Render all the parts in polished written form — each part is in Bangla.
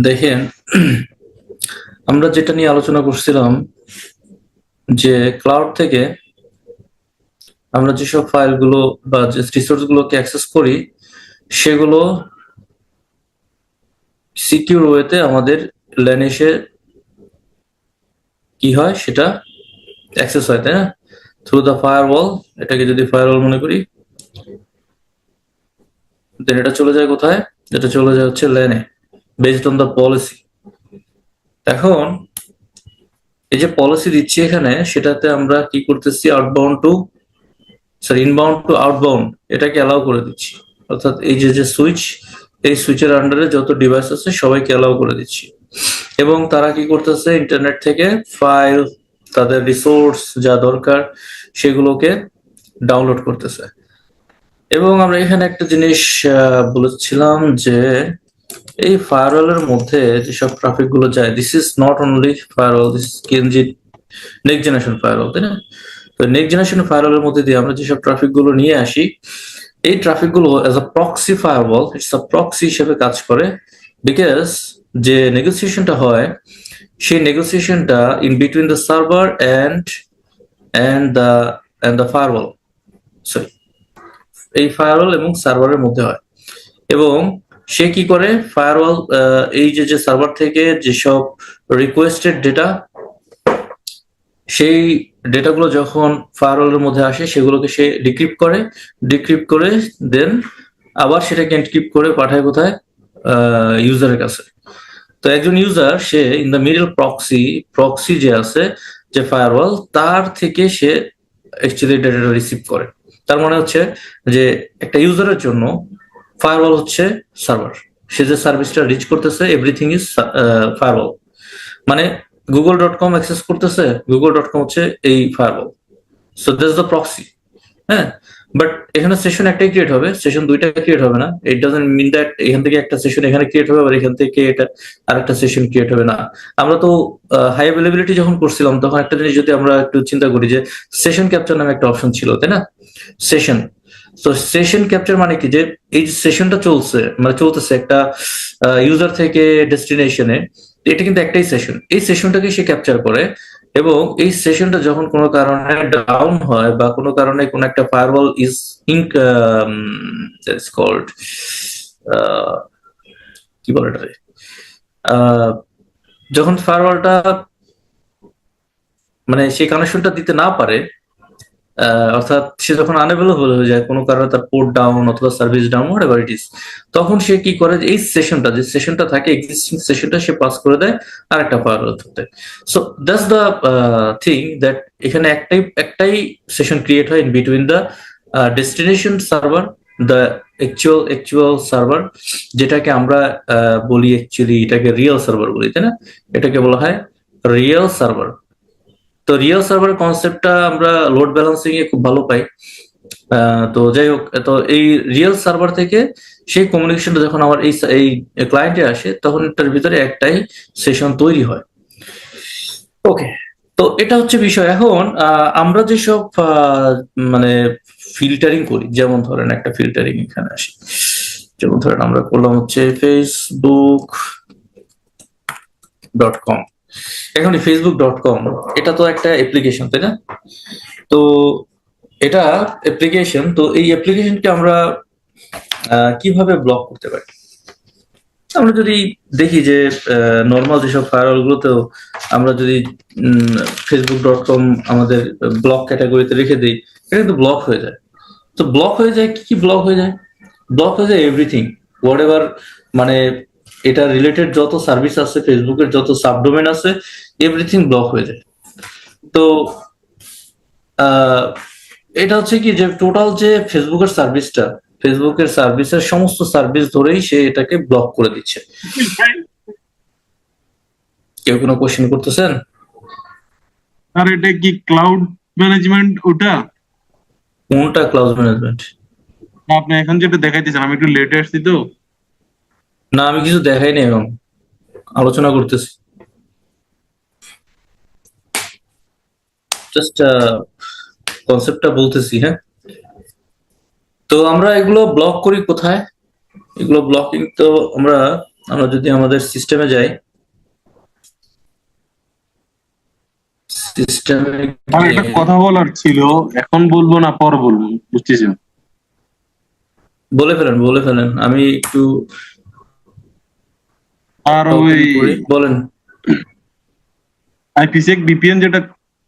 দেখেন, আমরা যেটা নিয়ে আলোচনা করছিলাম যে ক্লাউড থেকে আমরা যেসব ফাইলগুলো বা যে রিসোর্স গুলোকে অ্যাক্সেস করি সেগুলো সিকিউর ওয়েতে আমাদের ল্যান এসে কি হয় সেটা অ্যাক্সেস হয়, তাই না? Through the firewall. এটাকে যদি ফায়ারওয়াল মনে করি, দেন এটা চলে যায় কোথায়? এটা চলে যায় হচ্ছে ল্যানে, বেসড অন দ্য পলিসি। এখন এই যে পলিসি দিচ্ছি এখানে, সেটাতে আমরা কি করতেছি? ইনবাউন্ড টু আউটবাউন্ড এটাকে অ্যালাউ করে দিচ্ছি। অর্থাৎ এই যে সুইচ, এই সুইচের আন্ডারে যত ডিভাইস আছে সবাইকে অ্যালাউ করে দিচ্ছি। এবং তারা কি করতেছে? ইন্টারনেট থেকে ফাইল, তাদের রিসোর্স যা দরকার সেগুলোকে ডাউনলোড করতেছে। এবং আমরা এখানে একটা জিনিস বলেছিলাম যে এই ফায়ারওয়ালের মধ্যে যেসব ট্রাফিক গুলো যায়, this is not only firewall, this কেনজি next generation firewall, তাই না? তো নেক্সট জেনারেশন ফায়ারওয়ালের মধ্যে দিয়ে আমরা যেসব ট্রাফিক গুলো নিয়ে আসি, এই ট্রাফিক গুলো as a proxy firewall, it's a proxy হিসেবে কাজ করে। বিকজ যে নেগোসিয়েশনটা হয়, সেই নেগোসিয়েশনটা in between the server and the firewall, sorry, এই ফায়ারওয়াল এবং সার্ভারের মধ্যে হয়। এবং সে কি করে? ফায়ারওয়াল এই যে সার্ভার থেকে যেসব রিকোয়েস্টেড ডেটা, সেই ডেটাগুলো যখন ফায়ারওয়ালের মধ্যে আসে সেগুলোকে সে ডিক্রিপ্ট করে দেন আবার সেটাকে এনক্রিপ্ট করে পাঠায় কোথায়? ইউজারের কাছে। তো একজন user say in the middle proxy যে আছে, যে ফায়ারওয়াল, তার থেকে সে অ্যাকচুয়ালি ডেটাটা রিসিভ করে। তার মানে হচ্ছে যে একটা ইউজারের জন্য ফায়ারওয়াল হচ্ছে সার্ভার। সে যে সার্ভিসটা রিচ করতেছে, এভরিথিং ইজ ফায়ারওয়াল। মানে google.com অ্যাক্সেস করতেছে, google.com হচ্ছে এই firewall. So that's the proxy. হ্যাঁ, বাট এখানে সেশন একটাই ক্রিয়েট হবে, সেশন দুইটা ক্রিয়েট হবে না। ইট ডাজন্ট মিন দ্যাট এখান থেকে একটা সেশন এখানে ক্রিয়েট হবে আর এখান থেকে এটা আরেকটা সেশন ক্রিয়েট হবে না। আমরা তো হাই অ্যাভেলেবিলিটি যখন করছিলাম তখন একটা জিনিস যদি আমরা একটু চিন্তা করি, যে সেশন ক্যাপচার নামে একটা অপশন ছিল, তাই না? সেশন। তো সেশন ক্যাপচার মানে কি? যে এই যে সেশনটা চলতেছে একটা ইউজার থেকে ডেস্টিনেশনে, এটা কিন্তু একটাই সেশন। এই সেশনটাকে সে ক্যাপচার করে এবং এই সেশনটা যখন কোনো কারণে ডাউন হয় বা কোনো কারণে কোনো একটা ফায়ারওয়াল ইজ ইনক কল্ড, কি বলে এটা, যখন ফায়ারওয়ালটা মানে সেই কানেকশনটা দিতে না পারে, অর্থাৎ সে যখন আনএভেলেবল হয়ে যায় কোনো কারণে, তার পোর্ট ডাউন অথবা service down, whatever it is, তখন সে কি করে? এই যে সেশনটা থাকে, এক্সিস্টিং সেশনটা সে পাস করে দেয় আরেকটা ফায়ারওয়াল থ্রুতে। So that's the thing that এখানে একটাই সেশন ক্রিয়েট হয় in between the destination server, the actual server, যেটাকে আমরা বলি, অ্যাকচুয়ালি এটাকে রিয়েল সার্ভার বলি, তাই না? এটাকে বলা হয় রিয়েল সার্ভার। তো রিয়েল সার্ভার কনসেপ্টটা আমরা লোড ব্যালেন্সিং এ খুব ভালো পাই। তো যাই হোক, তো এই রিয়েল সার্ভার থেকে সেই কমিউনিকেশনটা যখন আমার এই ক্লায়েন্টে আসে, তখন এটার ভিতরে একটাই সেশন তৈরি হয়। ওকে, তো এটা হচ্ছে বিষয়। এখন আমরা যেসব মানে ফিল্টারিং করি, যেমন ধরেন একটা ফিল্টারিং এখানে আসি, যেমন ধরেন আমরা করলাম হচ্ছে facebook.com। এখন facebook.com এটা তো একটা অ্যাপ্লিকেশন, তাই না? তো এটা অ্যাপ্লিকেশন, তো এই অ্যাপ্লিকেশনকে আমরা কিভাবে ব্লক করতে পারি? আমরা যদি দেখি যে নর্মাল যেসব ফায়ারওয়াল গুলোতেও আমরা যদি facebook.com আমাদের ব্লক ক্যাটাগরিতে রেখে দিই, এটা কিন্তু ব্লক হয়ে যায়। তো ব্লক হয়ে যায় কি ব্লক হয়ে যায়? ব্লক হয়ে যায় এভরিথিং, হোয়াট এভার, মানে এটা রিলেটেড যত সার্ভিস আছে, ফেসবুকের যত সাবডোমেন আছে, এভরিথিং ব্লক হয়ে যায়। তো এটা হচ্ছে কি, যে টোটাল যে ফেসবুকের সার্ভিসের সমস্ত সার্ভিস ধরেই সে এটাকে ব্লক করে দিচ্ছে। কেউ কোনো কোশ্চেন করতেছেন? আর এটা কি ক্লাউড ম্যানেজমেন্ট ওটা? কোনটা ক্লাউড ম্যানেজমেন্ট? আপনি এখন যেটা দেখাইতেছেন, আমি একটু লেটে আসছি তো। না, আমি কিছু দেখাই নাই, এখন আলোচনা করতেছি, জাস্ট কনসেপ্টটা বলতেছি। হ্যাঁ, তো আমরা এগুলো ব্লক করি কোথায়? এগুলো ব্লকিং তো আমরা আমরা যদি আমাদের সিস্টেমে যাই, সিস্টেমে আর একটা কথা বলার ছিল, এখন বলবো না পর বলবো, বুঝতেছেন? বলে ফেলেন, আমি একটু আর ওই ওপেন করি, বলেন। আইপিসেক ভিপিএন যেটা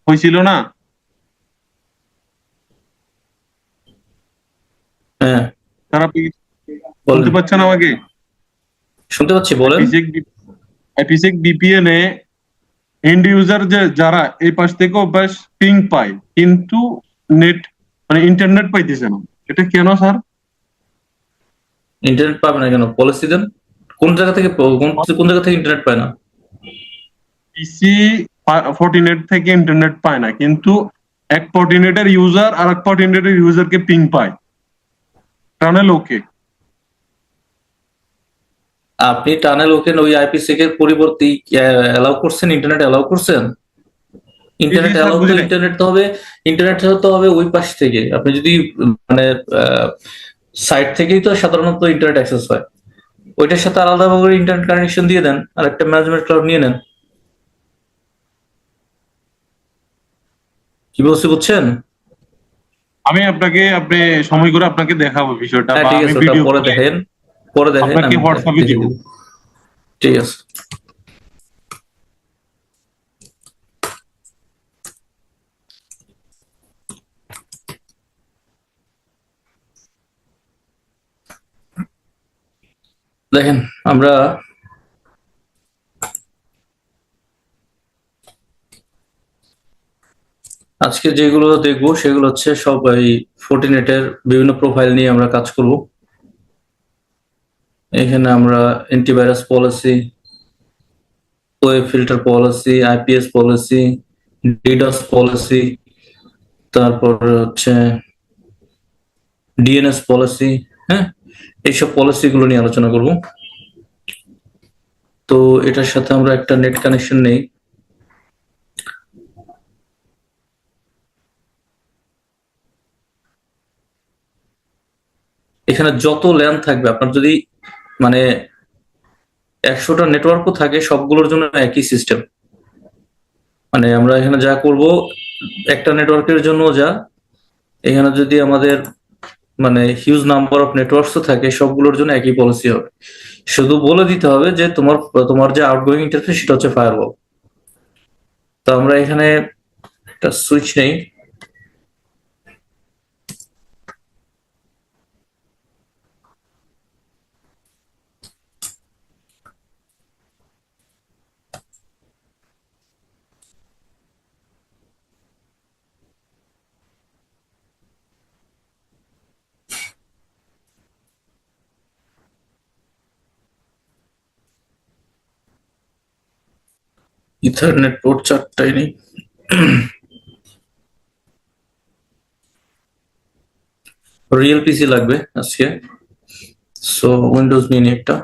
হয়েছিল না, হ্যাঁ, তারা কি বলেন, শুনতে পাচ্ছেন আমাকে? শুনতে পাচ্ছি, বলেন। আইপিসেক আইপিসেক ভিপিএন এ এন্ড ইউজার যে যারা এই পাশ থেকে ও পাশ পিং পায়, কিন্তু নেট মানে ইন্টারনেট পাইতেছে না। এটা কেন স্যার? ইন্টারনেট পাবে না কেন? পলিসি দেন। কোন জায়গা থেকে কোন জায়গা থেকে ইন্টারনেট পায় না? পিসি ফর্টিনেট থেকে ইন্টারনেট পায় না, কিন্তু এক ফর্টিনেটের ইউজার আর এক ফর্টিনেটের ইউজারকে পিং পায় টানেল। ওকে, আপনি টানেল ওকেন ওই আইপি-সেক এর পরিবর্তে অ্যালাউ করছেন, ইন্টারনেট অ্যালাউ করছেন? জি জি ইন্টারনেট স্যার, অ্যালাউ তো বুঝি নাই। ইন্টারনেট হতে হবে ওই পাশ থেকে। আপনি যদি মানে সাইট থেকেই তো সাধারণত ইন্টারনেট অ্যাক্সেস হয়, ওইটার সাথে আলাদাভাবে ইন্টারনেট কানেকশন দিয়ে দেন আর একটা ম্যানেজমেন্ট ক্লাউড নিয়ে নেন। কি বলছি বুঝছেন? আমি আপনাকে, আপনি সময় করে আপনাকে দেখাবো বিষয়টা, হ্যাঁ বা ঠিক আমি আছে, ওটা ভিডিও পরে করে দেখেন, পরে দেখেন, আপনাকে আমি হোয়াটসঅ্যাপে দেখে দিব। দিব। ঠিক আছে। দেখেন, আমরা আজকে যেগুলো দেখবো সেগুলো হচ্ছে সব এই ফোর্টিনেটের বিভিন্ন প্রোফাইল নিয়ে আমরা কাজ করব। এখানে আমরা antivirus policy, web filter policy, IPS policy, deeds policy, তারপর হচ্ছে ডিএনএস পলিসি, হ্যাঁ, এইসব পলিসি গুলো নিয়ে আলোচনা করব। তো এটার সাথে আমরা একটা নেট কানেকশন নেই। এখানে যত ল্যান থাকবে, আপনার যদি মানে 100টা নেটওয়ার্কও থাকে, সবগুলোর জন্য একই সিস্টেম। মানে আমরা এখানে যা করব, একটা নেটওয়ার্কের জন্য যা, এখানে যদি আমাদের মানে হিউজ নাম্বার অফ নেটওয়ার্কসও থাকে, সবগুলোর জন্য একই পলিসি হবে। শুধু বলে দিতে হবে যে তোমার যে আউটগোয়িং ইন্টারফেস সেটা হচ্ছে ফায়ারওয়াল। তো আমরা এখানে একটা সুইচ নেই। ইথারনেট পোর্ট 4টাই নেই। রিয়েল পিসি লাগবে আজকে, সো উইন্ডোজ নিয়ে নিই একটা।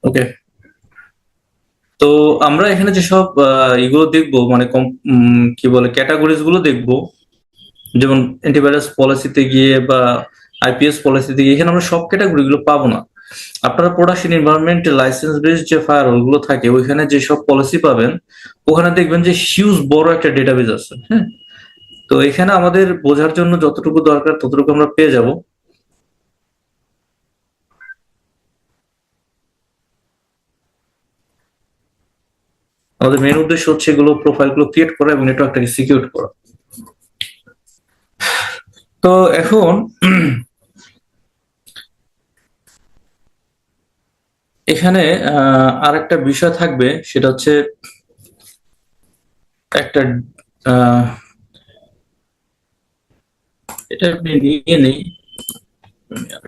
ওকে। তো আমরা এখানে যেসব এগুলো দেখবো, মানে কি বলে ক্যাটাগরিজ গুলো দেখবো, যেমন অ্যান্টিভাইরাস পলিসিতে গিয়ে বা আইপিএস পলিসিতে গিয়ে, এখানে আমরা সব ক্যাটাগরি গুলো পাবো না। আপনারা প্রোডাকশন এনভায়রনমেন্ট লাইসেন্স বেসড যে ফায়ারওয়াল গুলো থাকে, ওইখানে যেসব পলিসি পাবেন, ওখানে দেখবেন যে হিউজ বড় একটা ডেটাবেজ আছে, হ্যাঁ। তো এখানে আমাদের বোঝার জন্য যতটুকু দরকার ততটুকু আমরা পেয়ে যাব। আমাদের মেন উদ্দেশ্য হচ্ছে এগুলো প্রোফাইল গুলো ক্রিয়েট করা এবং নেটওয়ার্কটাকে সিকিউর করা। তো এখন এখানে আরেকটা বিষয় থাকবে, সেটা হচ্ছে একটা আহ, এটা আপনি নিয়ে নেই,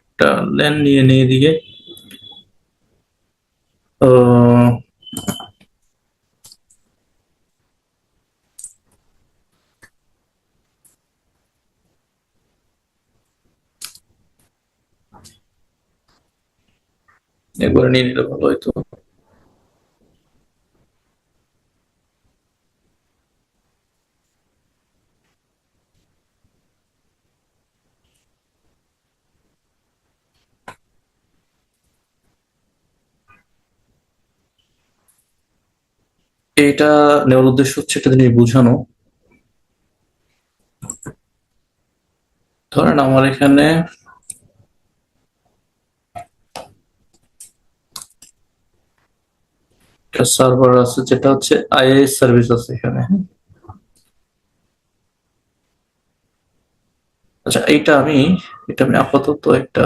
একটা ল্যান নিয়ে নিই এদিকে। আহ, একবার নিয়ে নিলে ভালো হয়তো। এটা নেওয়ার উদ্দেশ্য হচ্ছে একটা জিনিস বোঝানো। ধরেন আমার এখানে একটা সার্ভার আছে যেটা হচ্ছে আইএস সার্ভিস আছে এখানে, হ্যাঁ? আচ্ছা, এটা আমি আপাতত একটা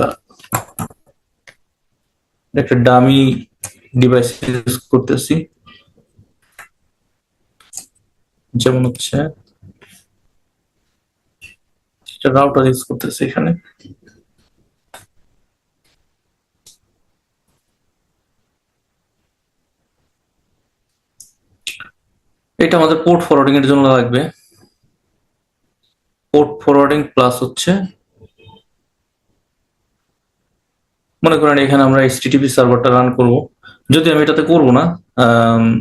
একটা ডামি ডিভাইস ইউজ করতেছি, যেমন হচ্ছে একটা রাউটার ইউজ করতেছি এখানে। এটা আমাদের পোর্ট ফরওয়ার্ডিং এর জন্য লাগবে। পোর্ট ফরওয়ার্ডিং প্লাস হচ্ছে, মনে করেন এখানে আমরা এইচটিটিপি সার্ভারটা রান করব, যদি আমি এটাতে করব না,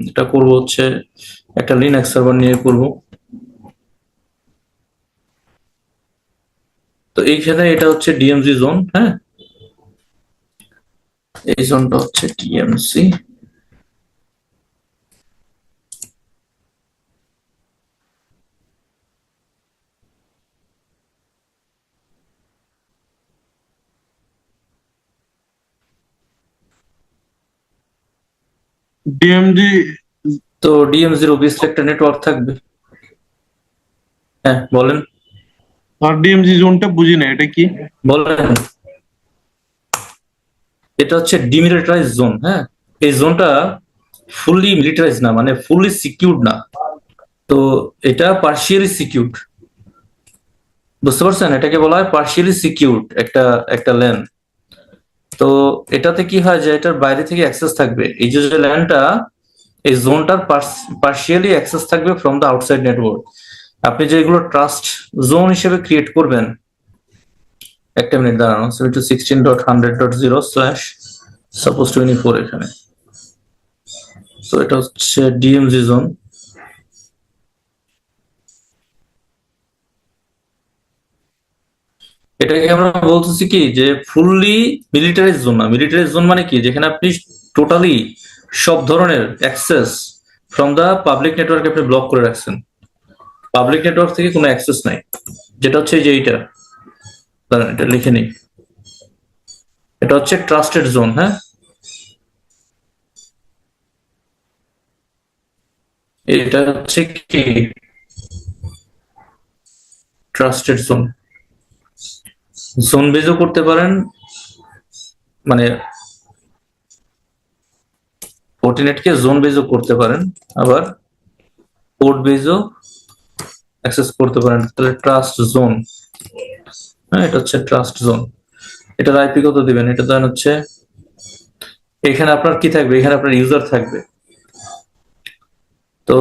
এটা করব হচ্ছে একটা লিনাক্স সার্ভার নিয়ে করব। তো এইখানে এটা হচ্ছে ডিএমজি জোন, হ্যাঁ, এই জোনটা হচ্ছে ডিএমসি। ডিএমজি তো ডিএমজির অবভিয়াসলি একটা নেটওয়ার্ক থাকবে। হ্যাঁ বলেন। আর ডিএমজি জোনটা বুঝি না, এটা কি? বলেন। এটা হচ্ছে ডিমিলিটারাইজ জোন, হ্যাঁ। এই জোনটা ফুললি মিলিটারাইজ না, মানে ফুললি সিকিউরড না, তো এটা পার্শিয়ালি সিকিউরড। বুঝতে পারছেন, এটাকে বলা হয় পার্শিয়ালি সিকিউরড একটা একটা ল্যান্ড। তো এটাতে কি হয় যে এটার বাইরে থেকে অ্যাক্সেস থাকবে, এই যে ল্যান্ডটা, এই জোনটার পার্শিয়ালি অ্যাক্সেস থাকবে ফ্রম দ্য আউটসাইড নেটওয়ার্ক। আপনি যেগুলো ট্রাস্ট জোন হিসেবে ক্রিয়েট করবেন, একটা মিনিট দাঁড়ানো, 7216.100.0 স্ল্যাশ সাপোজ 24 এখানে। তো এটা হচ্ছে ডিএমজি জোন। এটাকে আমরা বলতেছি কি যে ফুললি মিলিটারাইজ জোন না। মিলিটারাইজ জোন মানে কি, যেখানে আপনি টোটালি সব ধরনের access from the public network আপনি ব্লক করে রাখছেন, পাবলিক নেটওয়ার্ক থেকে কোনো অ্যাক্সেস নাই। যেটা হচ্ছে এই যে এইটা, দাঁড়ান এটা লিখে নিই, এটা হচ্ছে ট্রাস্টেড জোন, হ্যাঁ। এটা হচ্ছে কি ট্রাস্টেড জোন। জোন বেজও করতে পারেন, মানে ফোর্টিনেটকে জোন বেজও করতে পারেন, আবার পোর্ট বেজও অ্যাক্সেস করতে পারেন। তাহলে ট্রাস্ট জোন, হ্যাঁ, এটা হচ্ছে ট্রাস্ট জোন। এটার আইপি কত দিবেন, এটা দেন হচ্ছে, এখানে আপনার কি থাকবে, এখানে আপনার ইউজার থাকবে। তো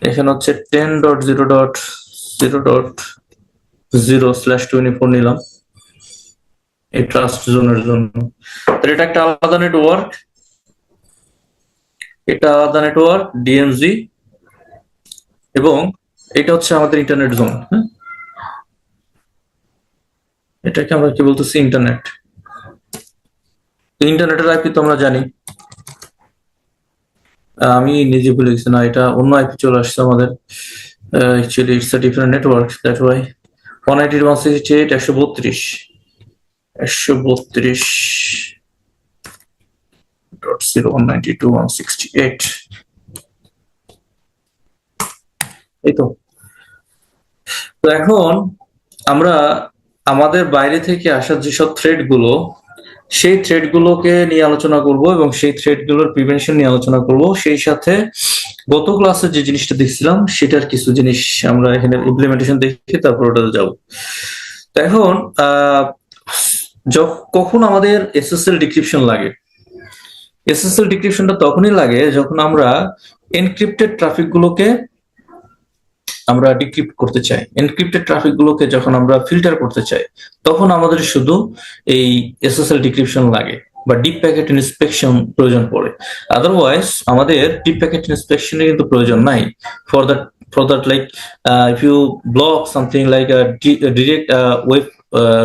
এখানে হচ্ছে 10.0.0.0/24 নিলাম এই ট্রাস্ট জোনের জন্য। তাহলে এটা একটা আলাদা নেটওয়ার্ক, এটা আলাদা নেটওয়ার্ক ডিএমজি, এবং এটা হচ্ছে আমাদের ইন্টারনেট জোন, হ্যাঁ। এটাকে আমরা কি বলতেছি, ইন্টারনেট। তো ইন্টারনেটের আইপি তো আমরা জানি, আমি নিজে ভুলে গেছি, না এটা অন্য আইপি চলে আসছে আমাদের। Actually it's a different network, that why 192.168.192.168, এই তো। তো এখন আমরা আমাদের বাইরে থেকে আসা যেসব থ্রেড গুলো, সেই থ্রেড গুলোকে নিয়ে আলোচনা করব এবং সেই থ্রেড গুলোর প্রিভেনশন নিয়ে আলোচনা করব। সেই সাথে গত ক্লাসে যে জিনিসটা দেখছিলাম সেটার কিছু জিনিস আমরা এখানে ইমপ্লিমেন্টেশন দেখে তারপর ওটাতে যাব। তো এখন কখন আমাদের এসএসএল ডিক্রিপশন লাগে? এসএসএল ডিক্রিপশনটা তখনই লাগে যখন আমরা এনক্রিপ্টেড ট্রাফিক গুলোকে আমরা ডিক্রিপ্ট করতে চাই। এনক্রিপ্টেড ট্রাফিক গুলোকে যখন আমরা ফিল্টার করতে চাই, তখন আমাদের শুধু এই এসএসএল ডিক্রিপশন লাগে বা ডিপ প্যাকেট ইন্সপেকশন প্রয়োজন পড়ে। আদারওয়াইজ আমাদের ডিপ প্যাকেট ইন্সপেকশনের কিন্তু প্রয়োজন নাই for that like if you block something like a direct web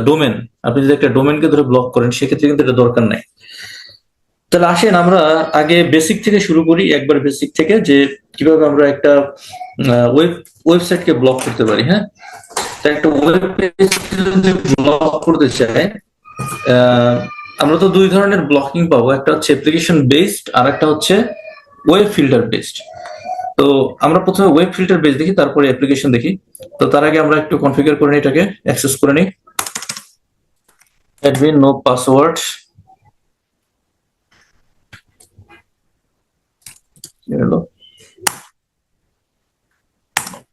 domain, আপনি যদি একটা ডোমেনকে ধরে ব্লক করেন সেক্ষেত্রে কিন্তু এটা দরকার নাই। তাহলে আসেন আমরা আগে বেসিক থেকে শুরু করি, একবার বেসিক থেকে, যে কিভাবে আমরা একটা ওয়েবসাইটকে ব্লক করতে পারি। হ্যাঁ, তা একটা ওয়েব পেজ যদি ব্লক করতে চাই, আমরা তো দুই ধরনের ব্লকিং পাবো, একটা হচ্ছে অ্যাপ্লিকেশন বেসড আর একটা হচ্ছে ওয়েব ফিল্টার বেসড। তো আমরা প্রথমে ওয়েব ফিল্টার বেস দেখি, তারপরে অ্যাপ্লিকেশন দেখি। তো তার আগে আমরা একটু কনফিগার করে নিই, এটাকে অ্যাক্সেস করে নিই। অ্যাডমিন নো পাসওয়ার্ড, হলো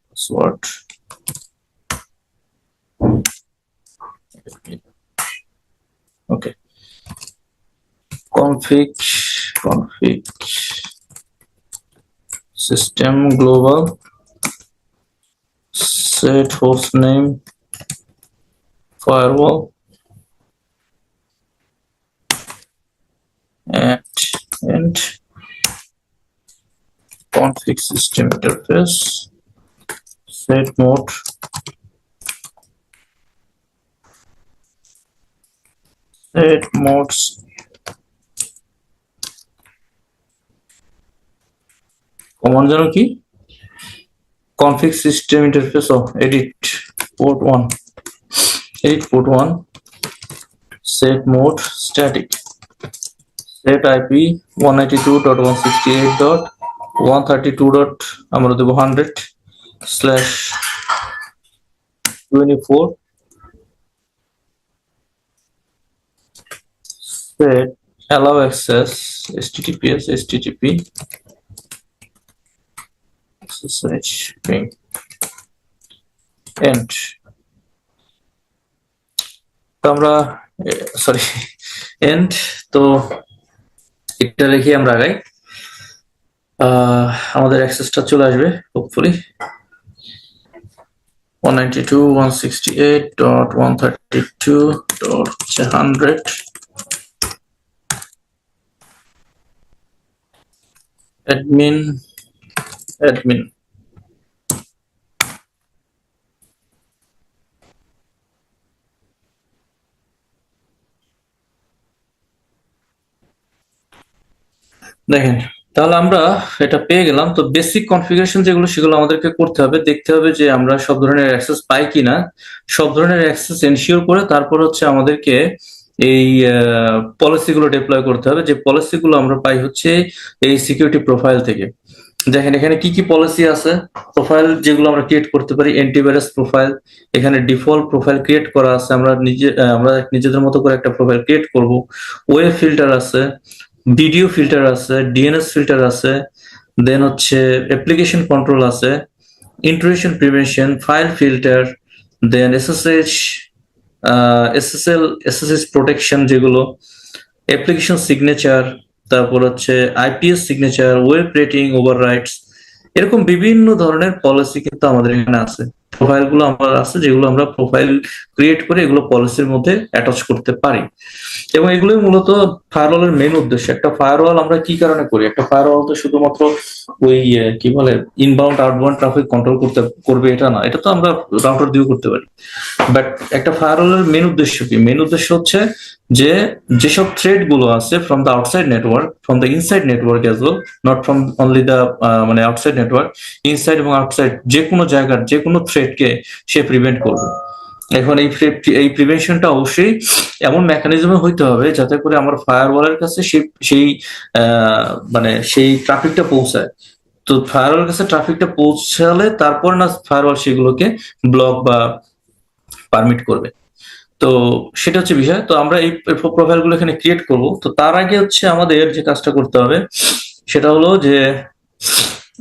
password, okay, config system global, set host name firewall, and config system interface, set mode, set modes, command যেন কি config system interface of edit port 1, set mode static, set IP 192.168.132. আমরা দেব 100/24, set allow access http SSH ping end। তো আমরা সরি এন্ড, তো এটা রেখে আমরা আগাই। আমাদের অ্যাক্সেসটা চলে আসবে হোপফুলি 192.168.132.100 admin দেখেন। তাহলে আমরা এটা পেয়ে গেলাম। তো বেসিক কনফিগারেশন যেগুলো সেগুলো আমাদেরকে করতে হবে, দেখতে হবে যে আমরা সব ধরনের অ্যাক্সেস পাই কিনা, সব ধরনের অ্যাক্সেস এনশিওর করে তারপর হচ্ছে আমাদেরকে এই পলিসিগুলো ডিপ্লয় করতে হবে, যে পলিসিগুলো আমরা পাই হচ্ছে এই সিকিউরিটি প্রোফাইল থেকে। দেখেন এখানে কি কি পলিসি আছে। প্রোফাইল যেগুলো আমরা ক্রিয়েট করতে পারি, অ্যান্টিভাইরাস প্রোফাইল, এখানে ডিফল্ট প্রোফাইল ক্রিয়েট করা আছে, আমরা নিজেদের মতো করে একটা প্রোফাইল ক্রিয়েট করব। ওয়েব ফিল্টার আছে, ভিডিও ফিল্টার আছে, ডিএনএস ফিল্টার আছে, দেন হচ্ছে অ্যাপ্লিকেশন কন্ট্রোল আছে, ইন্ট্রুশন প্রিভেনশন, ফাইল ফিল্টার, দেন এসএসএস প্রোটেকশন, যেগুলো অ্যাপ্লিকেশন সিগনেচার, তারপর হচ্ছে আইপিএস সিগনেচার, ওয়েব রেটিং, ওভাররাইটস, এরকম বিভিন্ন ধরনের পলিসি কিন্তু আমাদের এখানে আছে। প্রোফাইল গুলো আমার আছে, যেগুলো আমরা প্রোফাইল ক্রিয়েট করে এগুলো পলিসির মধ্যে অ্যাটাচ করতে পারি। এবং এগুলোই মূলত ফায়ারওয়ালের মেইন উদ্দেশ্য। একটা ফায়ারওয়াল আমরা কি কারণে করি? একটা ফায়ারওয়াল তো শুধুমাত্র ওই কি বলে ইনবাউন্ড আউটবাউন্ড ট্রাফিক কন্ট্রোল করবে এটা না, এটা তো আমরা রাউটার দিয়েও করতে পারি। বাট একটা ফায়ারওয়ালের মেইন উদ্দেশ্য কি? মেইন উদ্দেশ্য হচ্ছে যে যেসব থ্রেড গুলো আছে from the outside network, from the inside network as well, not from only the মানে আউটসাইড নেটওয়ার্ক, ইনসাইড এবং আউটসাইড যে কোনো জায়গার যে কোনো থ্রেডকে সে প্রিভেন্ট করবে। এখন এই প্রিভেনশনটা অবশ্যই এমন মেকানিজমে হইতে হবে যাতে করে আমার ফায়ারওয়ালের কাছে সেই মানে সেই ট্রাফিকটা পৌঁছায়। তো ফায়ারওয়ালের কাছে ট্রাফিকটা পৌঁছালে তারপর না ফায়ারওয়াল সেগুলোকে ব্লক বা পারমিট করবে। তো সেটা হচ্ছে বিষয়। তো আমরা এই প্রোফাইল গুলো এখানে ক্রিয়েট করব। তো তার আগে হচ্ছে আমাদের যে কাজটা করতে হবে সেটা হলো যে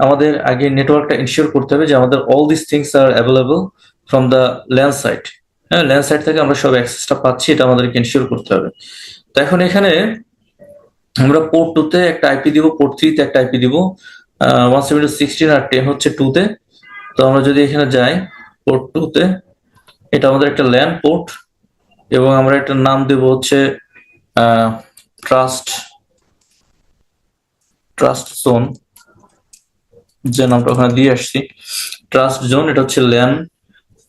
আমাদের আগে নেটওয়ার্কটা ইনশিওর করতে হবে যে আমাদের all this things are available from the LAN side. হ্যাঁ, ল্যান সাইট থেকে আমরা সব অ্যাক্সেসটা পাচ্ছি, এটা আমাদেরকে এনশিওর করতে হবে। তো এখন এখানে আমরা পোর্ট 2 তে একটা আইপি দিব, পোর্ট 3 তে একটা আইপি দিব, 172.16 আর 10 হচ্ছে 2 তে। তো আমরা যদি এখানে যাই পোর্ট 2 তে, এটা আমাদের একটা ল্যান পোর্ট, এবং আমরা একটা নাম দেব হচ্ছে ট্রাস্ট জোন, যে নামটা ওখানে দিয়ে আসছি, ট্রাস্ট জোন। এটা হচ্ছে ল্যান,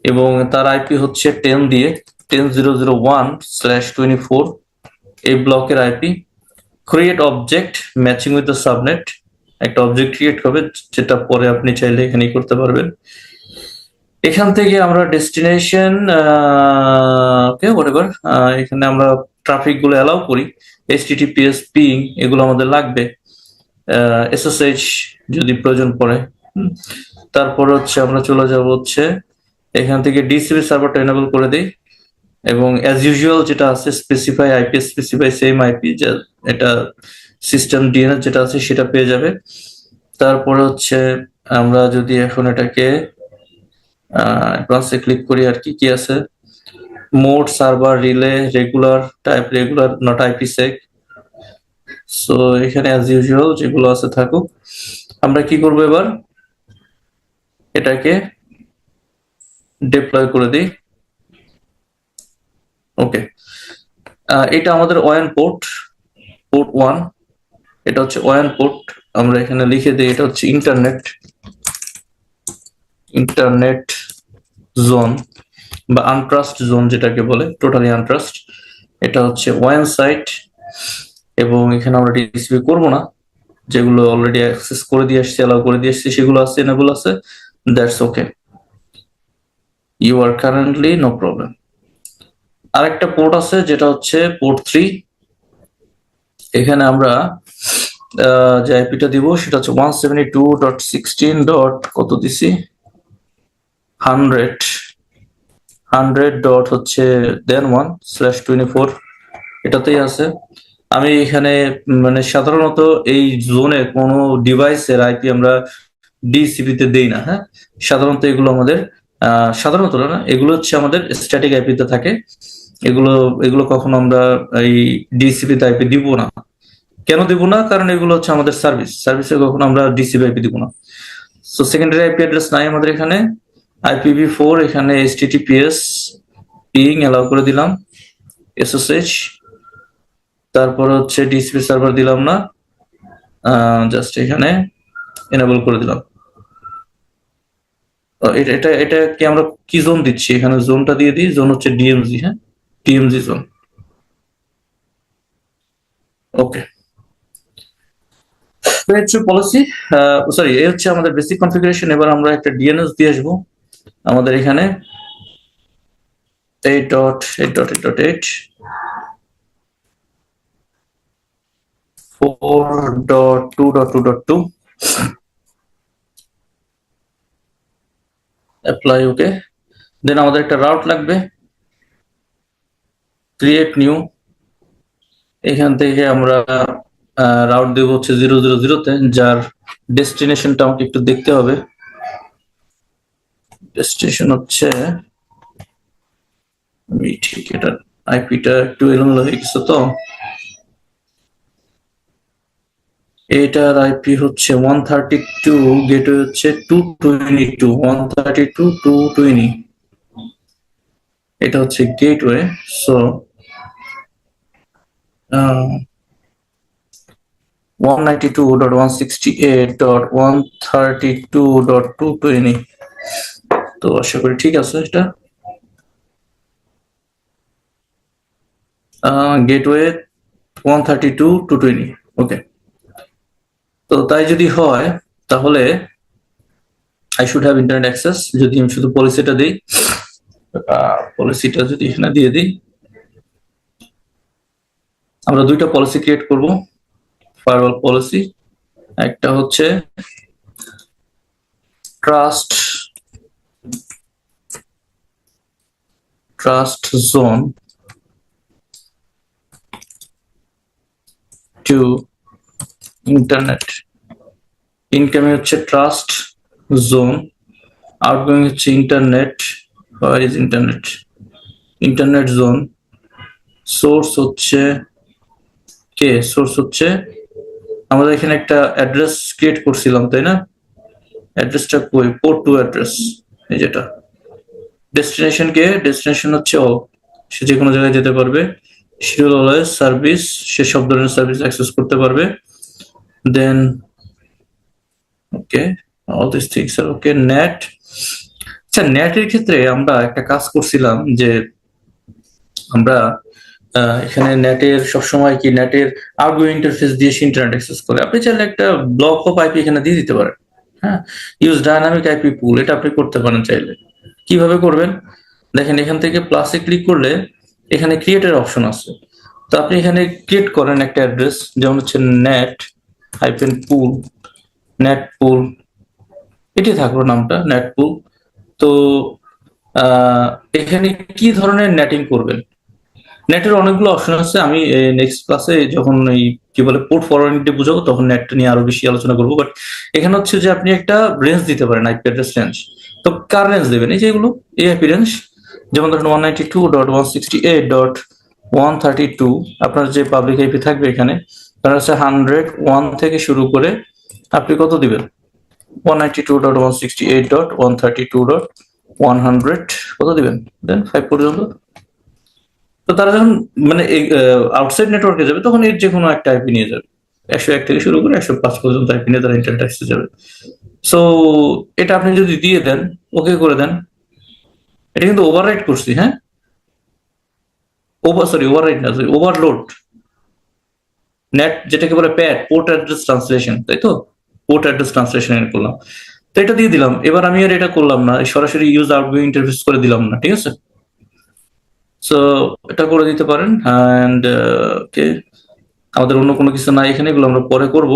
এবং তার আইপি হচ্ছে 10 দিয়ে 10.0.0.1/24, এই ব্লকের IP. Create object matching with the subnet, একটা অবজেক্ট ক্রিয়েট হবে, যেটা পরে আপনি চাইলে এখানেই করতে পারবেন। এখান থেকে আমরা ডেস্টিনেশন ওকে হোয়াটএভার, এখানে আমরা ট্রাফিক গুলো অ্যালাউ করি, HTTPS পিং এগুলো আমাদের লাগবে, SSH যদি প্রয়োজন পড়ে। তারপর হচ্ছে আমরা চলে যাব হচ্ছে এখান থেকে DCP সার্ভারটা এনেবল করে দিই, এবং অ্যাজ ইউজুয়াল যেটা আছে specify IP, specify same IP, যে এটা সিস্টেম ডিএনএস যেটা আছে সেটা পেয়ে যাবে। তারপরে হচ্ছে আমরা যদি এখন এটাকে অ্যাডভান্সে ক্লিক করি, আর কি কি আছে, mode server relay regular type, regular not IPsec. So এখানে অ্যাজ ইউজুয়াল যেগুলো আছে থাকুক। আমরা কি করব এবার, এটাকে ডিপ্লয় করে দিই। ওকে, এটা আমাদের ওয়ান পোর্ট 1, এটা হচ্ছে ওয়ান পোর্ট। আমরা এখানে লিখে দিই এটা হচ্ছে ইন্টারনেট জোন বা আনট্রাস্ট জোন যেটাকে বলে, টোটালি আনট্রাস্ট। এটা হচ্ছে ওয়ান সাইট, এবং এখানে আমরা ডিসিপি করব না, যেগুলো অলরেডি অ্যাক্সেস করে দিয়ে আসছি, অ্যালাউ করে দিয়ে আসছি, সেগুলো আছে, এনেবল আছে, that's okay, you are currently no problem. আরেকটা পোর্ট আছে যেটা হচ্ছে পোর্ট 3, এখানে আমরা যে আইপিটা দিব সেটা হচ্ছে 172.16. কত দিছি, 100 হচ্ছে দেন 1/24, এটাতেই আছে। আমি এখানে মানে সাধারণত এই জোনে কোনো ডিভাইসের আইপি আমরা ডিসিপি তে দেই না। হ্যাঁ, সাধারণত এগুলো আমাদের সাধারণত না, এগুলো হচ্ছে আমাদের স্ট্যাটিক আইপি তে থাকে। এগুলো এগুলো কখনো আমরা এই ডিসিপি তে আইপি দিব না। কেন দিব না? কারণ এগুলো হচ্ছে আমাদের সার্ভিসে কখনো আমরা ডিসিপি আইপি দিব না। সো সেকেন্ডারি আইপি অ্যাড্রেস নাই আমাদের এখানে, IPv4, এখানে HTTPS পিং অ্যালাউ করে দিলাম, SSH, তারপর হচ্ছে ডিসিপি সার্ভার দিলাম না, জাস্ট এখানে এনেবল করে দিলাম। এটা এটা এটা কি আমরা কি জোন দিচ্ছি, এখানে জোনটা দিয়ে দিই, জোন হচ্ছে ডিএমজি। হ্যাঁ, ডিএমজি জোন। ওকে, হচ্ছে পলিসি, সরি, এই হচ্ছে আমাদের বেসিক কনফিগারেশন। এবার আমরা একটা ডিএনএস দিয়ে আসবো আমাদের এখানে 8.8.8.8 4.2.2.2 অ্যাপ্লাই। ওকে, দেন আমাদের একটা রাউট লাগবে, ক্রিয়েট নিউ। এখান থেকে আমরা রাউট দেব হচ্ছে 000 তে, যার ডেস্টিনেশনটা আমাকে একটু দেখতে হবে। ডেস্টিনেশন হচ্ছে, আমি ঠিক এটা আইপিটা একটু এলোমেলো হয়ে গেছে, তো এটার আইপি হচ্ছে 132, গেটওয়ে হচ্ছে 222, 132.220, এটা হচ্ছে গেটওয়ে। সো 192.168.132.220, তো আশা করি ঠিক আছে এটা। গেটওয়ে 132.220, ওকে। তো তাই যদি হয় তাহলে I should have internet access. যদি আমি শুধু পলিসিটা দিই, পলিসিটা যদি এখানে দিয়ে দিই, আমরা দুইটা পলিসি ক্রিয়েট করব, ফায়ারওয়াল পলিসি। একটা হচ্ছে trust zone to internet, incoming হচ্ছে ট্রাস্ট জোন, আউটগোয়িং হচ্ছে internet. Where is internet? Internet zone, source হচ্ছে সোর্স হচ্ছে আমাদের এখানে একটা অ্যাড্রেস ক্রিয়েট করছিলাম, তাই না? অ্যাড্রেসটা কই? পোর্ট টু অ্যাড্রেস, এই যেটা। ডেস্টিনেশন হচ্ছে অল, সে যে কোনো জায়গায় যেতে পারবে। শিডিউল অলওয়েজ সার্ভিস, সে সব ধরনের সার্ভিস অ্যাক্সেস করতে পারবে। Then okay, all this things আর ওকে। নেট, আচ্ছা নেটের ক্ষেত্রে আমরা একটা কাজ করছিলাম যে আমরা এখানে নেটের সবসময় কি নেটের আউটগোয়িং ইন্টারফেস দিয়ে সে ইন্টারনেট অ্যাক্সেস করে। আপনি চাইলে একটা ব্লক অফ আইপি এখানে দিয়ে দিতে পারেন। হ্যাঁ, ইউজ ডায়নামিক আইপি পুল, এটা আপনি করতে পারেন চাইলে। কিভাবে করবেন দেখেন, এখান থেকে প্লাসে ক্লিক করলে এখানে ক্রিয়েটের অপশন আছে। তো আপনি এখানে ক্রিয়েট করেন একটা অ্যাড্রেস, যেমন হচ্ছে নেট হাইফেন পুল, নেট পুল, এটি থাকলো নামটা, নেট পুল। তো এখানে কি ধরনের নেটিং করবেন, নেটের অনেকগুলো অপশন আছে। আমি নেক্সট ক্লাসে যখন এই কি বলে পোর্ট ফরওয়ার্ডিং বুঝাবো তখন নেট নিয়ে আরো বেশি আলোচনা করবো। বাট এখানে হচ্ছে যে আপনি একটা রেঞ্জ দিতে পারেন, আইপি অ্যাড্রেস রেঞ্জ। তো কার রেঞ্জ দেবেন? এই যে এগুলো, এই আইপি রেঞ্জ, যেমন ধরেন 192.168.132, আপনার যে পাবলিক আইপি থাকবে এখানে তার হচ্ছে 101 থেকে শুরু করে আপনি কত দিবেন? 192.168.132.100 কত দিবেন? দেন 5 পর্যন্ত। তো তারা যখন মানে আউটসাইড নেটওয়ার্কে যাবে তখন এর যে কোনো একটা আইপি নিয়ে যাবে, 101 থেকে শুরু করে 105 পর্যন্ত আইপি নিয়ে তারা ইন্টারনেট অ্যাক্সেস যাবে। সো এটা আপনি যদি দিয়ে দেন, ওকে করে দেন, এটা কিন্তু ওভাররাইট করছি, হ্যাঁ, ওভাররাইট না, সরি ওভারলোড। নেট যেটাকে বলে প্যাড, পোর্ট অ্যাড্রেস ট্রান্সলেশন, তাই তো? পোর্ট অ্যাড্রেস ট্রান্সলেশন করলাম, তো এটা দিয়ে দিলাম। এবার আমি আর এটা করলাম না, সরাসরি ইউজ আউটগোয়িং ইন্টারফেস করে দিলাম না, ঠিক আছে? সো এটা করে দিতে পারেন। অ্যান্ড ওকে, আমাদের অন্য কোনো কিছু নাই এখানে, এগুলো আমরা পরে করব।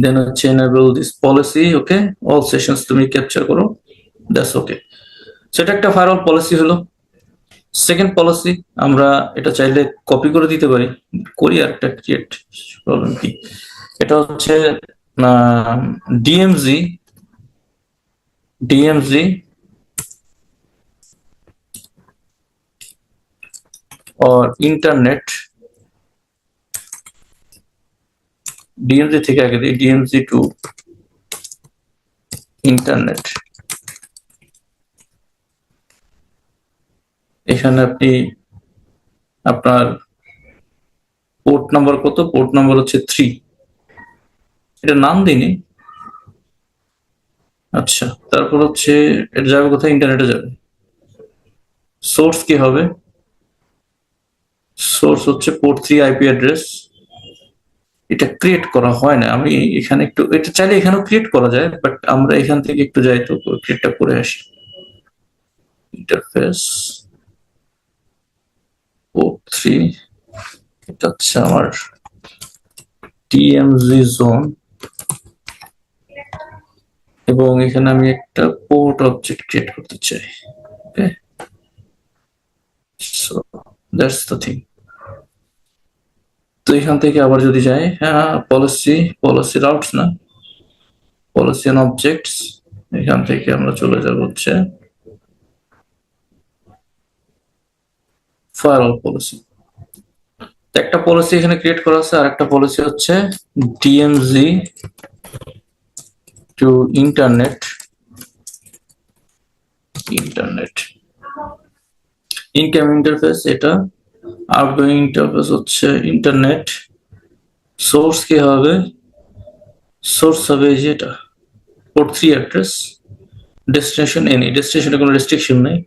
দেন হচ্ছে enable this policy, okay, all sessions তুমি ক্যাপচার করো, দ্যাটস ওকে। সো এটা একটা ফায়ারওয়াল পলিসি হলো। সেকেন্ড পলিসি আমরা এটা চাইলে কপি করে দিতে পারি, করি আর একটা ক্রিয়েট, প্রবলেম কি? এটা হচ্ছে DMG, DMG or internet, DMG থেকে আগে দিই, ডিএমজি টু ইন্টারনেট। এখানে আপনি আপনার পোর্ট নাম্বার কত? পোর্ট নাম্বার হচ্ছে 3, এটা নাম দিইনি। আচ্ছা, তারপর হচ্ছে এটা যাবে কোথায়? ইন্টারনেটে যাবে। সোর্স কি হবে? সোর্স হচ্ছে পোর্ট 3 আইপি অ্যাড্রেস। এটা ক্রিয়েট করা হয় না, আমি এখানে একটু, এটা চাইলে এখানেও ক্রিয়েট করা যায়, বাট আমরা এখান থেকে একটু যাই তো ক্রিয়েটটা করে আসি। ইন্টারফেস পোর্ট 3, এটা হচ্ছে আমার টিএমজি জোন, এবং এখানে আমি একটা পোর্ট অবজেক্ট ক্রিয়েট করতে চাই। ওকে, সো দ্যাটস দ্য থিং। তো এখান থেকে আবার যদি যাই, হ্যাঁ, পলিসি রাউটস না, পলিসি এন্ড অবজেক্টস, এখান থেকে আমরা চলে যাব হচ্ছে ফায়ারওয়াল পলিসি। একটা পলিসি এখানে ক্রিয়েট করা আছে, আর একটা পলিসি হচ্ছে DMG two internet, incoming interface এটা, আউটগোয়িং ইন্টারফেস হচ্ছে ইন্টারনেট। সোর্স কি হবে? সোর্স হবে এই যে এটা, পোর্ট 3 অ্যাড্রেস। ডেস্টিনেশন এনি, ডেস্টিনেশনে কোনো রেস্ট্রিকশন নেই।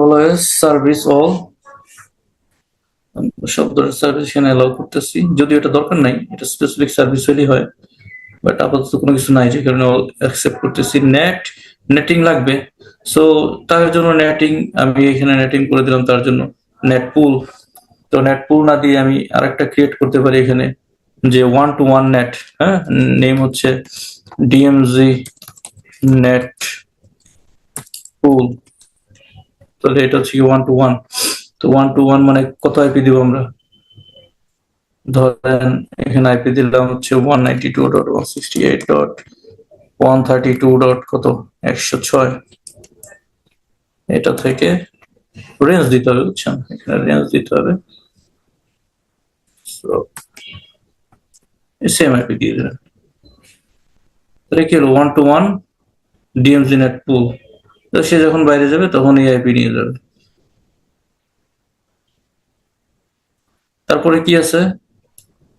অলওয়েজ সার্ভিস অল, সব ধরনের সার্ভিস এখানে অ্যালাউ করতেছি, যদিও এটা দরকার নাই, এটা স্পেসিফিক সার্ভিস হলেই হয়, বাট আপাতত কোনো কিছু নাই যে কারণে অ্যাকসেপ্ট করতেছি। নেটিং লাগবে, সো তার জন্য নেটিং আমি এখানে নেটিং করে দিলাম, তার জন্য নেট পুল। তো নেট পুল না দিয়ে আমি আরেকটা ক্রিয়েট করতে পারি এখানে, যে 1-to-1 নেট, হ্যাঁ, নেম হচ্ছে ডিএমজি নেট পুল। তাহলে এটা হচ্ছে 1-to-1। তো 1-to-1 মানে কত আইপি দিব আমরা? ধরেন এখানে আইপি দিলাম হচ্ছে 192.168.132. কত? 106। এটা থেকে রেঞ্জ দিতে হবে, বুঝছেন, এখানে রেঞ্জ দিতে হবে। সেম আইপি দিয়ে দিলেন, তাহলে কি হলো 1 to 1 DMZ নেট পুল। তো সে যখন বাইরে যাবে তখন এই আইপি নিয়ে যাবে। তারপরে কি আছে,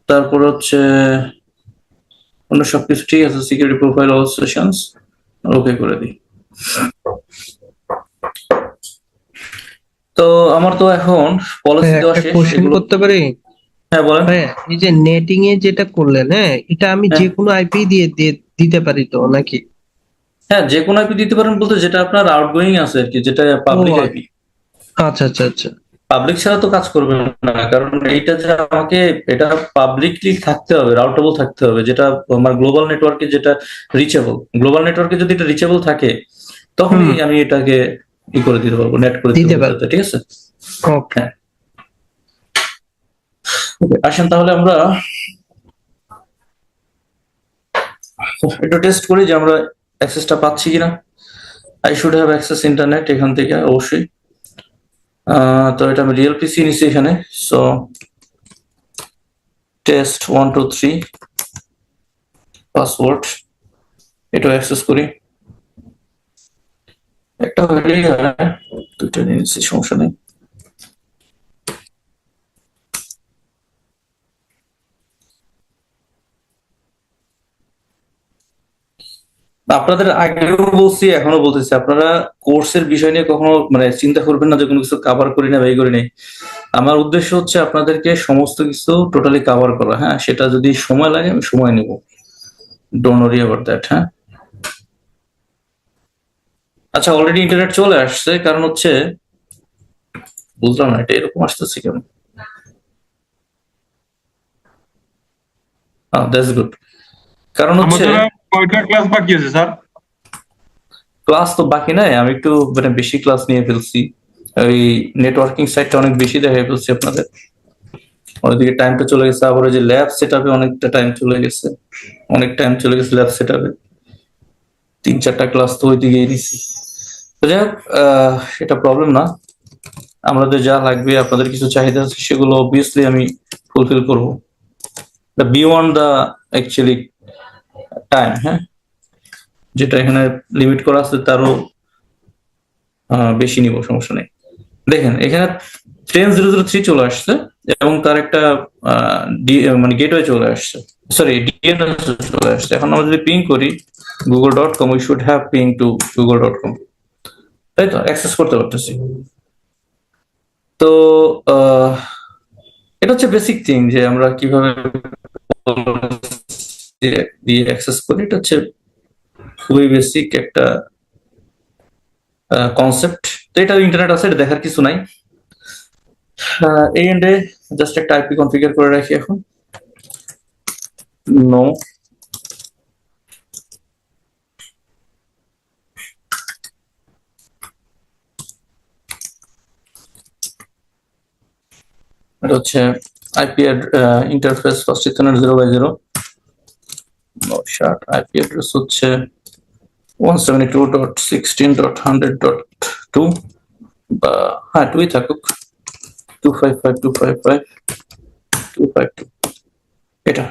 তারপরে হচ্ছে অন্য সবকিছু ঠিক আছে, সিকিউরিটি প্রোফাইল অল সেশনস ওকে করে দিই। তো আমার তো এখন পলিসি দেওয়া একটা শেষ, কোশ্চেন সেগুলো। করতে পারি? হ্যাঁ বলেন। হ্যাঁ, এই যে নেটিং এ যেটা করলেন, হ্যাঁ, এটা আমি হ্যাঁ যে কোনো আইপি দিয়ে দিতে পারি তো নাকি? হ্যাঁ, যে কোনো আইপি দিতে পারেন, বলতে যেটা আপনার আউটগোয়িং আছে আর কি, যেটা ও পাবলিক আইপি। আচ্ছা আচ্ছা আচ্ছা। পাবলিক ছাড়া তো কাজ করবে না, কারণ এইটা যে আমাকে, এটা পাবলিকলি থাকতে হবে, রাউটেবল থাকতে হবে, যেটা আমার গ্লোবাল নেটওয়ার্কে যেটা রিচেবল। গ্লোবাল নেটওয়ার্কে যদি এটা রিচেবল থাকে তখনই আমি এটাকে ই করে দিতে পারবো, নেট করে দিতে দিতে পারবো, পারবো। ঠিক আছে। ওকে। হ্যাঁ, আসেন তাহলে আমরা একটু টেস্ট করি যে আমরা অ্যাক্সেসটা পাচ্ছি কিনা। I should have access internet এখান থেকে অবশ্যই। তো এটা আমি রিয়েল পিসি নিচ্ছি এখানে। সো টেস্ট 1 2 3 পাসওয়ার্ড, এটা অ্যাক্সেস করি। একটা হলেই হয়, দুইটা নিয়ে নিচ্ছি, সমস্যা নেই। আপনাদের আগেও বলছি, এখনো বলতেছি, আপনারা কোর্সের বিষয় নিয়ে কখনো মানে চিন্তা করবেন না যে কোনো কিছু কাভার করি না বা এই করি নাই। আমার উদ্দেশ্য হচ্ছে আপনাদেরকে সমস্ত কিছু টোটালি কাভার করা। হ্যাঁ, সেটা যদি সময় লাগে আমি সময় নেব, ডোন্ট ওয়ারি অ্যাবাউট দ্যাট। হ্যাঁ, আচ্ছা, অলরেডি ইন্টারনেট চলে আসছে, কারণ হচ্ছে বুঝলাম না এটা এরকম আসতেছে কেন। That's good. কারণ হচ্ছে আমাদের আর কয়টা ক্লাস বাকি আছে স্যার? ক্লাস তো বাকি নাই, আমি একটু মানে বেশি ক্লাস নিয়ে ফেলছি, ওই নেটওয়ার্কিং সাইটটা অনেক বেশি দেখাই ফেলছি আপনাদের। ওইদিকে টাইমটা চলে গেছে, আবার ওই যে ল্যাব সেট আপে অনেকটা টাইম চলে গেছে, অনেক টাইম চলে গেছে ল্যাব সেট আপে। 3 4টা ক্লাস তো ওইদিকেই নিছি। তো যাই হোক, এটা প্রবলেম না। আমাদের যা লাগবে, আপনাদের কিছু চাহিদা আছে, সেগুলো অবভিয়াসলি আমি ফুলফিল করবো, বিয়ন্ড দা অ্যাকচুয়ালি টাইম। হ্যাঁ, যেটা এখানে লিমিট করা আছে তারও বেশি নিব, সমস্যা নেই। দেখেন এখানে 10003 চলে আসছে এবং তার একটা মানে গেটওয়ে চলে আসছে, সরি ডিএনএস চলে আসছে। এখন আমরা যদি পিং করি google.com, we should have ping to google.com, তাই তো অ্যাক্সেস করতে পারতেছি। তো আহ, এটা হচ্ছে বেসিক থিং যে আমরা কিভাবে দিয়ে অ্যাক্সেস করি, এটা হচ্ছে খুবই বেসিক একটা কনসেপ্ট। তো এটা ইন্টারনেট আছে, এটা দেখার কিছু নাই। এই এন্ডে জাস্ট একটা আইপি কনফিগার করে রাখি এখন। নো, এটা হচ্ছে IP interface first ethernet 0/0। No shut IP address হচ্ছে 172.16.100.2, বা হ্যাঁ 2ই থাকুক, 255.255.252 এটা।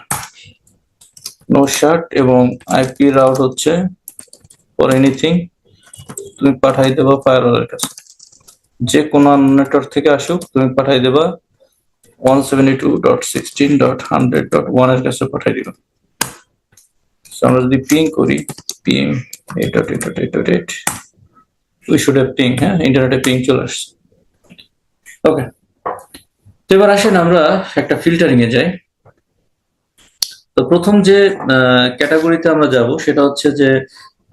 নো শার্ট এবং আইপি রাউট হচ্ছে ফর এনিথিং তুমি পাঠাই দেবা ফায়ারওয়ালের কাছে, যে কোনো নেটওয়ার্ক থেকে আসুক তুমি পাঠাই দেবা 172.16.100.1 এর কাছে পাঠাই দিবা। আমরা যদি পিং করি ping 8.8.8.8, we should have ping. হ্যাঁ, ইন্টারনেটে পিং চলে আসছে। ওকে, তো এবার আসেন আমরা একটা ফিল্টারিং এ যাই। তো প্রথম যে ক্যাটাগরিতে আমরা যাব সেটা হচ্ছে যে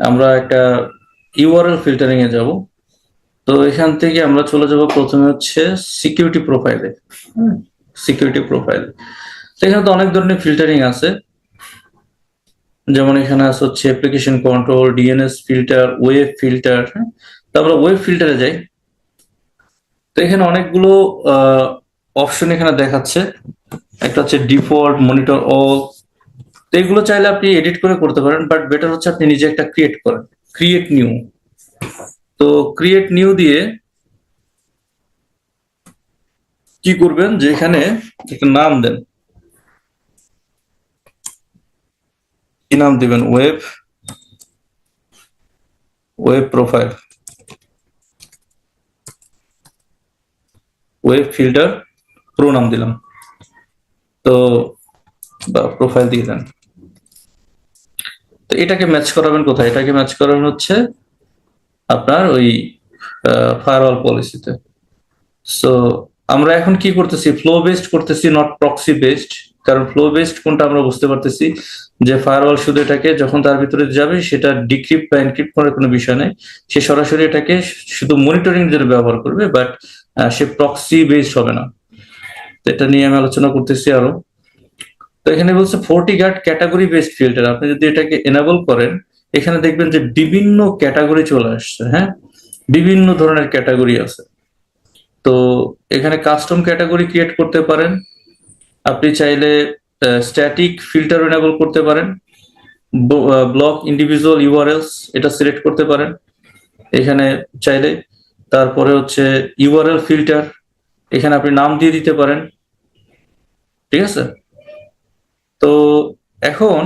আমরা একটা ইউআরএল ফিল্টারিং এ যাব। তো এখান থেকে আমরা চলে যাব প্রথমে হচ্ছে সিকিউরিটি প্রোফাইলে। সিকিউরিটি প্রোফাইল, তো এখানে তো অনেক ধরনের ফিল্টারিং আছে, যেমন এখানে আছে হচ্ছে application control, DNS filter, web filter. তো আমরা ওয়েব ফিল্টারে যাই। তো এখানে অনেকগুলো অপশন এখানে দেখাচ্ছে। একটা হচ্ছে ডিফল্ট, মনিটর অল। তো এগুলো চাইলে আপনি এডিট করে করতে পারেন, বাট বেটার হচ্ছে আপনি নিজে একটা ক্রিয়েট করেন, ক্রিয়েট নিউ। তো তো ক্রিয়েট নিউ দিয়ে কি করবেন যে এখানে একটা নাম দেন, কি নাম দিবেন? Web profile, web filter pro নাম দিলাম। তো বা প্রোফাইল দিয়ে দেন। তো এটাকে ম্যাচ করাবেন কোথায়? এটাকে ম্যাচ করাবেন হচ্ছে আপনার ওই ফায়ারওয়াল পলিসিতে। সো আমরা এখন কি করতেছি? ফ্লো বেসড করতেছি, নট প্রক্সি বেসড। কারণ ফ্লো বেসড কোনটা আমরা বুঝতে পারতেছি যে ফায়ারওয়াল শুধু এটাকে যখন তার ভিতরে যাবে সেটা ডিক্রিপ্ট বা এনক্রিপ্ট করার কোনো বিষয় নাই, সে সরাসরি এটাকে শুধু মনিটরিং এর জন্য ব্যবহার করবে, বাট সে প্রক্সি বেসড হবে না। তো এটা নিয়ে আমি আলোচনা করতেছি আরো। তো এখানে বলছে FortiGuard ক্যাটাগরি বেসড ফিল্টার। আপনি যদি এটাকে এনেবল করেন, এখানে দেখবেন যে বিভিন্ন ক্যাটাগরি চলে আসছে। হ্যাঁ, বিভিন্ন ধরনের ক্যাটাগরি আছে। তো এখানে কাস্টম ক্যাটাগরি ক্রিয়েট করতে পারেন। আপনি চাইলে স্ট্যাটিক ফিল্টার এনেবল করতে পারেন। ব্লক ইন্ডিভিজুয়াল ইউআরএলস এটা সিলেক্ট করতে পারেন এখানে চাইলে। তারপরে হচ্ছে ইউআরএল ফিল্টার, এখানে আপনি নাম দিয়ে দিতে পারেন। ঠিক আছে? তো এখন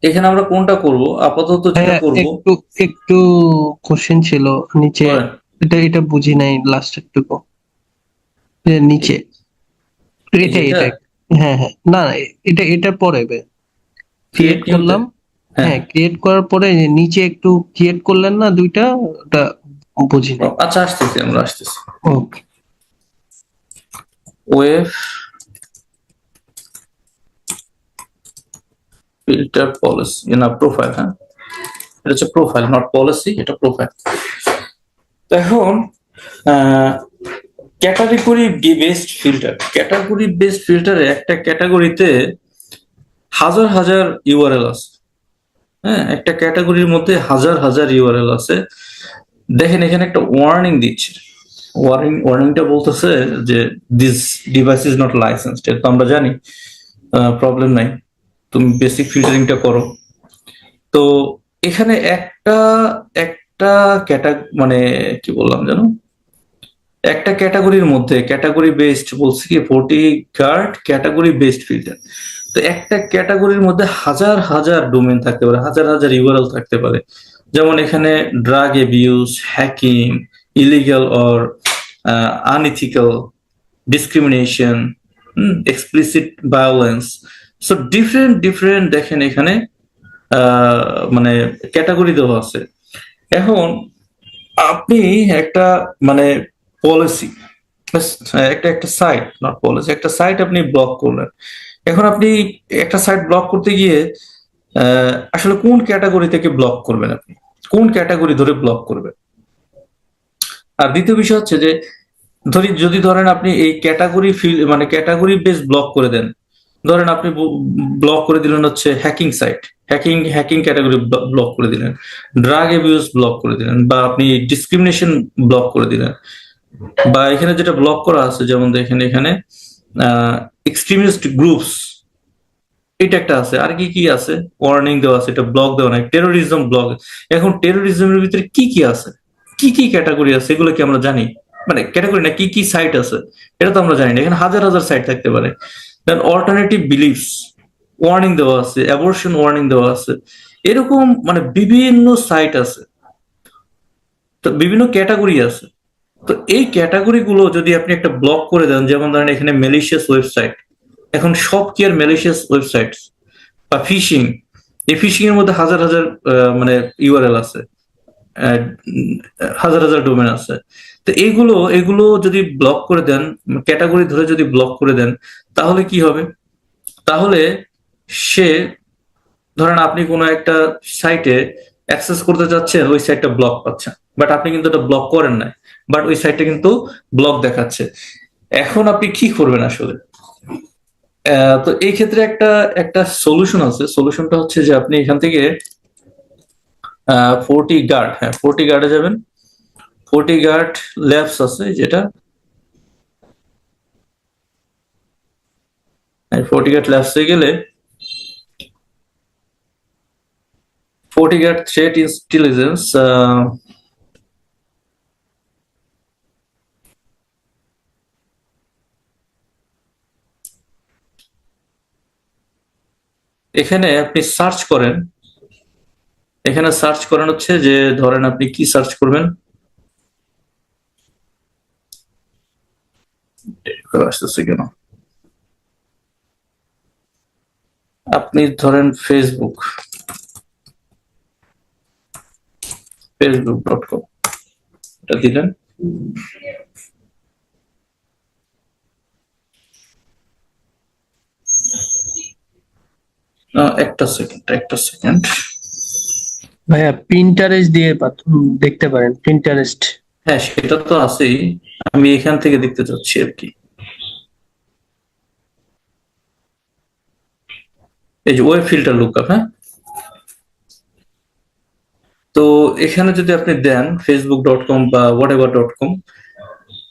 এখানে আমরা কোনটা করব? আপাতত যেটা হ্যাঁ, করব, একটু একটু কোশ্চেন ছিল নিচে, বলেন। এটা বুঝি নাই লাস্ট টুকু, নিচে এটা এটা এটা হ্যাঁ হ্যাঁ, না না, এটা পরে ক্রিয়েট ক্রিয়েট নিউতে, করলাম। হ্যাঁ। হ্যাঁ, ক্রিয়েট করার পরে নিচে একটু ক্রিয়েট করলেন না দুইটা, ওটা বুঝি নাই। আচ্ছা, আসতেছি, আমরা আসতেছি। ওকে। ওয়েব ফিল্টার পলিসি না প্রোফাইল, হ্যাঁ এটা হচ্ছে প্রোফাইল, নট পলিসি, এটা প্রোফাইল। এখন category based filter, category based ফিল্টারে একটা ক্যাটাগরিতে হাজার হাজার ইউআরএল আছে। হ্যাঁ, একটা ক্যাটাগরির মধ্যে হাজার হাজার ইউআরএল আছে। দেখেন এখানে একটা ওয়ার্নিং দিচ্ছে। ওয়ার্নিংটা বলতেছে যে this device is not licensed. এটা তো আমরা জানি, প্রবলেম নাই, তুমি বেসিক ফিল্টারিংটা করো। তো এখানে একটা একটা মানে কি বললাম জানো, একটা ক্যাটাগরির মধ্যে ক্যাটাগরি বেসড বলছি কি, FortiGuard ক্যাটাগরি বেসড ফিল্টার। তো একটা ক্যাটাগরির মধ্যে হাজার হাজার ডোমেন থাকতে পারে, হাজার হাজার ইউআরএল থাকতে পারে। যেমন এখানে drug abuse, hacking, illegal or unethical, discrimination, explicit violence. So different different দেখেন এখানে মানে ক্যাটাগরি দেওয়া আছে। এখন আপনি একটা মানে পলিসি, একটা একটা সাইট, নট পলিসি, একটা সাইট আপনি ব্লক করলেন। এখন আপনি একটা সাইট ব্লক করতে গিয়ে আসলে কোন ক্যাটাগরি থেকে ব্লক করবেন? আপনি কোন ক্যাটাগরি ধরে ব্লক করবেন? আর দ্বিতীয় বিষয় হচ্ছে যে যদি ধরেন আপনি এই ক্যাটাগরি মানে ক্যাটাগরি বেস ব্লক করে দেন, ধরেন আপনি ব্লক করে দিলেন হচ্ছে hacking site, hacking category block করে দিলেন, ড্রাগ অ্যাবিউজ ব্লক করে দিলেন, বা আপনি ডিসক্রিমিনেশন ব্লক করে দিলেন, বা এখানে যেটা ব্লক করা আছে যেমন দেখেন এখানে এক্সট্রিমিস্ট গ্রুপস, এটা একটা আছে। আর কি কি আছে? ওয়ার্নিং দেওয়া আছে, এটা ব্লক দেওয়া নাই। Terrorism block. এখন টেরোরিজমের ভিতরে কি কি আছে, কি কি ক্যাটাগরি আছে, এগুলো কি আমরা জানি? মানে ক্যাটাগরি না, কি কি সাইট আছে এটা তো আমরা জানি না। এখানে হাজার হাজার সাইট থাকতে পারে। দেন অল্টারনেটিভ বিলিফস ওয়ার্নিং দেওয়া আছে, অ্যাবর্শন ওয়ার্নিং দেওয়া আছে, এরকম মানে বিভিন্ন সাইট আছে, তো বিভিন্ন ক্যাটাগরি আছে। তো এই ক্যাটাগরি গুলো যদি আপনি একটা ব্লক করে দেন, যেমন ধরেন এখানে ম্যালিশিয়াস ওয়েবসাইট, এখন সব কি আর ম্যালিশিয়াস ওয়েবসাইট? বা ফিশিং, এই ফিশিং এর মধ্যে হাজার হাজার মানে ইউআরএল আছে, আহ, হাজার হাজার ডোমেন আছে। তো এগুলো এগুলো যদি ব্লক করে দেন, ক্যাটাগরি ধরে যদি ব্লক করে দেন, তাহলে কি হবে? তাহলে সে, ধরেন আপনি কোনো একটা সাইটে অ্যাক্সেস করতে চাচ্ছেন, ওই সাইটটা ব্লক পাচ্ছেন, বাট আপনি কিন্তু এটা ব্লক করেন নাই, বাট ওই সাইটটা কিন্তু ব্লক দেখাচ্ছে। এখন আপনি কি করবেন আসলে? তো এই ক্ষেত্রে একটা একটা সলিউশন আছে। সলিউশনটা হচ্ছে যে আপনি এখান থেকে FortiGuard, হ্যাঁ FortiGuard-এ যাবেন। FortiGuard ল্যাবস আছে যেটা, FortiGuard ল্যাবসে গেলে FortiGuard থ্রেট ইন্টেলিজেন্স, এখানে আপনি সার্চ করেন, এখানে সার্চ করেন হচ্ছে যে ধরেন আপনি কি সার্চ করবেন, আসতেছে কেন, আপনি ধরেন facebook.com এটা দিলেন, একটা সেকেন্ড। ভাইয়া পিন্টারেস্ট দিয়ে দেখতে পারেন, পিন্টারেস্ট। হ্যাঁ সেটা তো আছেই, আমি এখান থেকে দেখতে চাচ্ছি আর কি। এই যে ওয়েব ফিল্টার লুকআপ, হ্যাঁ, তো এখানে যদি আপনি দেন facebook.com বা whatever.com,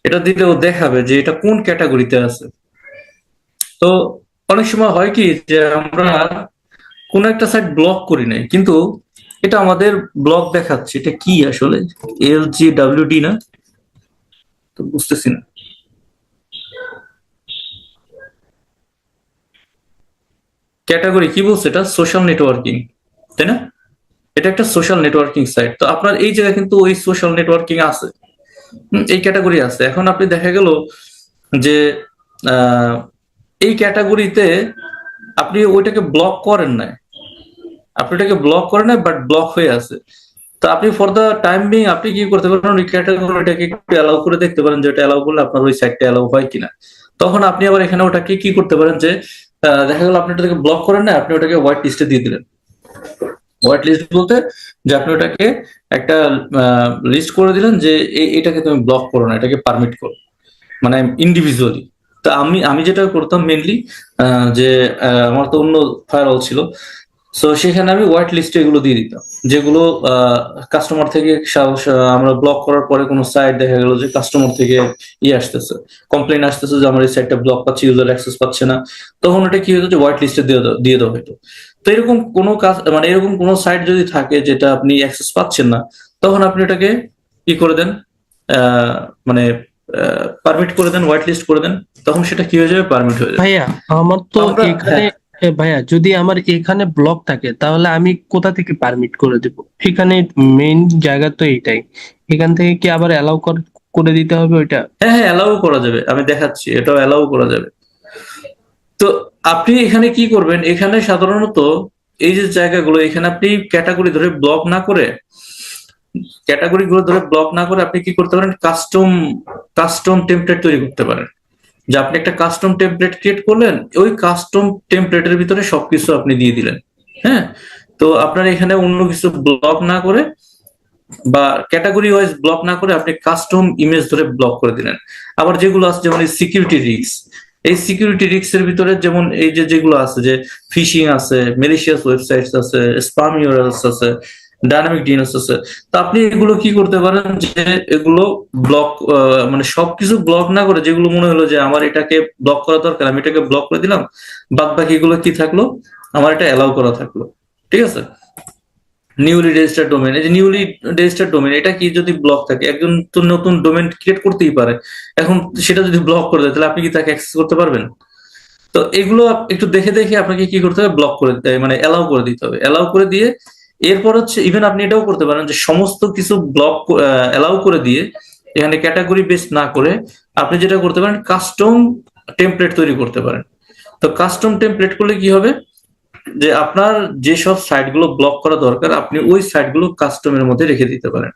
এটা দিলেও দেখাবে যে এটা কোন ক্যাটাগরিতে আছে। তো অনেক সময় হয় কি যে আমরা কোন একটা সাইট ব্লক করি নাই, কিন্তু এটা আমাদের ব্লক দেখাচ্ছে, এটা কি আসলে LGWD না, তো বুঝতেছি না। ক্যাটাগরি কি বলছে, এটা সোশ্যাল নেটওয়ার্কিং, তাই না? এটা একটা সোশ্যাল নেটওয়ার্কিং সাইট, তো আপনার এই জায়গায় কিন্তু ওই সোশ্যাল নেটওয়ার্কিং আছে, এই ক্যাটাগরি আছে। এখন আপনি দেখা গেল যে আহ, এই ক্যাটাগরিতে আপনি ওইটাকে ব্লক করেন নাই, আপনি ওটাকে ব্লক করেন নাই, বাট ব্লক হয়ে আছে। তো আপনি ফর দ্য টাইম বিং আপনি কি করতে পারেন, ওই ক্যাটাগরিটাকে একটু অ্যালাউ করে দেখতে পারেন যে এটা অ্যালাউ করলে আপনার ওই সাইটটা অ্যালাউ হয় কিনা। তখন আপনি আবার এখানে ওটাকে কি করতে পারেন যে দেখা গেল আপনি ওটাকে ব্লক করেন না, আপনি ওটাকে হোয়াইট লিস্টে দিয়ে দিলেন। হোয়াইট লিস্ট বলতে যে আপনি ওটাকে একটা লিস্ট করে দিলেন যে এটাকে তুমি ব্লক করো না, এটাকে পারমিট করো, মানে ইন্ডিভিজুয়ালি। তা আমি আমি যেটা করতাম মেনলি, যে আমার তো অন্য ফায়ারওয়াল ছিল, সো সেখানে আমি হোয়াইট লিস্টে এগুলো দিয়ে দিতাম, যেগুলো কাস্টমার থেকে আমরা ব্লক করার পরে কোনো সাইট দেখা গেল যে কাস্টমার থেকে আসতেছে, কমপ্লেন আসতেছে যে আমার এই সাইটটা ব্লক পাচ্ছে, ইউজার অ্যাক্সেস পাচ্ছে না, তখন ওটা কি হতো যে হোয়াইট লিস্টে দিয়ে দেওয়া হতো। তো এরকম কোনো কাজ, মানে এরকম কোনো সাইট যদি থাকে যেটা আপনি অ্যাক্সেস পাচ্ছেন না, তখন আপনি ওটাকে কি করে দেন, আহ, মানে পারমিট করে দেন, হোয়াইট লিস্ট করে দেন, তখন সেটা কি হয়ে যাবে, পারমিট হয়ে যাবে। ভাইয়া আমার তো আমরা এখানে ভাইয়া যদি আমার এখানে ব্লক থাকে তাহলে আমি কোথা থেকে পারমিট করে দেব? এখানে মেইন জায়গা তো এইটাই, এখান থেকে কি আবার অ্যালাউ করে দিতে হবে ওইটা? হ্যাঁ হ্যাঁ অ্যালাউ করা যাবে, আমি দেখাচ্ছি, এটাও অ্যালাউ করা যাবে। তো আপনি এখানে কি করবেন, এখানে সাধারণত এই যে জায়গাগুলো, এখানে আপনি ক্যাটাগরি গুলো ধরে ব্লক না করে আপনি কি করতে পারেন, কাস্টম টেমপ্লেট তৈরি করতে পারেন। যে আপনি একটা কাস্টম টেমপ্লেট ক্রিয়েট করলেন, ওই কাস্টম টেমপ্লেটের ভিতরে সবকিছু আপনি দিয়ে দিলেন। হ্যাঁ, তো আপনার এখানে অন্য কিছু ব্লক না করে বা ক্যাটাগরি ওয়াইজ ব্লক না করে আপনি কাস্টম ইমেজ ধরে ব্লক করে দিলেন। আবার যেগুলো আছে যেমন এই সিকিউরিটি রিস্ক, এই সিকিউরিটি রিস্ক এর ভিতরে যেমন এই যে যেগুলো আছে যে ফিশিং আছে, মেলিশিয়াস ওয়েবসাইটস আছে, স্পাম ইউআরএলস আছে, ডাইনামিক ডিএনএস আছে। তো আপনি এগুলো কি করতে পারেন যে এগুলো ব্লক, মানে সবকিছু ব্লক না করে যেগুলো মনে হলো যে আমার এটাকে ব্লক করা দরকার, আমি এটাকে ব্লক করে দিলাম, বাদ বাকি এগুলো কি থাকলো, আমার এটা অ্যালাউ করা থাকলো। ঠিক আছে, নিউলি রেজিস্টার্ড ডোমেন, এই যে নিউলি রেজিস্টার্ড ডোমেন, এটা কি যদি ব্লক থাকে, একজন তো নতুন ডোমেন ক্রিয়েট করতেই পারে, এখন সেটা যদি ব্লক করে দেয় তাহলে আপনি কি তাকে অ্যাক্সেস করতে পারবেন? তো এগুলো একটু দেখে দেখে আপনাকে কি করতে হবে, ব্লক করে দিতে হবে, মানে অ্যালাউ করে দিতে হবে। অ্যালাউ করে দিয়ে এরপর হচ্ছে ইভেন আপনি এটাও করতে পারেন যে সমস্ত কিছু ব্লক অ্যালাউ করে দিয়ে এখানে ক্যাটাগরি বেস না করে আপনি যেটা করতে পারেন, কাস্টম টেমপ্লেট তৈরি করতে পারেন। তো কাস্টম টেমপ্লেট করলে কি হবে, যে আপনার যেসব সাইট গুলো ব্লক করা দরকার আপনি ওই সাইট গুলো কাস্টমের মধ্যে রেখে দিতে পারেন।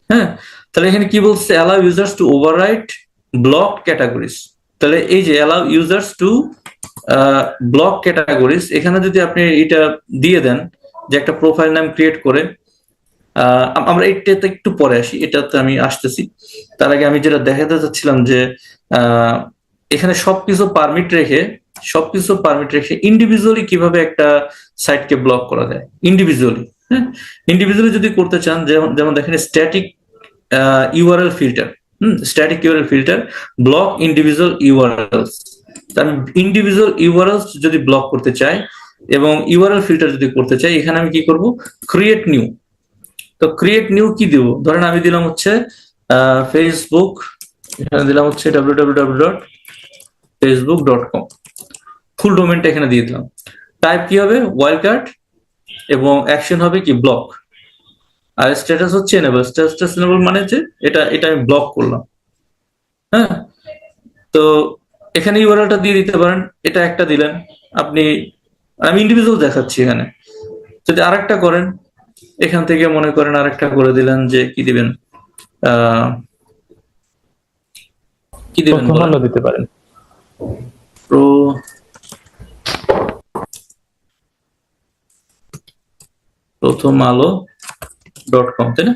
হ্যাঁ, তাহলে এখানে কি বলছে, allow users two overwrite block categories. তাহলে এই যে allow users two block categories, এখানে যদি আপনি এটা দিয়ে দেন যে একটা প্রোফাইল নাম ক্রিয়েট করে, আমরা এটাতে একটু পরে আসি, এটাতে আমি আসতেছি। তার আগে আমি যেটা দেখাতে চাচ্ছিলাম যে এখানে সবকিছু পারমিট রেখে ইন্ডিভিজুয়ালি কিভাবে একটা সাইটকে ব্লক করা যায় ইন্ডিভিজুয়ালি। হ্যাঁ, ইন্ডিভিজুয়ালি যদি করতে চান, যেমন যেমন দেখেন static URL filter, static URL filter block individual URLs. আমি ইন্ডিভিজুয়াল ইউআরএলস যদি ব্লক করতে চাই এবং ইউআরএল ফিল্টার যদি করতে চাই, এখানে আমি কি করব, ক্রিয়েট নিউ। তো ক্রিয়েট নিউ কি দিব, ধরেন আমি দিলাম হচ্ছে ফেসবুক, এখানে দিলাম হচ্ছে www.facebook.com, ফুল ডোমেনটা এখানে দিয়ে দিলাম। টাইপ কি হবে ওয়াইল্ড কার্ড, এবং অ্যাকশন হবে কি ব্লক, আর স্ট্যাটাস হচ্ছে এনেবল। স্ট্যাটাস এনেবল মানে যে এটা আমি ব্লক করলাম। হ্যাঁ, তো এখানে ইউআরএলটা দিয়ে দিতে পারেন, এটা একটা দিলেন আপনি, আমি ইন্ডিভিজুয়াল দেখাচ্ছি এখানে। যদি আরেকটা করেন, এখান থেকে মনে করেন আরেকটা করে দিলেন যে কি দিবেন, আহ কি দিবেন প্রথম বলেন, আলো দিতে পারেন। প্রো প্রথম আলো .com, তাই না?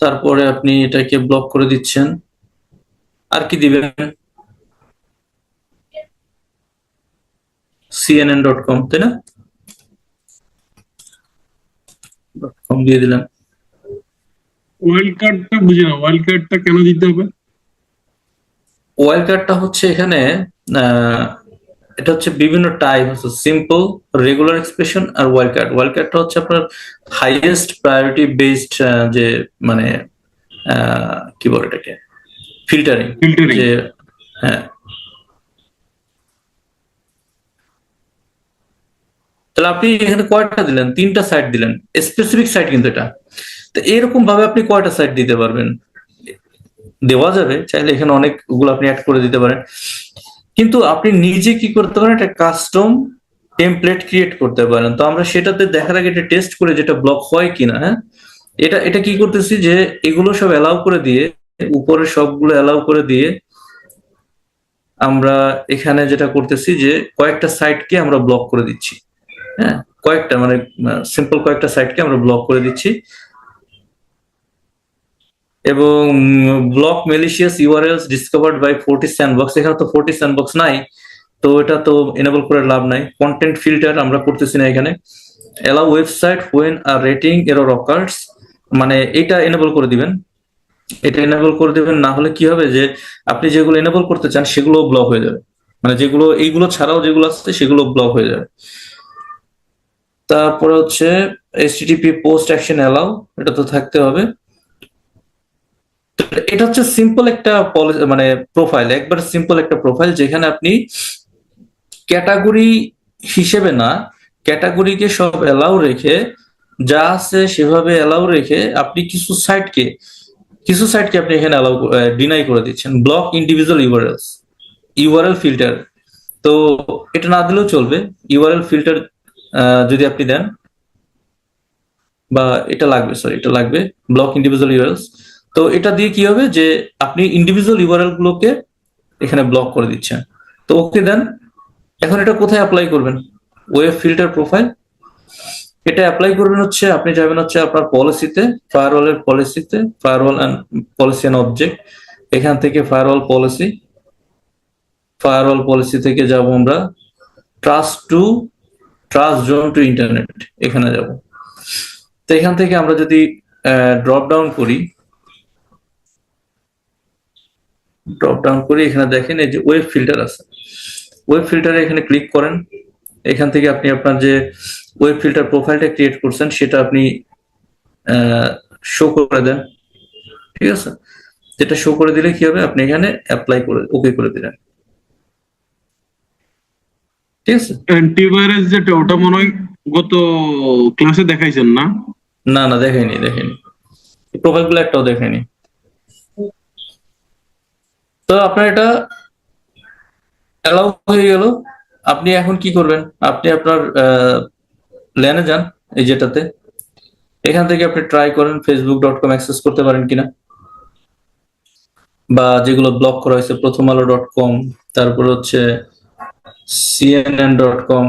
তারপরে আপনি এটাকে ব্লক করে দিচ্ছেন। আর কি দিবেন, CNN.com, তাই না? .com দিয়ে দিলেন। ওয়াইল্ড কার্ডটা বুঝি না, ওয়াইল্ড কার্ডটা কেন দিতে হবে? ওয়াইল্ড কার্ডটা হচ্ছে এখানে আহ, এটা হচ্ছে বিভিন্ন টাইপ আছে, সিম্পল, রেগুলার এক্সপ্রেশন আর ওয়াইল্ড কার্ড। ওয়াইল্ড কার্ডটা হচ্ছে আপনার হাইয়েস্ট প্রায়োরিটি বেসড, যে মানে কি বলে এটাকে, ফিল্টারিং, ফিল্টারিং। যে হ্যাঁ। তাহলে আপনি এখানে কয়টা দিলেন, 3টা সাইট দিলেন, স্পেসিফিক সাইট কিন্তু এটা। তো এরকম ভাবে আপনি কয়টা সাইট দিতে পারবেন, দেওয়া যাবে চাইলে, এখানে অনেকগুলো আপনি অ্যাড করে দিতে পারেন। কিন্তু আপনি নিজে কি করতে পারেন, একটা কাস্টম টেমপ্লেট ক্রিয়েট করতে পারেন। তো আমরা সেটাতে দেখার আগে এটা টেস্ট করে যেটা ব্লক হয় কিনা। হ্যাঁ, এটা এটা কি করতেছি যে এগুলো সব অ্যালাউ করে দিয়ে, উপরে সবগুলো অ্যালাউ করে দিয়ে আমরা এখানে যেটা করতেছি যে কয়েকটা সাইটকে আমরা ব্লক করে দিচ্ছি। হ্যাঁ, কয়েকটা মানে সিম্পল কয়েকটা সাইটকে আমরা ব্লক করে দিচ্ছি। এবং block malicious URLs discovered by 40 sandbox, এখানে তো 40 স্যান্ডবক্স নাই, তো এটা তো এনেবল করে লাভ নাই। কন্টেন্ট ফিল্টার আমরা করতেছি না এখানে। Allow website when a rating error occurs, মানে এটা এনেবল করে দিবেন। এটা এনেবল করে দিবেন, না হলে কি হবে যে আপনি যেগুলো এনেবল করতে চান সেগুলো ব্লক হয়ে যাবে, মানে যেগুলো এইগুলো ছাড়াও যেগুলো আছে সেগুলো ব্লক হয়ে যাবে। তারপরে হচ্ছে এইচটিটিপি পোস্ট অ্যাকশন অ্যালাউ, এটা তো থাকতে হবে। এটা হচ্ছে সিম্পল একটা মানে প্রোফাইল, একবার সিম্পল একটা প্রোফাইল, যেখানে আপনি ক্যাটাগরি হিসেবে না, ক্যাটাগরিকে সব অ্যালাউ রেখে, যা আছে সেভাবে অ্যালাউ রেখে আপনি কিছু সাইটকে আপনি এখানে অ্যালাউ ডিনাই করে দিচ্ছেন। Block individual URLs, URL filter. তো এটা না দিলেও চলবে, ইউআরএল ফিল্টার যদি আপনি দেন, বা এটা লাগবে, সরি এটা লাগবে, ব্লক ইন্ডিভিজুয়াল ইউআরএলস। তো এটা দিয়ে কি হবে যে আপনি ইন্ডিভিজুয়াল ইউআরএল গুলোকে এখানে ব্লক করে দিচ্ছেন। তো ওকে দেন। এখন এটা কোথায় অ্যাপ্লাই করবেন, ওয়েব ফিল্টার প্রোফাইল, এটা অ্যাপ্লাই করবেন হচ্ছে, আপনি যাবেন হচ্ছে আপনার পলিসিতে, ফায়ারওয়ালের পলিসিতে, firewall and policy and object, এখান থেকে ফায়ারওয়াল পলিসি থেকে যাব আমরা ট্রাস্ট জোন টু ইন্টারনেট, এখানে যাব। তো এখান থেকে আমরা যদি ড্রপ ডাউন করি, এখানে দেখেন এই যে ওয়েব ফিল্টার আছে, ওয়েব ফিল্টারে এখানে ক্লিক করেন। এখান থেকে আপনি আপনার যে ওয়েব ফিল্টার প্রোফাইলটা ক্রিয়েট করছেন সেটা আপনি শো করে দেন। ঠিক আছে, যেটা শো করে দিলে কি হবে, আপনি এখানে অ্যাপ্লাই করে ওকে করে দিলেন। ঠিক আছে, অ্যান্টিভাইরাস যেটা, ওটা মনে হয় গত ক্লাসে দেখাইছেন না? না না দেখাইনি, প্রোফাইল গুলো একটাও দেখাইনি। তো আপনার এটা অ্যালাউ হয়ে গেল। আপনি এখন কি করবেন, আপনি আপনার ল্যানে যান, এই যেটাতে, এখান থেকে আপনি ট্রাই করেন facebook.com অ্যাক্সেস করতে পারেন কিনা, বা যেগুলো ব্লক করা হয়েছে প্রথম আলো.com, তারপর হচ্ছে CNN.com।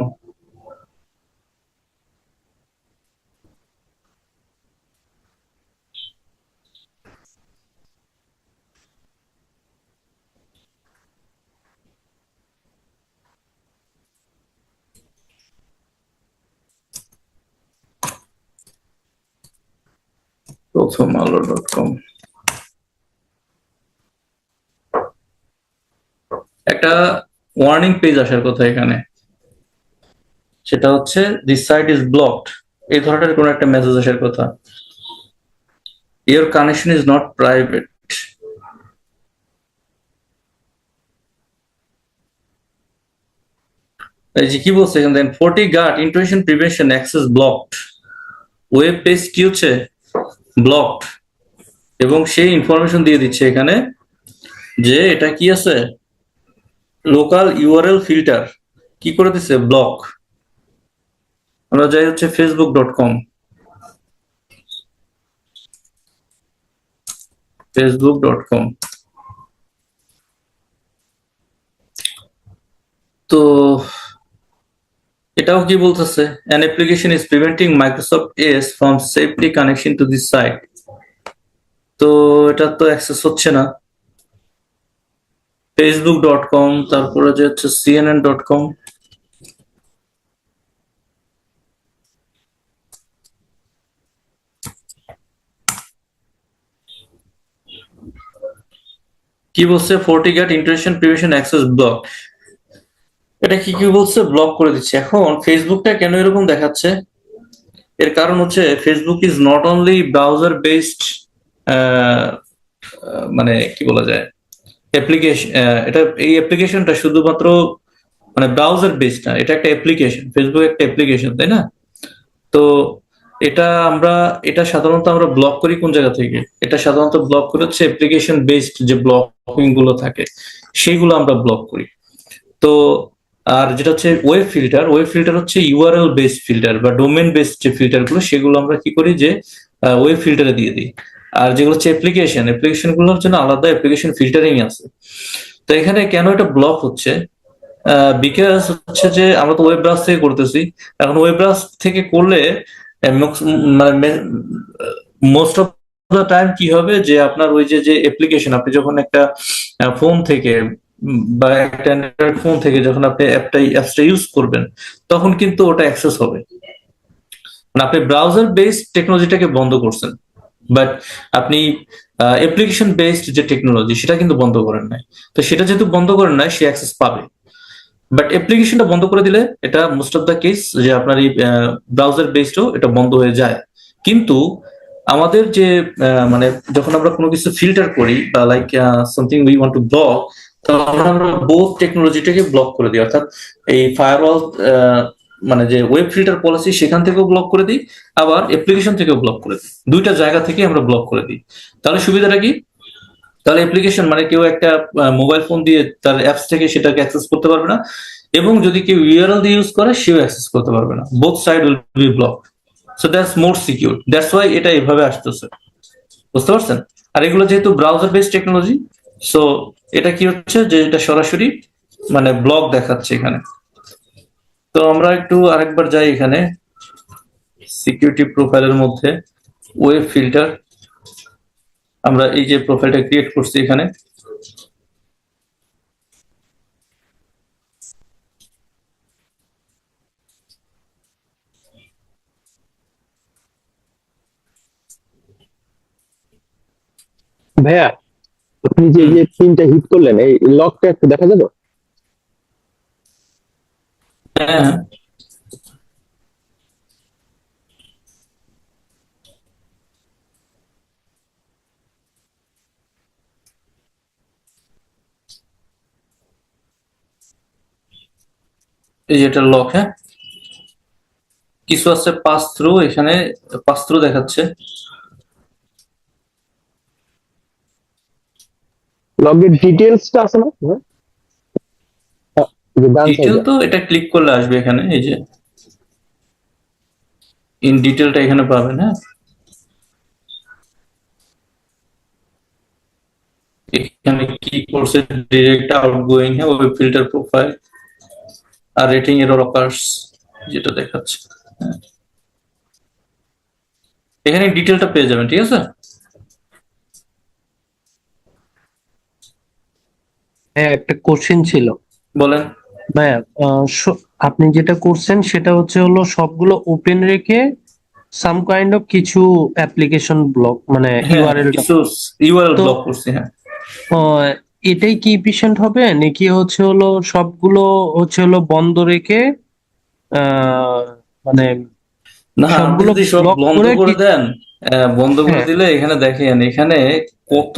প্রথম আলো.com একটা ওয়ার্নিং পেজ আসার কথা এখানে, সেটা হচ্ছে দিস সাইট ইজ ব্লকড, এই ধরনের কোন একটা মেসেজ আসার কথা। Your connection is not private. এই যে কি বলছে এখানে দেখেন, FortiGuard intrusion prevention access blocked, web page কি হচ্ছে ব্লকড, এবং সেই ইনফরমেশন দিয়ে দিচ্ছে এখানে যে এটা কি আছে, লোকাল ইউআরএল ফিল্টার কি করে দিচ্ছে, ব্লক। আমরা যাই হচ্ছে facebook.com, facebook.com। তো এটাও কি বলতেছে, an application is preventing Microsoft Edge from safely connection to this site। তো এটা তো অ্যাক্সেস হচ্ছে না। facebook.com, তারপরে যে হচ্ছে cnn.com। কি বলছে, FortiGuard intrusion prevention access block, এটা কি কি বলছে, ব্লক করে দিচ্ছে। এখন ফেসবুকটা কেন এরকম দেখাচ্ছে, এর কারণ হচ্ছে Facebook is not only browser based, মানে কি বলা যায়, অ্যাপ্লিকেশন। এটা এই অ্যাপ্লিকেশনটা শুধুমাত্র মানে ব্রাউজার বেসড না, এটা একটা অ্যাপ্লিকেশন, ফেসবুক একটা অ্যাপ্লিকেশন, তাই না? তো এটা সাধারণত আমরা ব্লক করি কোন জায়গা থেকে, এটা সাধারণত ব্লক করে হচ্ছে অ্যাপ্লিকেশন বেসড যে ব্লকিং গুলো থাকে সেইগুলো আমরা ব্লক করি। তো আর যেটা হচ্ছে ওয়েব ফিল্টার হচ্ছে ইউআরএল বেসড ফিল্টার বা ডোমেন বেসড যে ফিল্টার গুলো, সেগুলো আমরা কি করি যে ওয়েব ফিল্টারে দিয়ে দিই। আর যেগুলো হচ্ছে অ্যাপ্লিকেশন গুলোর জন্য আলাদা অ্যাপ্লিকেশন ফিল্টারিং আছে। তো এখানে কেন এটা ব্লক হচ্ছে, বিকজ হচ্ছে যে আমরা তো ওয়েব ব্রাউজ থেকে করতেছি। এখন ওয়েব ব্রাউজ থেকে করলে মানে মোস্ট অফ দ্য টাইম কি হবে যে আপনার ওই যে অ্যাপ্লিকেশন, আপনি যখন একটা ফোন থেকে বা একটা অ্যান্ড্রয়েড ফোন থেকে যখন আপনি অ্যাপসটা ইউজ করবেন, তখন কিন্তু ওটা অ্যাক্সেস হবে। মানে আপনি ব্রাউজার বেসড টেকনোলজিটাকে বন্ধ করছেন, বাট আপনি অ্যাপ্লিকেশন বেসড যে টেকনোলজি সেটা কিন্তু বন্ধ করেন নাই। তো সেটা যেহেতু বন্ধ করেন নাই, সে অ্যাক্সেস পাবে। বাট অ্যাপ্লিকেশনটা বন্ধ করে দিলে এটা মোস্ট অফ দ্য কেস যে আপনার এই ব্রাউজার বেসডও এটা বন্ধ হয়ে যায়। কিন্তু আমাদের যে মানে যখন আমরা কোনো কিছু ফিল্টার করি বা like something we want to block, তখন আমরা বোথ টেকনোলজিটাকে ব্লক করে দিই। অর্থাৎ এই ফায়ারওয়াল মানে যে ওয়েব ফিল্টার পলিসি সেখান থেকেও ব্লক করে দিই, আবার অ্যাপ্লিকেশন থেকেও ব্লক করে দিই, দুইটা জায়গা থেকে আমরা ব্লক করে দিই। তাহলে সুবিধাটা কি, তাহলে অ্যাপ্লিকেশন মানে কেউ একটা মোবাইল ফোন দিয়ে তার অ্যাপস থেকে সেটাকে অ্যাক্সেস করতে পারবে না, এবং যদি কেউ ইউআরএল দিয়ে ইউজ করে সেও অ্যাক্সেস করতে পারবে না। Both side will be block. So that's more secure, that's why এটা এভাবে আসতেছে, বুঝতে পারছেন? আর এগুলো যেহেতু ব্রাউজার বেসড টেকনোলজি, সো এটা কি হচ্ছে যে এটা সরাসরি মানে ব্লক দেখাচ্ছে এখানে। তো আমরা একটু আরেকবার যাই এখানে সিকিউরিটি প্রোফাইলের মধ্যে, ওয়েব ফিল্টার, আমরা এই যে প্রোফাইলটা ক্রিয়েট করছি এখানে, ভাইয়া, আপনি যে হুম, যে পিনটা হিট করলেন, এই লকটা একটু দেখা যাবে? হ্যাঁ হ্যাঁ, এই যে এটা লক, হ্যাঁ কিছু আছে পাস থ্রু, এখানে পাস থ্রু দেখাচ্ছে। লগের ডিটেলসটা আছে না? হ্যাঁ, এই যে ডান ডিটেল সাইডে। তো এটা ক্লিক করলে আসবে এখানে, এই যে ইন ডিটেলটা এখানে পাবেন। হ্যাঁ, এখানে কি করছে, ডিরেক্ট আউটগোয়িং, হ্যাঁ ওয়েব ফিল্টার প্রোফাইল আর রেটিং এরর অকার্স যেটা দেখাচ্ছে। হ্যাঁ, এখানে ডিটেলটা পেয়ে যাবেন, ঠিক আছে। হ্যাঁ, একটা কোশ্চেন ছিল বলেন। ভাইয়া। আপনি যেটা করছেন সেটা হলো সবগুলো ওপেন রেখে সাম কাইন্ড অফ কিছু অ্যাপ্লিকেশন ব্লক, মানে হ্যাঁ ইউআরএলটা। কিছু ইউআরএল তো ব্লক করছি, হ্যাঁ। এটাই কি এফিশিয়েন্ট হবে, নাকি সবগুলো বন্ধ রেখে আহ মানে না, আপনি সবগুলো যদি সব ব্লক বন্ধ করে করে দেন, বন্ধ করে হ্যাঁ, দিলে এখানে দেখেন এখানে কত,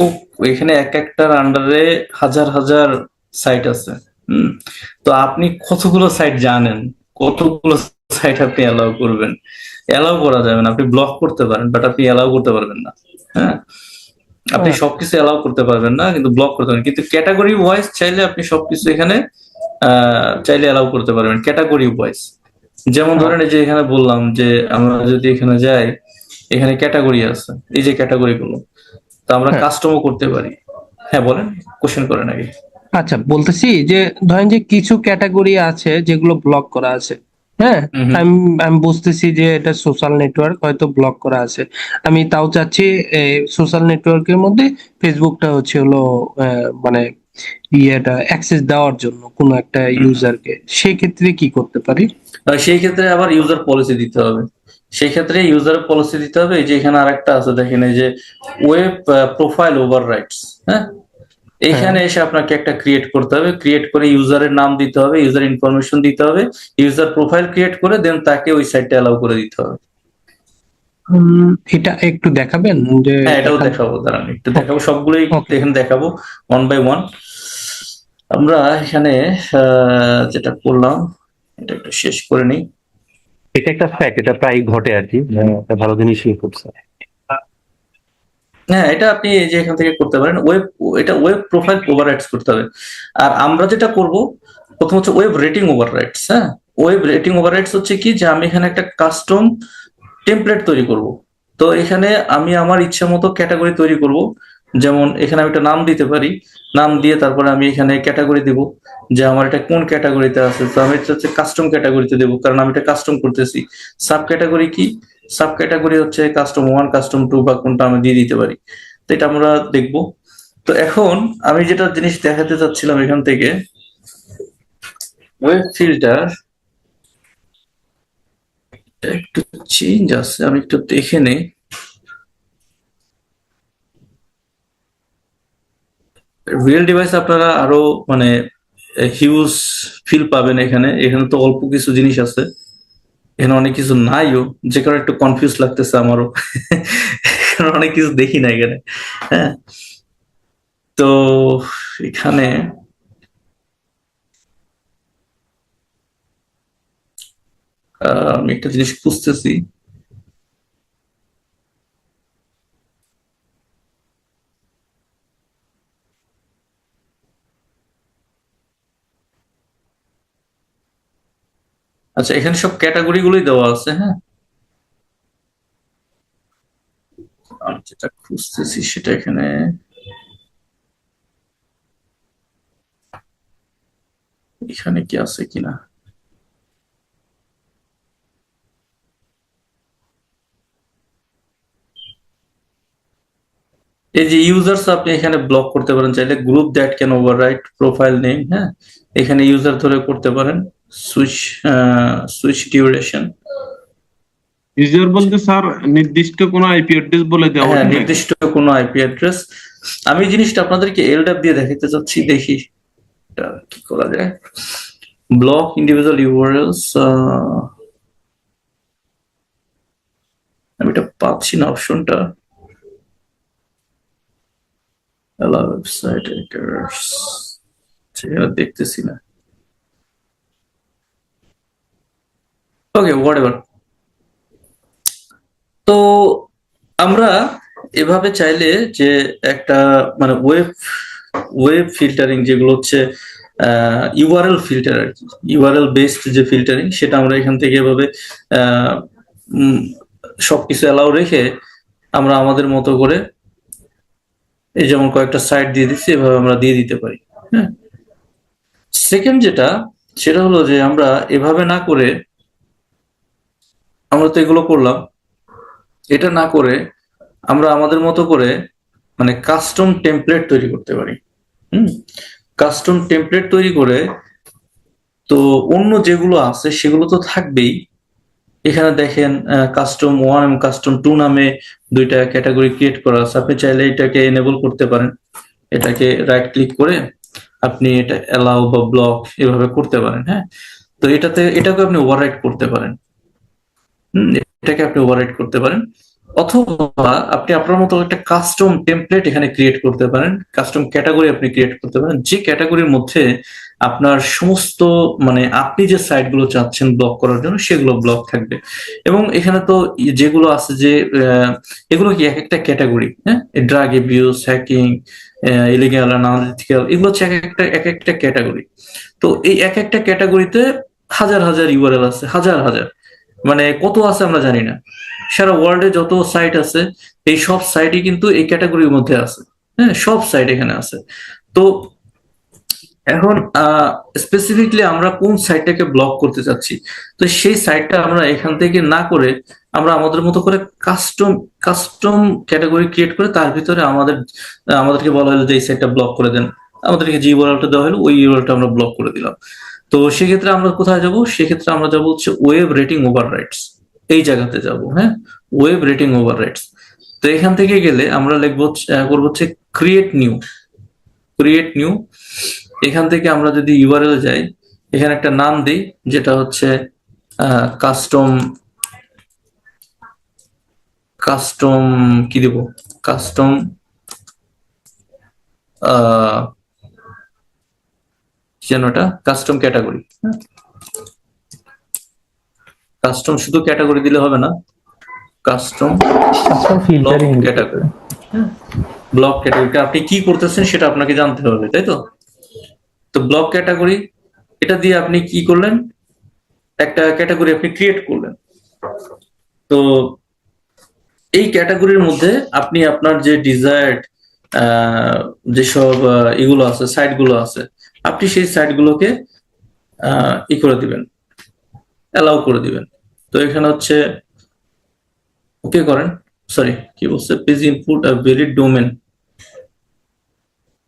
এখানে এক একটার আন্ডারে হাজার হাজার সাইট আছে, হুম, তো আপনি কতগুলো সাইট জানেন, কতগুলো সাইট আপনি অ্যালাউ করবেন? অ্যালাউ করা যাবে না, আপনি ব্লক করতে পারেন বাট আপনি অ্যালাউ করতে পারবেন না। হ্যাঁ, আপনি আচ্ছা। সবকিছু অ্যালাউ করতে পারবেন না, কিন্তু ব্লক করতে পারেন। কিন্তু ক্যাটাগরি ওয়াইজ চাইলে আপনি সবকিছু এখানে চাইলে অ্যালাউ করতে পারবেন ক্যাটাগরি ওয়াইজ। যেমন ধরেন এই যে এখানে বললাম যে আমরা যদি এখানে যাই, এখানে ক্যাটাগরি আছে, এই যে ক্যাটাগরি গুলো, তো আমরা হ্যাঁ, কাস্টমও করতে পারি। হ্যাঁ বলেন, কোশ্চেন করেন আগে। আচ্ছা, বলতেছি যে ধরেন যে কিছু ক্যাটাগরি আছে যেগুলো ব্লক করা আছে। হ্যাঁ, হুম হুম। আমি আমি বুঝতেছি যে এটা সোশ্যাল নেটওয়ার্ক হয়তো ব্লক করা আছে। আমি তাও চাচ্ছি সোশ্যাল নেটওয়ার্কের মধ্যে ফেসবুকটা হচ্ছে হলো মানে ইয়েটা অ্যাক্সেস দেওয়ার জন্য কোনো একটা হুম। ইউজারকে, সেই ক্ষেত্রে কি করতে পারি? সেই ক্ষেত্রে আবার ইউজার পলিসি দিতে হবে। সেই ক্ষেত্রে ইউজার পলিসি দিতে হবে। এই যে এখানে আরেকটা আছে দেখেন, এই যে ওয়েব প্রোফাইল ওভাররাইটস। হ্যাঁ, হ্যাঁ। এইখানে এসে আপনাকে একটা ক্রিয়েট করতে হবে, ক্রিয়েট করে ইউজারের নাম দিতে হবে, ইউজার ইনফরমেশন দিতে হবে, ইউজার প্রোফাইল ক্রিয়েট করে দেন তাকে ওই সাইটটা অ্যালাউ করে দিতে হবে। এটা একটু দেখাবেন যে হ্যাঁ, এটাও এখান। দেখাবো, দাঁড়ান একটু দেখাবো, ওকে। সবগুলোই ওকে। এখানে দেখাবো ওয়ান বাই ওয়ান। আমরা এখানে যেটা করলাম এটা একটু শেষ করে নিই। এটা একটা ফ্যাক্ট, এটা প্রায় ঘটে আর কি, একটা ভালো জিনিসই করছে। হ্যাঁ, এটা আপনি এই যে এখান থেকে করতে পারেন ওয়েব, এটা ওয়েব প্রোফাইল ওভাররাইটস করতে হবে। আর আমরা যেটা করব প্রথম হচ্ছে ওয়েব রেটিং ওভাররাইটস। হ্যাঁ, ওয়েব রেটিং ওভাররাইটস হচ্ছে কি, যে আমি এখানে একটা কাস্টম টেমপ্লেট তৈরি করব। তো এখানে আমি আমার ইচ্ছা মতো ক্যাটাগরি তৈরি করব। যেমন এখানে আমি একটা নাম দিতে পারি, নাম দিয়ে তারপরে আমি এখানে ক্যাটাগরি দিব, যে আমার এটা কোন ক্যাটাগরিতে আছে। তো আমি এটা হচ্ছে কাস্টম ক্যাটাগরিতে দেবো, কারণ আমি এটা কাস্টম করতেছি। সাব ক্যাটাগরি কি, সাব ক্যাটাগরি হচ্ছে কাস্টম ওয়ান, কাস্টম টু বা কোনটা আমি দিয়ে দিতে পারি। তো এটা আমরা দেখব। তো এখন আমি যেটা জিনিস দেখাতে চাচ্ছিলাম এখান থেকে, ওয়েব ফিল্টার একটু চেঞ্জ আছে, আমি একটু দেখে নেই। রিয়েল ডিভাইস আপনারা আরো মানে হিউজ ফিল পাবেন এখানে। এখানে তো অল্প কিছু জিনিস আছে, এখানে অনেক কিছু নাইও, যে কারণে একটু কনফিউজ লাগতেছে আমারও। কারণ অনেক কিছু দেখি না এখানে। হ্যাঁ, তো এখানে আমি একটা জিনিস খুঁজতেছি। আচ্ছা, এখানে সব ক্যাটাগরি গুলোই দেওয়া আছে। হ্যাঁ, আমি যেটা খুঁজতেছি সেটা এখানে, এখানে কি আছে কিনা। এই যে ইউজার্স আপনি এখানে ব্লক করতে পারেন চাইলে, group that can overwrite profile name. হ্যাঁ, এখানে ইউজার ধরে করতে পারেন। Switch switch duration. ইউজার বলতে স্যার নির্দিষ্ট কোনো আইপি অ্যাড্রেস বলে দেওয়া হ্যাঁ, ওটা নাকি? নির্দিষ্ট কোনো আইপি অ্যাড্রেস। আমি এই জিনিসটা আপনাদেরকে এলডাপ দিয়ে দেখাতে চাচ্ছি, দেখি এটা কি করা যায়। ব্লক ইন্ডিভিজুয়াল ইউআরএলস, আমি এটা পাচ্ছি না অপশনটা। অ্যালাউ ওয়েবসাইট এডিটরস, সেটা দেখতেছি না। ওকে, হোয়াটএভার। তো আমরা এভাবে চাইলে যে একটা মানে ওয়েব ওয়েব ফিল্টারিং যেগুলো হচ্ছে ইউআরএল ফিল্টার আর কি, ইউআরএল বেসড যে ফিল্টারিং, সেটা আমরা এখান থেকে এভাবে আহ, উম, সবকিছু অ্যালাউ রেখে আমরা আমাদের মতো করে, এই যেমন কয়েকটা সাইট দিয়ে দিচ্ছি, এভাবে আমরা দিয়ে দিতে পারি। হ্যাঁ, সেকেন্ড যেটা, সেটা হলো যে আমরা এভাবে না করে, আমরা তো এগুলো করলাম, এটা না করে আমরা আমাদের মতো করে মানে কাস্টম টেমপ্লেট তৈরি করতে পারি। কাস্টম টেমপ্লেট তৈরি করে, তো অন্য যেগুলো আছে সেগুলো তো থাকবেই। এখানে দেখেন কাস্টম ওয়ান এবং কাস্টম টু নামে দুইটা ক্যাটাগরি ক্রিয়েট করা আছে। আপনি চাইলে এটাকে এনেবল করতে পারেন, এটাকে রাইট ক্লিক করে আপনি এটা অ্যালাউ বা ব্লক এভাবে করতে পারেন। হ্যাঁ, তো এটাকে আপনি ওভাররাইট করতে পারেন। এটাকে আপনি ওভাররাইট করতে পারেন, অথবা আপনি আপনার মতো একটা কাস্টম টেমপ্লেট এখানে ক্রিয়েট করতে পারেন, কাস্টম ক্যাটাগরি আপনি ক্রিয়েট করতে পারেন, যে ক্যাটাগরির মধ্যে আপনার সমস্ত মানে আপনি যে সাইটগুলো চাচ্ছেন ব্লক করার জন্য সেগুলো ব্লক থাকবে। এবং এখানে তো যেগুলো আছে যে এগুলো কি এক একটা ক্যাটাগরি, হ্যাঁ, drug abuse, hacking, illegal, unethical, এগুলো হচ্ছে এক একটা ক্যাটাগরি। তো এই এক একটা ক্যাটাগরিতে হাজার হাজার ইউআরএল আছে, হাজার হাজার, মানে কত আছে আমরা জানি না। সারা ওয়ার্ল্ডে যত সাইট আছে এই সব সাইটই কিন্তু এই ক্যাটাগরির মধ্যে আছে। হ্যাঁ, সব সাইট এখানে আছে। তো এখন স্পেসিফিকলি আমরা কোন সাইটটাকে ব্লক করতে চাচ্ছি, তো সেই সাইটটা আমরা এখান থেকে না করে আমরা আমাদের মতো করে কাস্টম কাস্টম ক্যাটাগরি ক্রিয়েট করে তার ভিতরে আমাদেরকে বলা হলো যে এই সাইটটা ব্লক করে দেন, আমাদেরকে যে ইউআরএলটা দেওয়া হলো ওই ইউআরএলটা আমরা ব্লক করে দিলাম। তো সেক্ষেত্রে আমরা কোথায় যাব? সেক্ষেত্রে আমরা যাব হচ্ছে ওয়েব রেটিং ওভাররাইটস, এই জায়গাতে যাব। হ্যাঁ, ওয়েব রেটিং ওভাররাইটস। তো এখান থেকে গেলে আমরা লিখবো করবো হচ্ছে ক্রিয়েট নিউ। এখান থেকে আমরা যদি ইউআরএল যাই, এখানে একটা নাম দিই যেটা হচ্ছে কাস্টম কাস্টম কি দেব, কাস্টম যেন এটা কাস্টম ক্যাটাগরি। কাস্টম শুধু ক্যাটাগরি দিলে হবে না, custom filtering category. Block category আপনি কি করতেছেন সেটা আপনাকে জানতে হবে, তাই তো? তো ব্লক ক্যাটাগরি এটা দিয়ে আপনি কি করলেন, একটা ক্যাটাগরি আপনি ক্রিয়েট করলেন। তো এই ক্যাটাগরির মধ্যে আপনি আপনার যে ডিজায়ার্ড যেসব এগুলো আছে, সাইটগুলো আছে, আপনি সেই সাইটগুলোকে ই করে দিবেন, অ্যালাউ করে দিবেন। তো এখানে হচ্ছে ওকে করেন, সরি কি বলছে, please input a valid domain.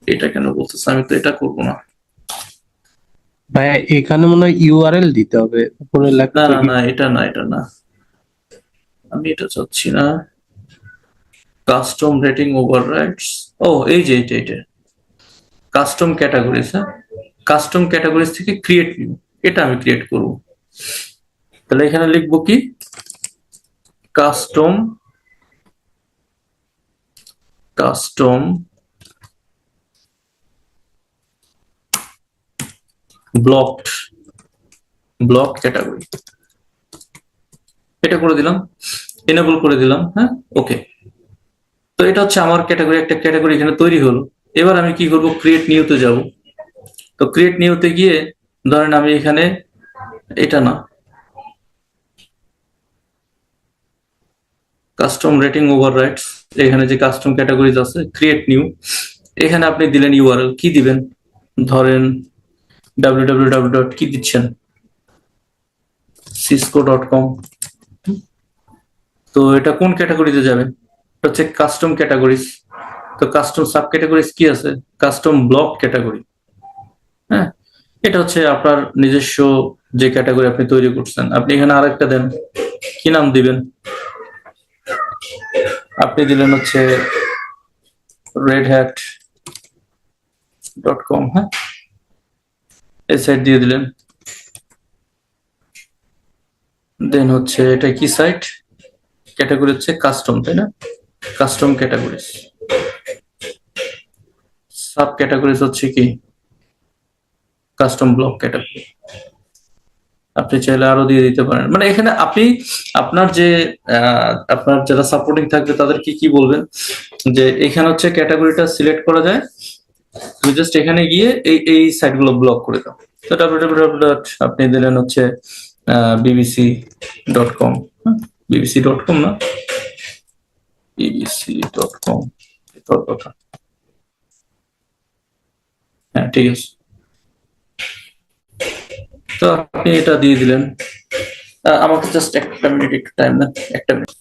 এটা কেন বলতেছে? আমি তো এটা করবো না। ভাইয়া এখানে মনে হয় ইউআরএল দিতে হবে, উপরে লেখা না তো না না, এটা না, আমি এটা চাচ্ছি না। কাস্টম রেটিং ওভাররাইডস, ও এই যে এটা কাস্টম ক্যাটাগরিজ। হ্যাঁ, কাস্টম ক্যাটাগরিজ থেকে ক্রিয়েট নিউ, এটা আমি ক্রিয়েট করব। তাহলে এখানে লিখবো কি, custom custom blocked block category, এটা করে দিলাম, এনেবল করে দিলাম। হ্যাঁ, ওকে। তো এটা হচ্ছে আমার ক্যাটাগরি, একটা ক্যাটাগরি এখানে তৈরি হলো। এবার আমি কি করব, ক্রিয়েট নিউতে যাব। তো ক্রিয়েট নিউতে গিয়ে ধরেন আমি এখানে এটা না, কাস্টম রেটিং ওভাররাইডস, এখানে যে কাস্টম ক্যাটাগরিজ আছে, ক্রিয়েট নিউ, এখানে আপনি দিলেন ইউআরএল, কি দিবেন, ধরেন www. কি দিচ্ছেন, cisco.com। তো এটা কোন ক্যাটাগরিতে যাবে? এটা হচ্ছে কাস্টম ক্যাটাগরিজ। তো কাস্টম সাব ক্যাটাগরিজ কি আছে? Custom block category. হ্যাঁ, এটা হচ্ছে আপনার নিজস্ব যে ক্যাটাগরি আপনি তৈরি করছেন। আপনি এখানে আরেকটা দেন, কি নাম দিবেন? আপনি দিলেন হচ্ছে redhat.com। হ্যাঁ, এই সাইট দিয়ে দিলেন। দেন হচ্ছে এটা কি সাইট, ক্যাটাগরি হচ্ছে কাস্টম, তাই না? কাস্টম ক্যাটাগরিজ, সাব ক্যাটাগরিজ হচ্ছে কি কাস্টম ব্লক ক্যাটাগরি। আপনি চাইলে আরো দিয়ে দিতে পারেন, মানে এখানে আপনি আপনার যে আপনার যারা সাপোর্টিং থাকবে তাদেরকে কি বলবেন যে এখানে হচ্ছে ক্যাটাগরিটা সিলেক্ট করা যায়, তুমি জাস্ট এখানে গিয়ে এই সাইটগুলো ব্লক করে দাও। তো www. আপনি দিলেন হচ্ছে bbc.com, bbc.com না, bbc.com, কথা। হ্যাঁ, ঠিক আছে। তো আপনি এটা দিয়ে দিলেন। আমাকে জাস্ট একটা মিনিট একটু টাইম দেন, একটা মিনিট।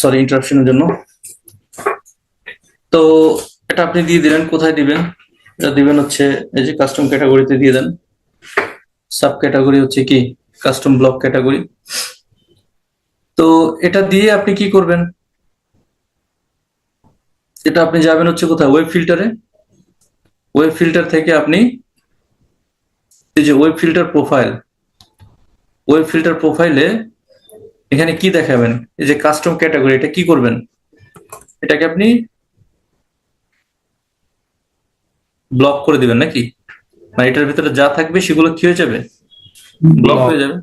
সরি ইন্টারাপশনের জন্য। তো এটা আপনি দিয়ে দিলেন, কোথায় দিবেন? এটা দিবেন হচ্ছে এই যে কাস্টম ক্যাটাগরিতে দিয়ে দেন। সাব ক্যাটাগরি হচ্ছে কি কাস্টম ব্লক ক্যাটাগরি। তো এটা দিয়ে আপনি কি করবেন? এটা আপনি যাবেন হচ্ছে কোথায়, ওয়েব ফিল্টারে। ওয়েব ফিল্টার থেকে আপনি এই যে web filter profile, web filter প্রোফাইলে এখানে কি দেখাবেন, এই যে কাস্টম ক্যাটাগরি, এটা কি করবেন? এটাকে আপনি ব্লক করে দিবেন নাকি? মানে এটার ভিতরে যা থাকবে সেগুলো কি হয়ে যাবে, ব্লক হয়ে যাবে।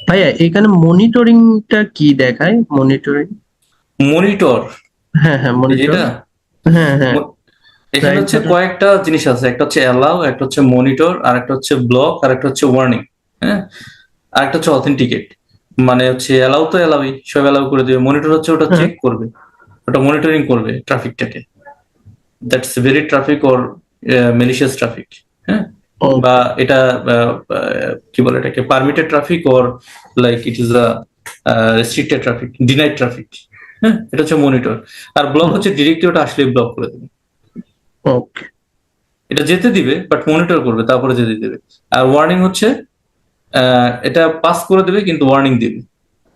ভাইয়া এখানে মনিটরিংটা কি দেখায়? মনিটরিং, মনিটর, হ্যাঁ হ্যাঁ মনিটর, যেটা হ্যাঁ হ্যাঁ এখানে রাইট হচ্ছে বাটন। কয়েকটা জিনিস আছে, একটা হচ্ছে অ্যালাউ, একটা হচ্ছে মনিটর, আর একটা হচ্ছে ব্লক, আর একটা হচ্ছে ওয়ার্নিং। হ্যাঁ, আর একটা হচ্ছে অথেন্টিকেট। মানে হচ্ছে অ্যালাউ তো অ্যালাউই, সব অ্যালাউ করে দেবে। মনিটর হচ্ছে ওটা হ্যাঁ চেক করবে, ওটা মনিটরিং করবে ট্রাফিকটাকে, that's very traffic or malicious traffic. হ্যাঁ, বা ওকে এটা কি বলে এটাকে, permitted traffic or like it is a restricted traffic, denied traffic. হ্যাঁ, এটা হচ্ছে মনিটর। আর ব্লক হচ্ছে ডিরেক্টলি ওটা আসলে ব্লক করে দেবে। ওকে এটা যেতে দিবে বাট মনিটর করবে, তারপরে যেতে দিবে। আর ওয়ার্নিং হচ্ছে এটা পাস করে দেবে কিন্তু ওয়ার্নিং দিবে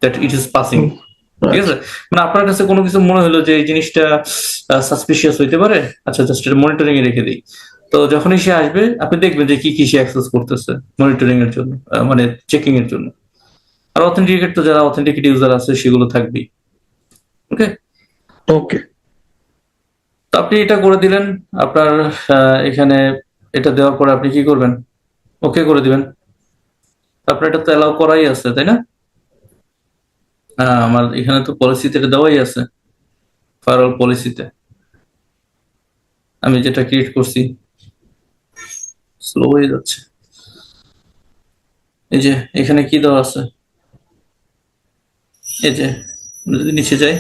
দ্যাট ইট ইজ পাসিং। ঠিক আছে, মানে আপনার কাছে কোনো কিছু মনে হলো যে এই জিনিসটা সাসপিশিয়াস হইতে পারে, আচ্ছা জাস্ট এটা মনিটরিং এ রেখে দিই। তো যখনই সে আসবে আপনি দেখবেন যে কি কি সে অ্যাক্সেস করতেছে মনিটরিং এর জন্য, মানে চেকিং এর জন্য। আর অথেন্টিকেট তো যারা অথেন্টিকেট ইউজার আছে সেগুলো থাকবেই। ওকে, ওকে তো আপনি এটা করে দিলেন। আপনার এখানে এটা দেওয়ার পরে আপনি কি করবেন? ওকে করে দিবেন। আপনার এটা তো অ্যালাউ করাই আছে তাই না? হ্যাঁ, আমার এখানে তো পলিসিতে এটা দেওয়াই আছে, ফায়ারওয়াল পলিসিতে আমি যেটা ক্রিয়েট করছি। স্লো হয়ে যাচ্ছে। এই যে এখানে কি দেওয়া আছে, এই যে যদি নিচে যাই,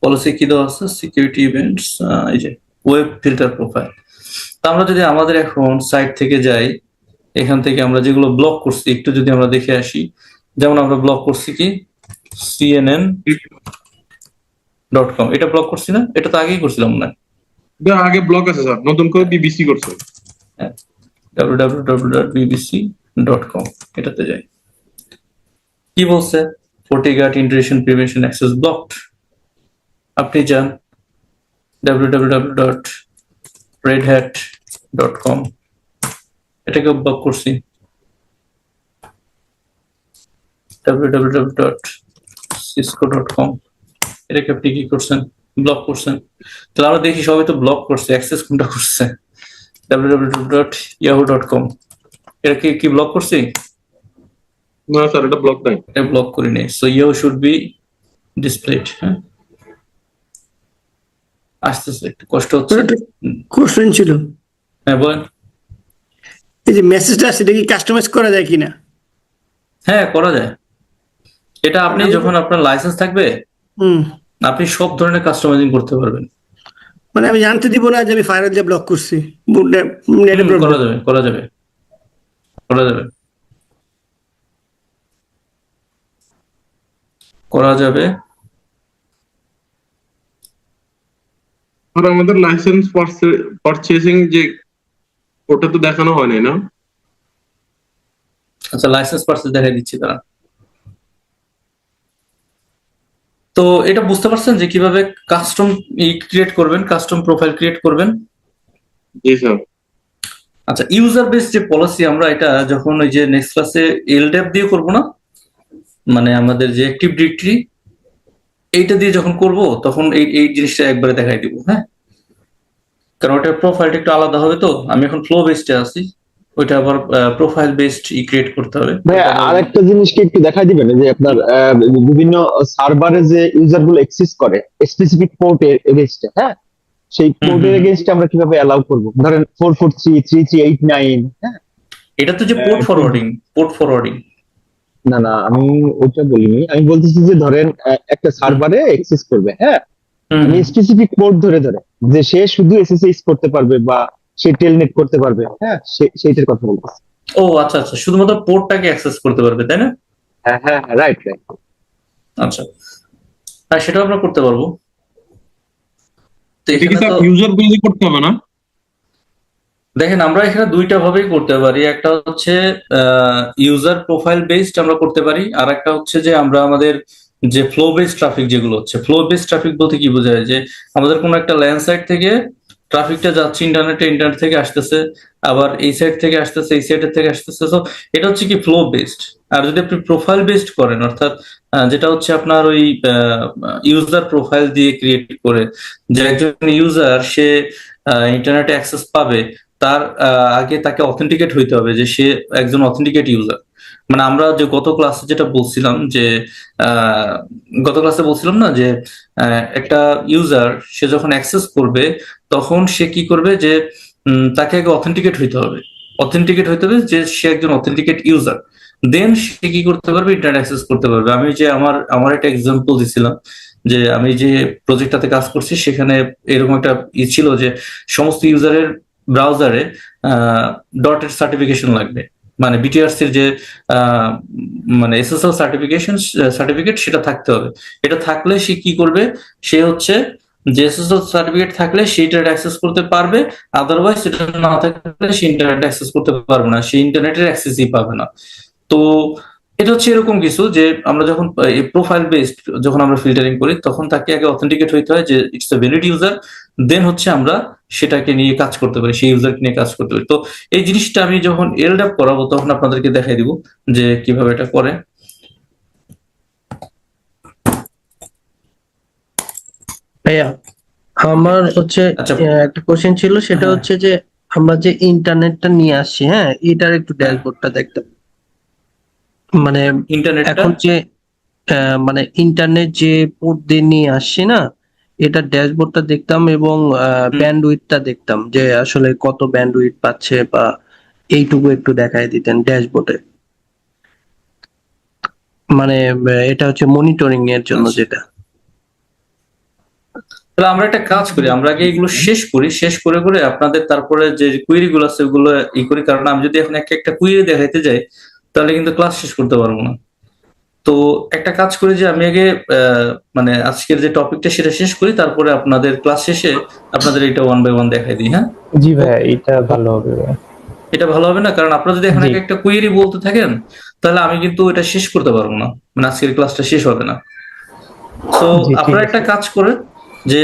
পলিসি কি দেওয়া আছে, সিকিউরিটি ইভেন্টস, এই যে ওয়েব ফিল্টার প্রোফাইল। তা আমরা যদি আমাদের এখন সাইট থেকে যাই, এখান থেকে আমরা যেগুলো ব্লক করছি একটু যদি আমরা দেখে আসি। যেমন আমরা ব্লক করছি কি CNN.com, এটা ব্লক করছি না? এটা তো আগেই করছিলাম না? এটা আগে ব্লক আছে স্যার, নতুন করে বিবিসি করছে। www.bbc.com, এটাতে যাই। কি বলছে? FortiGuard intrusion prevention access blocked। আপনি যান www.redhat.com, এটাকে ব্লক করছি। www.cisco.com, এটাকে আপনি কি করছেন? ব্লক করছেন। তাহলে আমরা দেখি সবাই তো ব্লক করছে, অ্যাক্সেস কোনটা করছে? www.yahoo.com, এটাকে কি ব্লক করছি? না স্যার, এটা ব্লক নাই। এটা ব্লক করি নাই। So Yahoo should be displayed। হ্যাঁ, আসতেছে, একটু কষ্ট হচ্ছে। একটা কোশ্চেন ছিল, হ্যাঁ বলেন। এই যে মেসেজটা আছে এটা কি কাস্টমাইজ করা যায় কিনা? হ্যাঁ, করা যায়। এটা আপনি যখন আপনার লাইসেন্স থাকবে হুম, আপনি সব ধরনের কাস্টমাইজিং করতে পারবেন। মানে আমি জানতে দিব না যে আমি ফায়ার দিয়ে ব্লক করছি, নেটে করা প্রবলেম। যাবে, করা যাবে, করা যাবে, করা যাবে। আর আমাদের লাইসেন্স পারচেজিং যে ওটা তো দেখানো হয় নাই না? আচ্ছা, লাইসেন্স পার্সেস দেখাই দিচ্ছি তারা। তো এটা বুঝতে পারছেন যে কিভাবে কাস্টম ক্রিয়েট করবেন, কাস্টম প্রোফাইল ক্রিয়েট করবেন। জি স্যার। আচ্ছা, ইউজার বেস যে পলিসি, আমরা এটা যখন ওই যে নেক্সট ক্লাসে এলড্যাপ দিয়ে করব না, মানে আমাদের যে অ্যাক্টিভ ডিরেক্টরি, এইটা দিয়ে যখন করব তখন এই এই জিনিসটা একবারে দেখাই দিব। হ্যাঁ, কারণ ওটার প্রোফাইলটা একটু আলাদা হবে। তো আমি এখন ফ্লো বেসডে আছি, ওইটা আবার প্রোফাইল বেসড ক্রিয়েট করতে হবে। ভাই ওটা বলবো। আরেকটা জিনিস কি একটু দেখাই দিবেন, যে আপনার বিভিন্ন সার্ভারে যে ইউজার গুলো এক্সিস করে স্পেসিফিক পোর্টের এগেইনস্টে, হ্যাঁ, সেই পোর্টের এগেইনস্টে আমরা কিভাবে অ্যালাউ করব? ধরেন 443 3389, হ্যাঁ। এটা তো যে পোর্ট ফরওয়ার্ডিং, পোর্ট ফরওয়ার্ডিং। না না, আমি ওইটা বলিনি, আমি বলতেছি যে ধরেন একটা সার্ভারে এক্সেস করবে, হ্যাঁ, আমি স্পেসিফিক পোর্ট ধরে ধরে যে সে শুধু এসএসএইচ করতে পারবে বা সে টেলনেট করতে পারবে, হ্যাঁ, সেইটার কথা বলতেছি। ও আচ্ছা আচ্ছা, শুধুমাত্র পোর্টটাকে অ্যাক্সেস করতে পারবে তাই না? হ্যাঁ হ্যাঁ হ্যাঁ, রাইট রাইট। আচ্ছা, হ্যাঁ সেটাও আমরা করতে পারবো। এটা কি এখানে তার তো ইউজার বেসে করতে হবে না? দেখেন, আমরা এখানে দুইটা ভাবেই করতে পারি। একটা হচ্ছে ইউজার প্রোফাইল বেসড আমরা করতে পারি, আর একটা হচ্ছে যে আমরা আমাদের যে ফ্লো বেসড ট্রাফিক, যেগুলো হচ্ছে ফ্লো বেসড ট্রাফিক বলতে কি বোঝায়, যে আমাদের কোনো একটা ল্যান্ড সাইট থেকে ট্রাফিকটা যাচ্ছে ইন্টারনেটে, ইন্টারনেট থেকে আসতেছে, আবার এই সাইট থেকে আসতেছে, এই সাইটের থেকে আসতেছে। তো এটা হচ্ছে কি ফ্লো বেসড। আর যদি আপনি প্রোফাইল বেসড করেন, অর্থাৎ যেটা হচ্ছে আপনার ওই ইউজার প্রোফাইল দিয়ে ক্রিয়েট করে, যে একজন ইউজার সে ইন্টারনেটে অ্যাক্সেস পাবে, তার আগে তাকে অথেন্টিকেট হইতে হবে যে সে একজন অথেন্টিকেট ইউজার। মানে আমরা যে গত ক্লাসে যেটা বলছিলাম যে আহ, গত ক্লাসে বলছিলাম না যে একটা ইউজার সে যখন অ্যাক্সেস করবে তখন সে কি করবে, যে তাকে আগে অথেন্টিকেট হইতে হবে। অথেন্টিকেট হইতে হবে যে সে একজন অথেন্টিকেট ইউজার, দেন সে কি করতে পারবে, ইন্টারনেট অ্যাক্সেস করতে পারবে। আমি যে আমার একটা এক্সাম্পল দিছিলাম, যে আমি যে প্রজেক্টটাতে কাজ করছি সেখানে এরকম একটা ছিল যে সমস্ত ইউজারের ব্রাউজারে ডটের সার্টিফিকেশন লাগবে, মানে বিটিআরসির যে আহ, মানে এসএসএল সার্টিফিকেট সেটা থাকতে হবে। এটা থাকলে সে কি করবে, সে হচ্ছে যে এসএসএল সার্টিফিকেট থাকলে সে ইন্টারনেট অ্যাক্সেস করতে পারবে, আদারওয়াইজ সেটা না থাকলে সে ইন্টারনেট অ্যাক্সেস করতে পারবে না, সে ইন্টারনেটের অ্যাক্সেসই পাবে না। তো এটা হচ্ছে এরকম কিছু, যে আমরা যখন প্রোফাইল বেসড যখন আমরা ফিল্টারিং করি তখন তাকে আগে অথেন্টিকেট হইতে হয় যে ইটস এ ভ্যালিড ইউজার, দেন হচ্ছে আমরা সেটাকে নিয়ে কাজ করতে পারি, সেই ইউজারকে নিয়ে কাজ করতে পারি। তো এই জিনিসটা আমি যখন এলডাপ করাবো তখন আপনাদেরকে দেখাই দিব যে কিভাবে এটা করে। ভাইয়া, আমার হচ্ছে আচ্ছা। একটা কোশ্চেন ছিল, সেটা হ্যাঁ। হচ্ছে যে আমরা যে ইন্টারনেটটা নিয়ে আসছি, হ্যাঁ, এটার একটু হ্যাঁ। ড্যাশবোর্ডটা দেখতাম। মানে ইন্টারনেটটা এখন যে মানে ইন্টারনেট যে পোর্ট দিয়ে নিয়ে আসছি না, এটা ড্যাশবোর্ডটা দেখতাম এবং হুম, ব্যান্ডউইথটা দেখতাম, যে আসলে কত ব্যান্ডউইথ পাচ্ছে বা এইটুকু একটু দেখায় দিতেন ড্যাশবোর্ডে। মানে এটা হচ্ছে মনিটরিং এর জন্য আচ্ছা। যেটা। তাহলে আমরা একটা কাজ করি, আমরা আগে এগুলো শেষ করি, শেষ করে করে আপনাদের তারপরে যে কুইরি গুলো আছে ওগুলো ই করি, কারণ আমি যদি এখন একটা একটা কুইরি দেখাইতে যাই তাহলে কিন্তু ক্লাস শেষ করতে পারবো না। তো একটা কাজ করি যে আমি আগে মানে আজকের যে টপিকটা সেটা শেষ করি, তারপরে আপনাদের ক্লাস শেষে আপনাদের এটা ওয়ান বাই ওয়ান দেখাই দিই। হ্যাঁ, জি ভাইয়া, এটা ভালো হবে ভাইয়া। এটা ভালো হবে না, কারণ আপনারা যদি এখন জি। আগে একটা কুইরি বলতে থাকেন তাহলে আমি কিন্তু এটা শেষ করতে পারবো না, মানে আজকের ক্লাসটা শেষ হবে না। তো জি, ঠিক আপনারা আছে। একটা কাজ করেন যে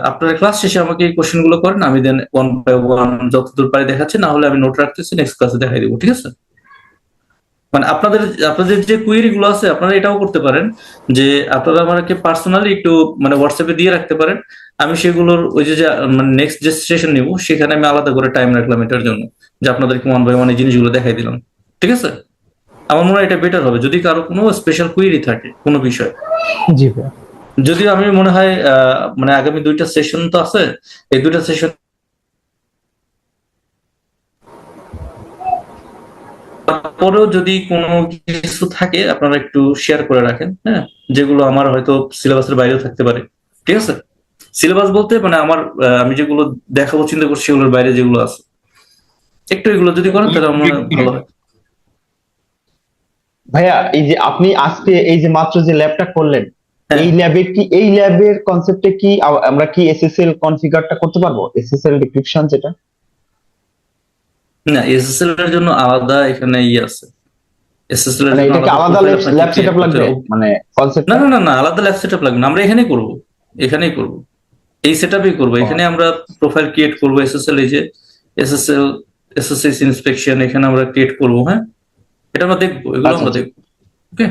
আপনারা ক্লাস শেষে আমাকে এই কোশ্চেন গুলো করেন, আমি দেন ওয়ান বাই ওয়ান যতদূর পারি দেখাচ্ছি, না হলে আমি নোট রাখতেছি, নেক্সট ক্লাসে দেখাই দিব, ঠিক আছে? মানে আপনাদের আপনাদের যে কুয়েরি গুলো আছে আপনারা এটাও করতে পারেন, যে আপনারা আমাকে পার্সোনালি একটু মানে হোয়াটসঅ্যাপে দিয়ে রাখতে পারেন। আমি সেগুলোর ওই যে মানে নেক্সট যে সেশন নিব সেখানে আমি আলাদা করে টাইম রাখলাম এটার জন্য, যে আপনাদেরকে ওয়ান বাই ওয়ান এই জিনিসগুলো দেখাই দিলাম, ঠিক আছে? আমার মনে হয় এটা বেটার হবে যদি কারো কোনো স্পেশাল কুয়েরি থাকে কোনো বিষয়। জি ভাইয়া। যদিও আমি মনে হয় মানে আগামী দুইটা সেশন তো আছে, এই দুইটা সেশন পরেও যদি কোনো কিছু থাকে আপনারা একটু শেয়ার করে রাখেন, হ্যাঁ, যেগুলো আমার হয়তো সিলেবাসের বাইরেও থাকতে পারে, ঠিক আছে? সিলেবাস বলতে মানে আমার আমি যেগুলো দেখাবো চিন্তা করছি সেগুলোর বাইরে যেগুলো আছে, একটু এগুলো যদি করেন তাহলে আমার ভালো হয়। ভাইয়া, এই যে আপনি আজকে এই যে মাত্র যে ল্যাবটা করলেন, হ্যাঁ। এই ল্যাবের কনসেপ্টে কি আমরা কি এসএসএল কনফিগারটা করতে পারবো, এসএসএল ডিক্রিপশন যেটা? না, এসএসএল এর জন্য আলাদা এখানে ইয়ে আছে, এসএসএল এর মানে জন্য এটা কি আলাদা প্রোফাইল আপনাকে ল্যাব create সেটআপ করতে লাগবে, হবে। মানে না কনসেপ্টটা? না না না, আলাদা ল্যাব সেটআপ লাগবে না, আমরা এখানেই করব, এখানেই করব, এই সেটআপই করব, এখানে আমরা প্রোফাইল ক্রিয়েট করব, এসএসএল এই যে এসএসএল এসএসএস ইন্সপেকশন এখানে আমরা ক্রিয়েট করব। হ্যাঁ, এটা আমরা দেখবো, এগুলো আচ্ছা আমরা আচ্ছা। দেখবো। ওকে,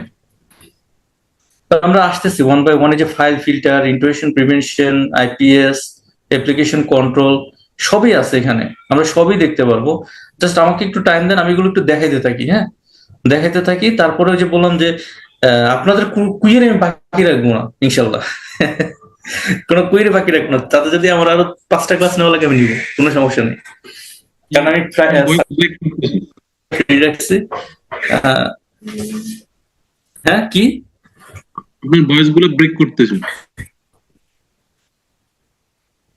আমরা আসতেছি ওয়ান বাই ওয়ান। এই যে file filter, intrusion prevention, IPS, application control সবই আছে এখানে, আমরা সবই দেখতে পারবো। জাস্ট আমাকে একটু টাইম দেন, আমি এগুলো একটু দেখাইতে থাকি। হ্যাঁ, দেখাইতে থাকি, তারপরে ওই যে বললাম যে আপনাদের কুইয়ের আমি বাকি রাখবো না ইনশাল্লাহ। কোনো কুইয়ের বাকি রাখবো না, তাতে যদি আমার আরো 5টা ক্লাস নেওয়া লাগে আমি নিবো, কোনো সমস্যা নেই, কারণ আমি ফ্রি রাখছি। আহ, হ্যাঁ, কি আপনি ভয়েস গুলো ব্রেক করতেছেন।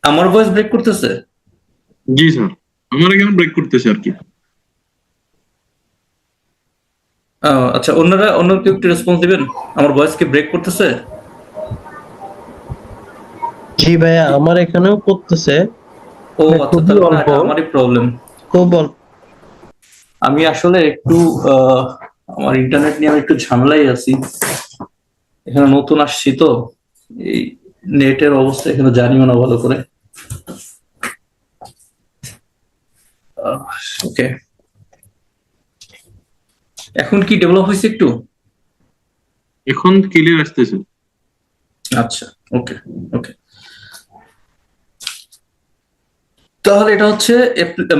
আমার ভয়েস ব্রেক করতেছে? জি স্যার, আমার এখানে ব্রেক করতেছে আর কি। আচ্ছা, অন্য কেউ একটু রেসপন্স দিবেন, আমার ভয়েস কি ব্রেক করতেছে? জি ভাইয়া, আমার এখানেও করতেছে। ও মানে আচ্ছা, খুবই তাহলে মনে হয় অল্প। এটা আমারই প্রবলেম। খুব অল্প। আমি আসলে একটু আমার ইন্টারনেট নিয়ে আমি একটু ঝামেলাই আছি। এখানে নতুন আসছি তো, এই নেটের অবস্থা এখানে জানিও না ভালো করে। ওকে, এখন কি ডেভেলপ হয়েছে একটু? এখন ক্লিয়ার আসতেছে। আচ্ছা, ওকে ওকে। তাহলে এটা হচ্ছে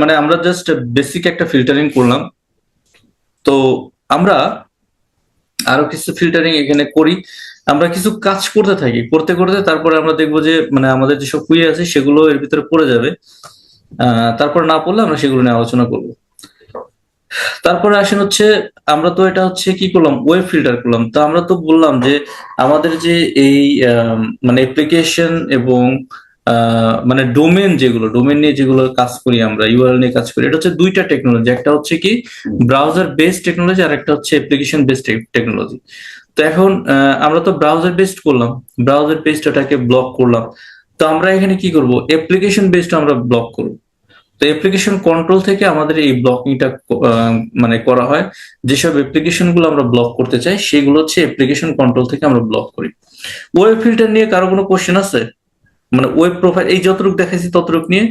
মানে আমরা জাস্ট বেসিক একটা ফিল্টারিং করলাম। তো আমরা আরো কিছু ফিল্টারিং এখানে করি। আমরা কিছু কাজ করতে থাকি, করতে করতে তারপরে আমরা দেখবো যে মানে আমাদের যেসব কুইরি আছে সেগুলো এর ভিতরে পড়ে যাবে। তারপর না পড়লে আমরা সেগুলো নিয়ে আলোচনা করব। তারপরে আসেন হচ্ছে, আমরা তো এটা হচ্ছে কি করলাম, ওয়েব ফিল্টার করলাম। তো আমরা তো বললাম যে আমাদের যে এই মানে অ্যাপ্লিকেশন এবং মানে ডোমেন, যেগুলো ডোমেন নিয়ে যেগুলো কাজ করি আমরা, ইউআরএল নিয়ে কাজ করি, এটা হচ্ছে দুইটা টেকনোলজি। একটা হচ্ছে কি ব্রাউজার বেসড টেকনোলজি, আর একটা হচ্ছে অ্যাপ্লিকেশন বেসড টেকনোলজি। তো এখন আমরা তো ব্রাউজার বেসড করলাম, ব্রাউজার বেসড ওটাকে ব্লক করলাম। তো আমরা এখানে কি করব, অ্যাপ্লিকেশন বেসড আমরা ব্লক করব। তো অ্যাপ্লিকেশন কন্ট্রোল থেকে আমাদের এই ব্লকিংটা মানে করা হয়। যেসব অ্যাপ্লিকেশন গুলো আমরা ব্লক করতে চাই সেগুলো হচ্ছে অ্যাপ্লিকেশন কন্ট্রোল থেকে আমরা ব্লক করি। ওয়েব ফিল্টার নিয়ে কারো কোনো কোশ্চেন আছে? মানে ওয়েব প্রোফাইল এই যতটুকু দেখাইছি ততটুকু নিয়ে,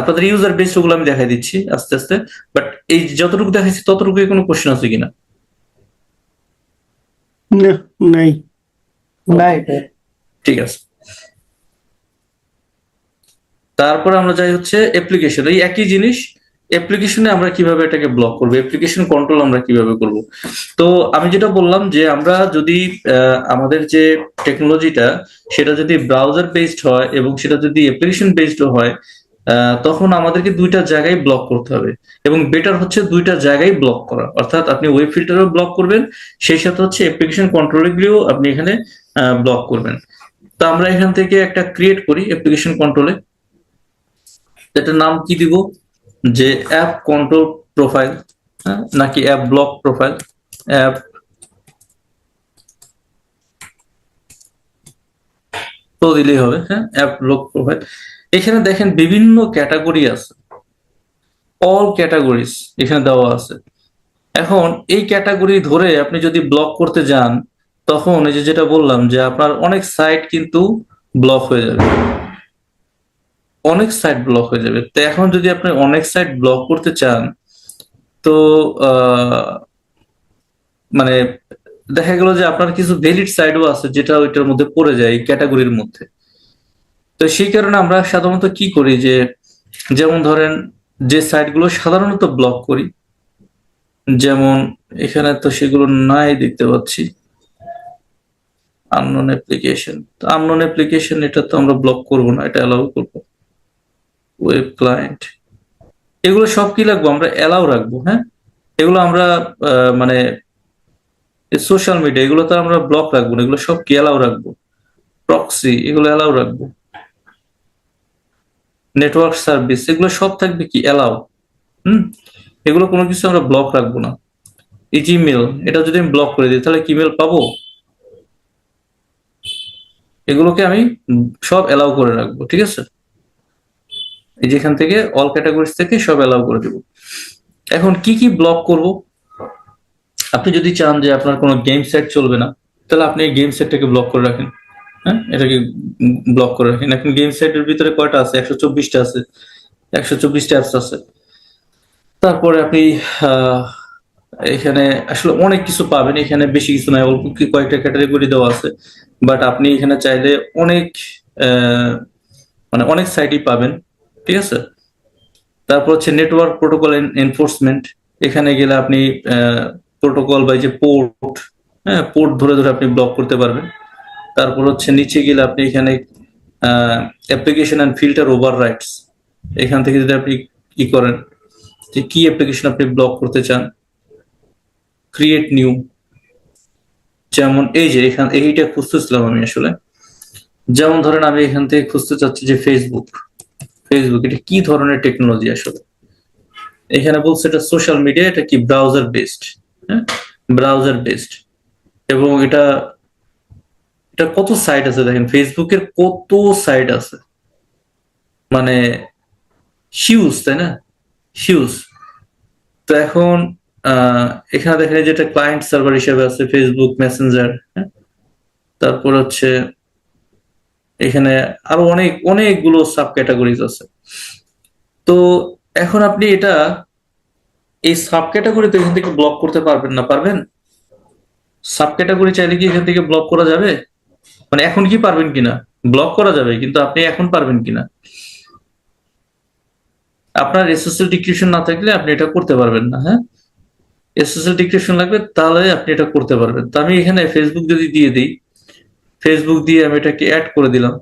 আপনাদের ইউজার বেস ওগুলো আমি দেখাই দিচ্ছি আস্তে আস্তে। বাট এই যতটুকু দেখাইছি ততটুকু কোনো কোশ্চেন আছে কিনা? না, নাই। নাই ভাই। ঠিক আছে। তারপর আমরা যাই হচ্ছে অ্যাপ্লিকেশন, এই একই জিনিস। অ্যাপ্লিকেশনে আমরা কিভাবে এটাকে ব্লক করবো, অ্যাপ্লিকেশন কন্ট্রোল আমরা কিভাবে করব। তো আমি যেটা বললাম যে আমরা যদি আমাদের যে টেকনোলজিটা সেটা যদি ব্রাউজার বেসড হয় এবং সেটা যদি অ্যাপ্লিকেশন বেসড হয়, তখন আমাদেরকে দুইটা জায়গায় ব্লক করতে হবে। এবং বেটার হচ্ছে দুইটা জায়গায় ব্লক করা, অর্থাৎ আপনি ওয়েব ফিল্টারও ব্লক করবেন, সেই সাথে হচ্ছে অ্যাপ্লিকেশন কন্ট্রোলে গিয়েও আপনি এখানে ব্লক করবেন। তো আমরা এখান থেকে একটা ক্রিয়েট করি অ্যাপ্লিকেশন কন্ট্রোলে। এটার নাম কি দিব, যে অ্যাপ কন্ট্রোল প্রোফাইল, নাকি অ্যাপ ব্লক প্রোফাইল? অ্যাপ তো দিলেই হবে, হ্যাঁ, অ্যাপ ব্লক প্রোফাইল। এখানে দেখেন বিভিন্ন ক্যাটাগরি আছে, অল ক্যাটাগরিজ এখানে দেওয়া আছে। এখন এই ক্যাটাগরি ধরে আপনি যদি ব্লক করতে যান, তখন এই যে যেটা বললাম যে আপনার অনেক সাইট কিন্তু ব্লক হয়ে যাবে, অনেক সাইট ব্লক হয়ে যাবে। তো এখন যদি আপনি অনেক সাইট ব্লক করতে চান, তো মানে দেখা গেল যে আপনার কিছু ভ্যালিড সাইটও আছে যেটা ওইটার মধ্যে পড়ে যায় এই ক্যাটাগরির মধ্যে। তো সেই কারণে আমরা সাধারণত কি করি, যে যেমন ধরেন যে সাইটগুলো সাধারণত ব্লক করি, যেমন এখানে তো সেগুলো নাই দেখতে পাচ্ছি। আননোন অ্যাপ্লিকেশন, তো আননোন অ্যাপ্লিকেশন এটা তো আমরা ব্লক করব না, এটা অ্যালাউ করবো। ওয়েব ক্লায়েন্ট, এগুলো সব কি রাখবো, আমরা অ্যালাউ রাখবো, হ্যাঁ। এগুলো আমরা মানে সোশ্যাল মিডিয়া, এগুলো তো আমরা ব্লক রাখবো না, এগুলো সব কি অ্যালাউ রাখবো। প্রক্সি, এগুলো অ্যালাউ রাখবো। নেটওয়ার্ক সার্ভিস, এগুলো সব থাকবে কি অ্যালাউ। হুম, এগুলো কোনো কিছু আমরা ব্লক রাখবো না। এই জিমেল, এটা যদি আমি ব্লক করে দিই তাহলে কি মেল পাবো? এগুলোকে আমি সব অ্যালাউ করে রাখবো, ঠিক আছে। এই যেখান থেকে অল ক্যাটাগরিজ থেকে সব অ্যালাউ করে দেবো। এখন কি কি ব্লক করব, আপনি যদি চান যে আপনার কোনো গেম সেট চলবে না, তাহলে আপনি এই গেম সেটটাকে ব্লক করে রাখেন। হ্যাঁ, এটাকে ব্লক করে রাখেন। এখন গেম সেটের ভিতরে কয়টা আছে, 124টা আছে, 124টা অ্যাপস আছে। তারপরে আপনি আহ, এখানে আসলে অনেক কিছু পাবেন, এখানে বেশি কিছু নাই, অল্প কয়েকটা ক্যাটাগরি দেওয়া আছে। বাট আপনি এখানে চাইলে অনেক মানে অনেক সাইটই পাবেন, ঠিক আছে। তারপর হচ্ছে নেটওয়ার্ক প্রোটোকল এনফোর্সমেন্ট, এখানে গেলে আপনি প্রোটোকল বা যে পোর্ট, হ্যাঁ, পোর্ট ধরে ধরে আপনি ব্লক করতে পারবেন। তারপর হচ্ছে নিচে গেলে আপনি এখানে application and filter over rights, এখান থেকে যদি আপনি কি করেন, যে কি অ্যাপ্লিকেশন আপনি ব্লক করতে চান, ক্রিয়েট নিউ। যেমন এই যে এখান এইটা খুঁজতেছিলাম আমি আসলে, যেমন ধরেন আমি এখান থেকে খুঁজতে চাচ্ছি যে ফেসবুক, ফেসবুক এটা কি ধরনের টেকনোলজি আসলে। এখানে বলছে এটা সোশ্যাল মিডিয়া, এটা কি ব্রাউজার বেসড, হ্যাঁ, ব্রাউজার বেসড। এবং এটা এটা কত সাইট আছে দেখেন, ফেসবুকের কত সাইট আছে, মানে হিউজ, তাই না? হিউজ। তো এখন এখানে দেখেন যেটা ক্লায়েন্ট সার্ভার হিসেবে আছে ফেসবুক মেসেঞ্জার, হ্যাঁ, তারপর হচ্ছে এখানে আরো অনেকগুলো সাব ক্যাটাগরিজ আছে। তো এখন আপনি এটা এই সাব ক্যাটাগরি তো এখান থেকে ব্লক করতে পারবেন না, পারবেন? সাব ক্যাটাগরি চাইলে কি এখান থেকে ব্লক করা যাবে? মানে এখন কি পারবেন কিনা? ব্লক করা যাবে, কিন্তু আপনি এখন পারবেন কিনা? আপনার এসএসএল ডিক্রিপশন না থাকলে আপনি এটা করতে পারবেন না, হ্যাঁ। এসএসএল ডিক্রিপশন লাগবে, তাহলে আপনি এটা করতে পারবেন। তো আমি এখানে ফেসবুক যদি দিয়ে দিই, ফেসবুক দিয়ে আমি এটাকে অ্যাড করে দিলাম,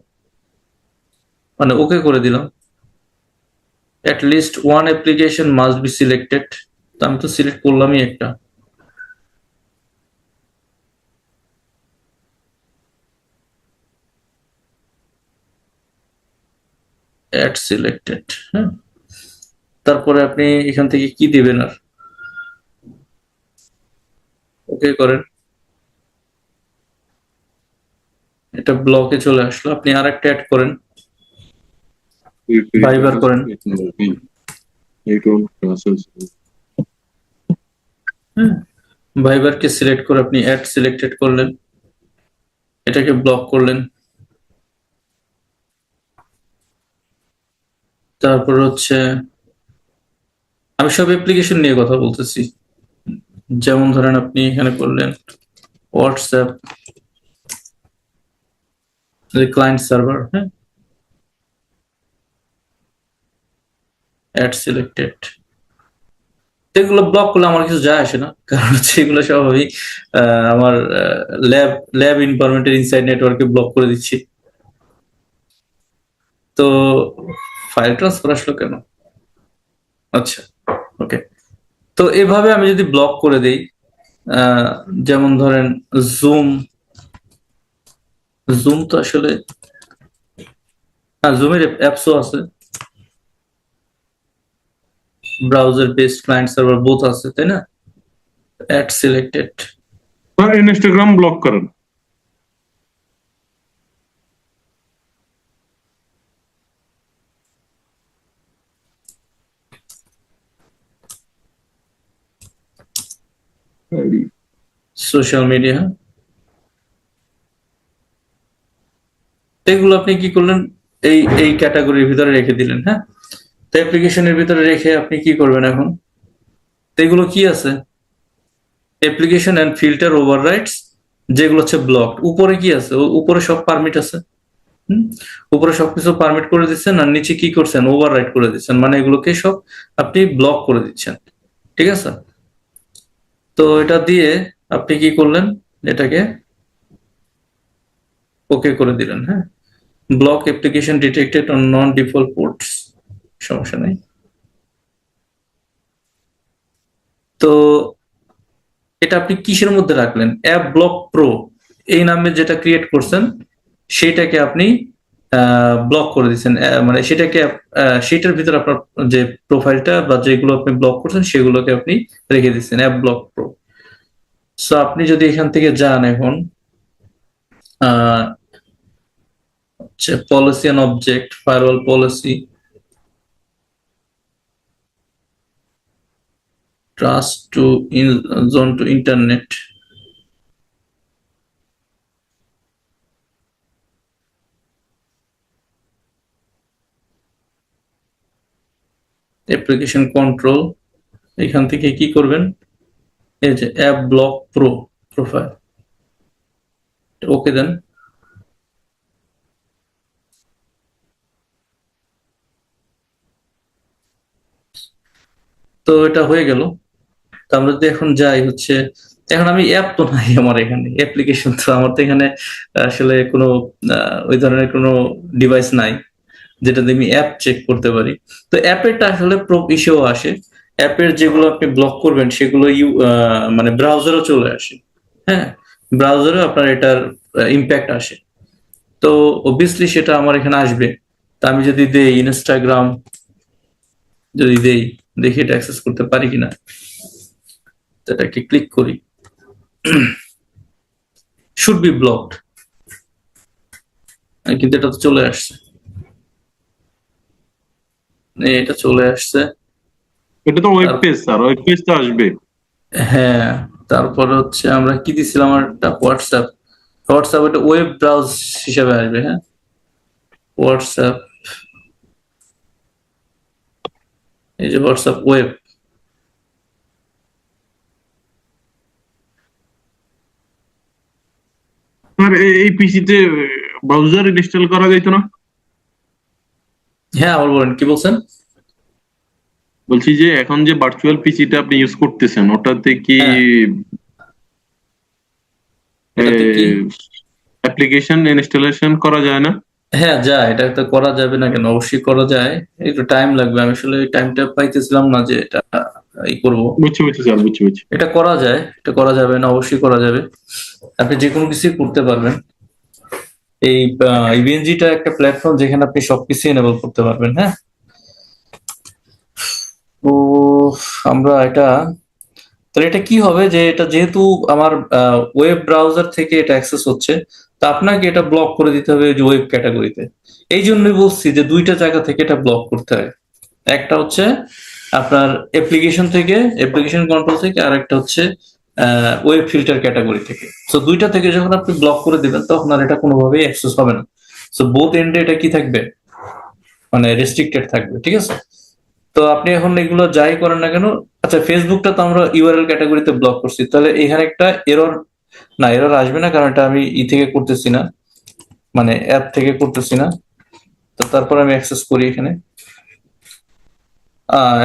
মানে ওকে করে দিলাম। at least one application must be selected, তো আমি তো সিলেক্ট করলামই একটা। add selected, হ্যাঁ। তারপরে আপনি এখান থেকে কি দিবেন, আর ওকে করেন, এটা ব্লকে চলে আসলো। আপনি আর একটা অ্যাড করেন, Fiverr করেন। হ্যাঁ, ভাইবারকে সিলেক্ট করে আপনি অ্যাড সিলেক্টেড করলেন, এটাকে ব্লক করলেন। তারপর হচ্ছে আমি সব অ্যাপ্লিকেশন নিয়ে কথা বলতেছি, যেমন ধরেন আপনি এখানে করলেন হোয়াটসঅ্যাপ ক্লায়েন্ট সার্ভার, হ্যাঁ, অ্যাড সিলেক্টেড। এগুলো ব্লক করলে আমার কিছু যায় আসে না, কারণ হচ্ছে এগুলো সব আমি আমার ল্যাব এনভায়রনমেন্টের ইনসাইড নেটওয়ার্কে ব্লক করে দিচ্ছি। তো ফাইল ট্রান্সফার আসলো কেন? আচ্ছা, ওকে। তো এভাবে আমি যদি ব্লক করে দেই, যেমন ধরেন জুম, জুম তো আসলে, হ্যাঁ, জুমের অ্যাপসও আছে, browser based client server both আছে, তাই না? Add selected. ইনস্টাগ্রাম ব্লক করেন। সোশ্যাল মিডিয়া, এগুলো আপনি কি করলেন, এই ক্যাটাগরির ভিতরে রেখে দিলেন, হ্যাঁ। তো অ্যাপ্লিকেশনের ভিতরে রেখে আপনি কি করবেন এখন? তো এগুলো কি আছে? অ্যাপ্লিকেশন এন্ড ফিল্টার ওভাররাইডস, যেগুলো হচ্ছে ব্লকড। উপরে কি আছে? উপরে সব পারমিট আছে, উপরে সবকিছু পারমিট করে দিচ্ছেন, আর নিচে কি করছেন? ওভাররাইড করে দিচ্ছেন, মানে এগুলোকে সব আপনি ব্লক করে দিচ্ছেন, ঠিক আছে? তো এটা দিয়ে আপনি কি করলেন, এটাকে ওকে করে দিলেন, হ্যাঁ। Block application detected on non default ports, সমস্যা নেই। তো এটা আপনি কিসের মধ্যে রাখলেন? অ্যাপ ব্লক প্রো এই নামে যেটা ক্রিয়েট করছেন সেটাকে আপনি ব্লক করে দিচ্ছেন, মানে সেটাকে সেটার ভিতরে আপনার যে প্রোফাইলটা বা যেগুলো আপনি ব্লক করছেন সেগুলোকে আপনি রেখে দিচ্ছেন অ্যাপ ব্লক প্রো। সো আপনি যদি এখান থেকে যান এখন policy and object, firewall policy, trust to zone to internet, application control, এখান থেকে কি করবেন, এই যে app block pro profile, okay দেন। তো এটা হয়ে গেল। তো আমরা যদি এখন যাই হচ্ছে, এখন আমি অ্যাপ তো নাই আমার এখানে, অ্যাপ্লিকেশন তো আমার তো এখানে আসলে কোনো ওই ধরনের কোনো ডিভাইস নাই যেটা দিয়ে আমি অ্যাপ চেক করতে পারি। তো অ্যাপেরটা আসলে ইস্যু আসে, অ্যাপের যেগুলো আপনি ব্লক করবেন সেগুলো মানে ব্রাউজারও চলে আসে, হ্যাঁ, ব্রাউজারে আপনার এটার ইম্প্যাক্ট আসে। তো অবভিয়াসলি সেটা আমার এখানে আসবে। তা আমি যদি দেই ইনস্টাগ্রাম, যদি দেই, দেখি এটা অ্যাক্সেস করতে পারি কিনা, এটাকে ক্লিক করি, শুড বি ব্লকড, কিন্তু এটা তো চলে আসছে, এটা চলে আসছে। এটা তো web page sir, web page তো আসবে। হ্যাঁ, তারপরে হচ্ছে আমরা কি দিছিলাম, আমার একটা হোয়াটসঅ্যাপ, হোয়াটসঅ্যাপ এটা ওয়েব ব্রাউজ হিসেবে আসবে। হ্যাঁ, হোয়াটসঅ্যাপ, এই যে হোয়াটসঅ্যাপ ওয়েব। স্যার এই পিসিতে ব্রাউজার ইনস্টল করা যেত না? হ্যাঁ, আবার বলেন, কি বলছেন? বলছি যে এখন যে ভার্চুয়াল পিসিটা আপনি ইউজ করতেছেন ওটাতে কি হ্যাঁ, এটাতে কি? অ্যাপ্লিকেশন ইনস্টলেশন করা যায় না? হ্যাঁ, যায়, এটা তো করা যাবে না কেন, অবশ্যই করা যায়। একটু টাইম লাগবে, আমি আসলে টাইমটা পাইতেছিলাম না যে এটা করবো। বুঝছি বুঝছি স্যার, বুঝছি বুঝছি। এটা করা যায়, এটা করা যাবে না, অবশ্যই করা যাবে। আপনি যে কোনো কিছুই করতে পারবেন। এই ইভিএনজিটা একটা প্ল্যাটফর্ম যেখানে আপনি সবকিছু এনেবল করতে পারবেন। হ্যাঁ, তো আমরা এটা, তাহলে এটা কি হবে যে এটা যেহেতু আমার ওয়েব ব্রাউজার থেকে এটা অ্যাক্সেস হচ্ছে, তা আপনাকে এটা ব্লক করে দিতে হবে যে ওয়েব ক্যাটাগরিতে। এই জন্যই বলছি যে দুইটা জায়গা থেকে এটা ব্লক করতে হয়। একটা হচ্ছে আপনার অ্যাপ্লিকেশন থেকে, অ্যাপ্লিকেশন কন্ট্রোল থেকে, আর একটা হচ্ছে ওয়েব ফিল্টার ক্যাটাগরি থেকে। সো দুইটা থেকে যখন আপনি ব্লক করে দিবেন তখন আর এটা কোনোভাবেই অ্যাক্সেস হবে না। সো বোথ এন্ডে এটা কি থাকবে, মানে রেস্ট্রিক্টেড থাকবে। ঠিক আছে, তো আপনি এখন এগুলো যাই করেন না কেন, আচ্ছা ফেসবুকটা তো আমরা ইউআরএল ক্যাটাগরিতে ব্লক করছি, তাহলে এখানে একটা এরর, না এরর আসবে না কারণ এটা আমি থেকে করতেছি না, মানে অ্যাপ থেকে করতেছি না। তো তারপর আমি অ্যাক্সেস করি এখানে।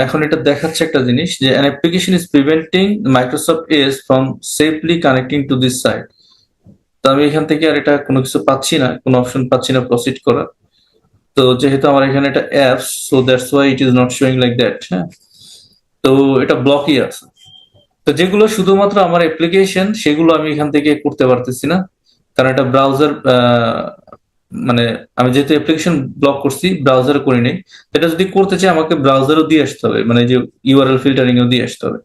এখন এটা দেখাচ্ছে একটা জিনিস যে an application is preventing Microsoft Edge from safely connecting to this site. তো আমি এখান থেকে আর এটা কোনো কিছু পাচ্ছি না, কোনো অপশন পাচ্ছি না প্রসিড করার। তো যেহেতু আমার এখানে এটা apps, so that's why it is not showing like that. হ্যাঁ, তো এটা ব্লকই আছে। তো যেগুলো শুধুমাত্র আমার অ্যাপ্লিকেশন সেগুলো আমি এখান থেকে করতে পারতেছি না, কারণ এটা ব্রাউজার, মানে আমি যেহেতু অ্যাপ্লিকেশন ব্লক করছি ব্রাউজারে করি নাই, এটা যদি করতে চাই আমাকে ব্রাউজারও দিয়ে আসতে হবে, মানে যে ইউআরএল ফিল্টারিং ও দিয়ে আসতে হবে,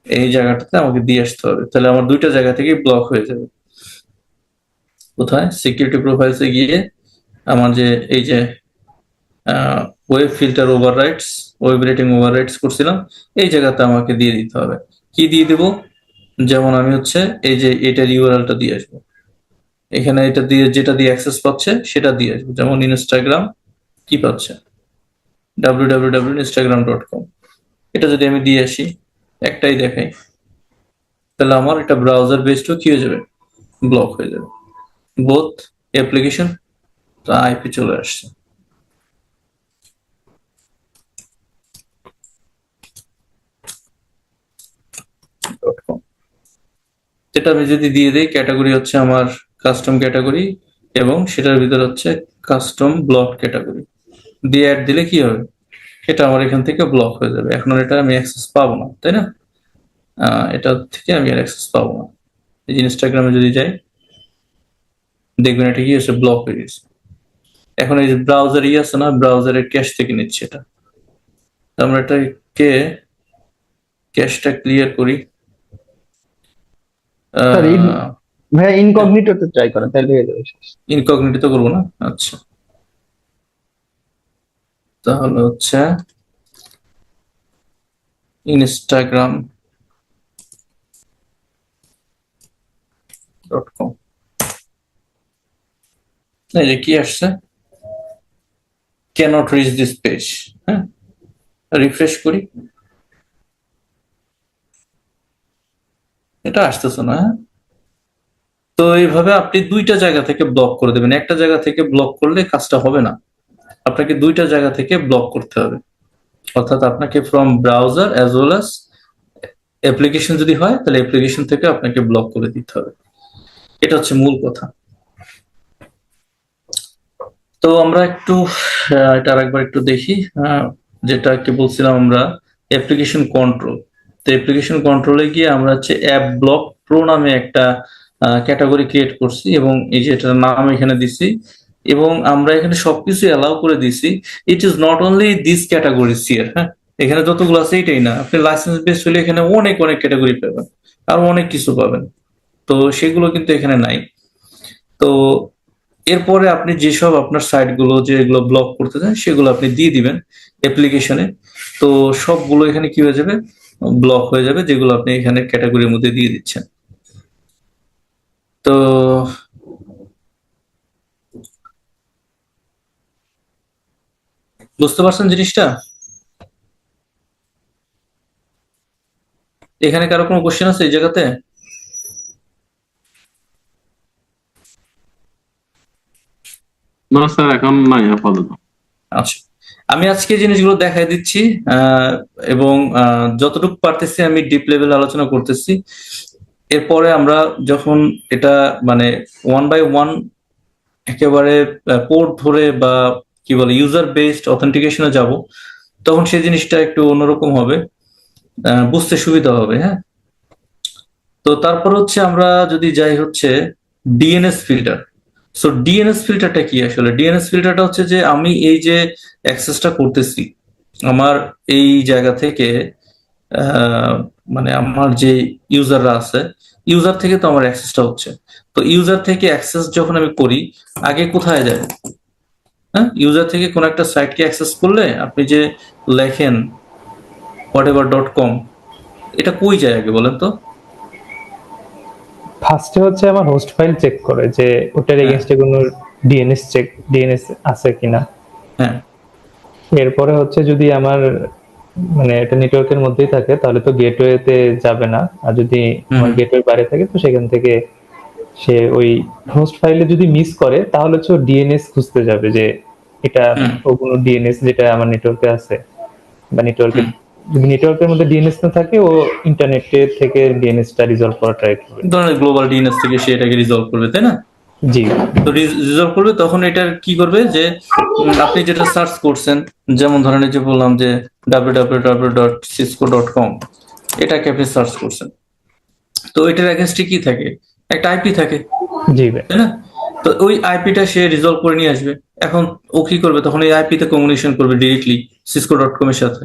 এই জায়গাটাতে আমাকে দিয়ে আসতে হবে, তাহলে আমার দুইটা জায়গা থেকে ব্লক হয়ে যাবে। কোথায়? সিকিউরিটি প্রোফাইলসে গিয়ে আমার যে এই যে ওয়েব ফিল্টার ওভাররাইটস, ওয়েব রেটিং ওভাররাইটস করছিলাম, এই জায়গাতে আমাকে দিয়ে দিতে হবে। কি দিয়ে দেব? যেমন আমি হচ্ছে এই যে এটার ইউআরএলটা দিয়ে আসবো, এখানে এটা দিয়ে যেটা দিয়ে অ্যাক্সেস পাচ্ছে সেটা দিয়ে আসবো। যেমন ইনস্টাগ্রাম কি পাচ্ছে, www.instagram.com, এটা যদি আমি দিয়ে আসি, একটাই দেখাই, তাহলে আমার এটা ব্রাউজার বেসডও কি হয়ে যাবে, ব্লক হয়ে যাবে। বোথ অ্যাপ্লিকেশন আইপি চলে আসছে। যেটা আমি যদি দিয়ে দিই ক্যাটাগরি হচ্ছে আমার কাস্টম ক্যাটাগরি, এবং সেটার ভিতরে হচ্ছে কাস্টম ব্লক ক্যাটাগরি, দিয়ে অ্যাড দিলে কি হবে, এটা আমার এখান থেকে ব্লক হয়ে যাবে। এখন আর এটা আমি অ্যাক্সেস পাবো না, তাই না? এটা থেকে আমি আর অ্যাক্সেস পাবো না। এই যে ইনস্টাগ্রামে যদি যাই দেখবেন এটা কি হচ্ছে, ব্লক হয়ে গেছে। এখন এই যে ব্রাউজার আছে না, ব্রাউজারের ক্যাশ থেকে নিচ্ছে এটা। তো আমরা এটাকে ক্যাশটা ক্লিয়ার করি। স্যার ভাইয়া ইনকগনিটোতে ট্রাই করেন তাহলে হয়ে যাবে। ইনকগনিটো করবো না, আচ্ছা তাহলে হচ্ছে instagram.com, এই যে কি আসছে, cannot reach this page। হ্যাঁ, রিফ্রেশ করি, এটা আসতেছে না। হ্যাঁ, তো এইভাবে আপনি দুইটা জায়গা থেকে ব্লক করে দেবেন, একটা জায়গা থেকে ব্লক করলে কাজটা হবে না, আপনাকে দুইটা জায়গা থেকে ব্লক করতে হবে। অর্থাৎ আপনাকে from browser as well as application যদি হয় তাহলে অ্যাপ্লিকেশন থেকে আপনাকে ব্লক করে দিতে হবে। এটা হচ্ছে মূল কথা। তো আমরা একটু এটা আরেকবার একটু দেখি, যেটা কি বলছিলাম আমরা, অ্যাপ্লিকেশন কন্ট্রোল। তো অ্যাপ্লিকেশন কন্ট্রোলে গিয়ে আমরা হচ্ছে অ্যাপ ব্লক প্রো নামে একটা ক্যাটাগরি ক্রিয়েট করছি, এবং এই যে এটার নাম এখানে দিছি, এবং আমরা এখানে সবকিছু অ্যালাউ করে দিছি। It is not only this categories here. হ্যাঁ, এখানে যতগুলো আছে এইটাই না, আপনি লাইসেন্স বেস হলে এখানে অনেক অনেক ক্যাটাগরি পাবেন, আর অনেক কিছু পাবেন, তো সেগুলো কিন্তু এখানে নাই। তো এরপরে আপনি যেসব আপনার সাইটগুলো যেগুলো ব্লক করতে চান সেগুলো আপনি দিয়ে দিবেন অ্যাপ্লিকেশনে। তো সবগুলো এখানে কি হয়ে যাবে, ব্লক হয়ে যাবে, যেগুলো আপনি এখানে ক্যাটাগরির মধ্যে দিয়ে দিচ্ছেন। তো বুঝতে পারছেন জিনিসটা? এখানে কারো কোনো কোশ্চেন আছে এই জায়গাতে? না স্যার, এখন নাই আপাতত। আচ্ছা, আমি আজকে জিনিসগুলো দেখাই দিচ্ছি, এবং যতটুকু পারতেছি আমি ডিপ লেভেল আলোচনা করতেছি। এরপরে আমরা যখন এটা মানে ওয়ান বাই ওয়ান একেবারে পোর্ট ধরে বা কি বলে ইউজার বেসড অথেন্টিকেশনে যাব, তখন সেই জিনিসটা একটু অন্যরকম হবে, বুঝতে সুবিধা হবে। হ্যাঁ, তো তারপর হচ্ছে আমরা যদি যাই হচ্ছে ডিএনএস ফিল্টার। সো ডিএনএস ফিল্টারটা কি আসলে? ডিএনএস ফিল্টারটা হচ্ছে যে আমি এই যে অ্যাক্সেসটা করতেছি আমার এই জায়গা থেকে, মানে আমার যে ইউজাররা আছে, ইউজার থেকে তো আমার অ্যাক্সেসটা হচ্ছে। তো ইউজার থেকে অ্যাক্সেস যখন আমি করি, আগে কোথায় যায়? হ্যাঁ, ইউজার থেকে কোন একটা সাইটকে অ্যাক্সেস করলে আপনি যে লেখেন whatever.com, এটা কই যায় আগে বলেন তো? ফার্স্টে হচ্ছে আমার হোস্ট ফাইল চেক করে যে ওটার হ্যাঁ। এগেইনস্টে কোনো ডিএনএস আছে কিনা। হ্যাঁ, এরপরে হচ্ছে যদি আমার মানে এটা নেটওয়ার্কের মধ্যেই থাকে তাহলে তো গেটওয়েতে যাবে না, আর যদি আমার গেটওয়ে বাইরে থাকে তো সেখান থেকে সে ওই হোস্ট ফাইলে যদি মিস করে তাহলে হচ্ছে ডিএনএস খুঁজতে যাবে যে এটা ও কোনো ডিএনএস যেটা আমার নেটওয়ার্কে আছে বা নেটওয়ার্কের, যদি নেটওয়ার্কের মধ্যে ডিএনএস না থাকে ও ইন্টারনেটের থেকে ডিএনএসটা রিজলভ করা ট্রাই করবে। ধরেন গ্লোবাল ডিএনএস থেকে সে এটাকে রিজলভ করবে, তাই না? জি তো রিজলভ করবে, তখন এটার কি করবে যে আপনি যেটা সার্চ করছেন, যেমন ধরেন এই যে বললাম যে www.cisco.com, এটাকে আপনি সার্চ করছেন, তো এটার এগেনস্টে কি থাকে? একটা আইপি থাকে, জি ভাই। তাই না? তো ওই আইপিটা সে রিজলভ করে নিয়ে আসবে। এখন ও কি করবে? তখন এই আইপি তে কমিউনিকেশন করবে ডিরেক্টলি cisco.com এর সাথে,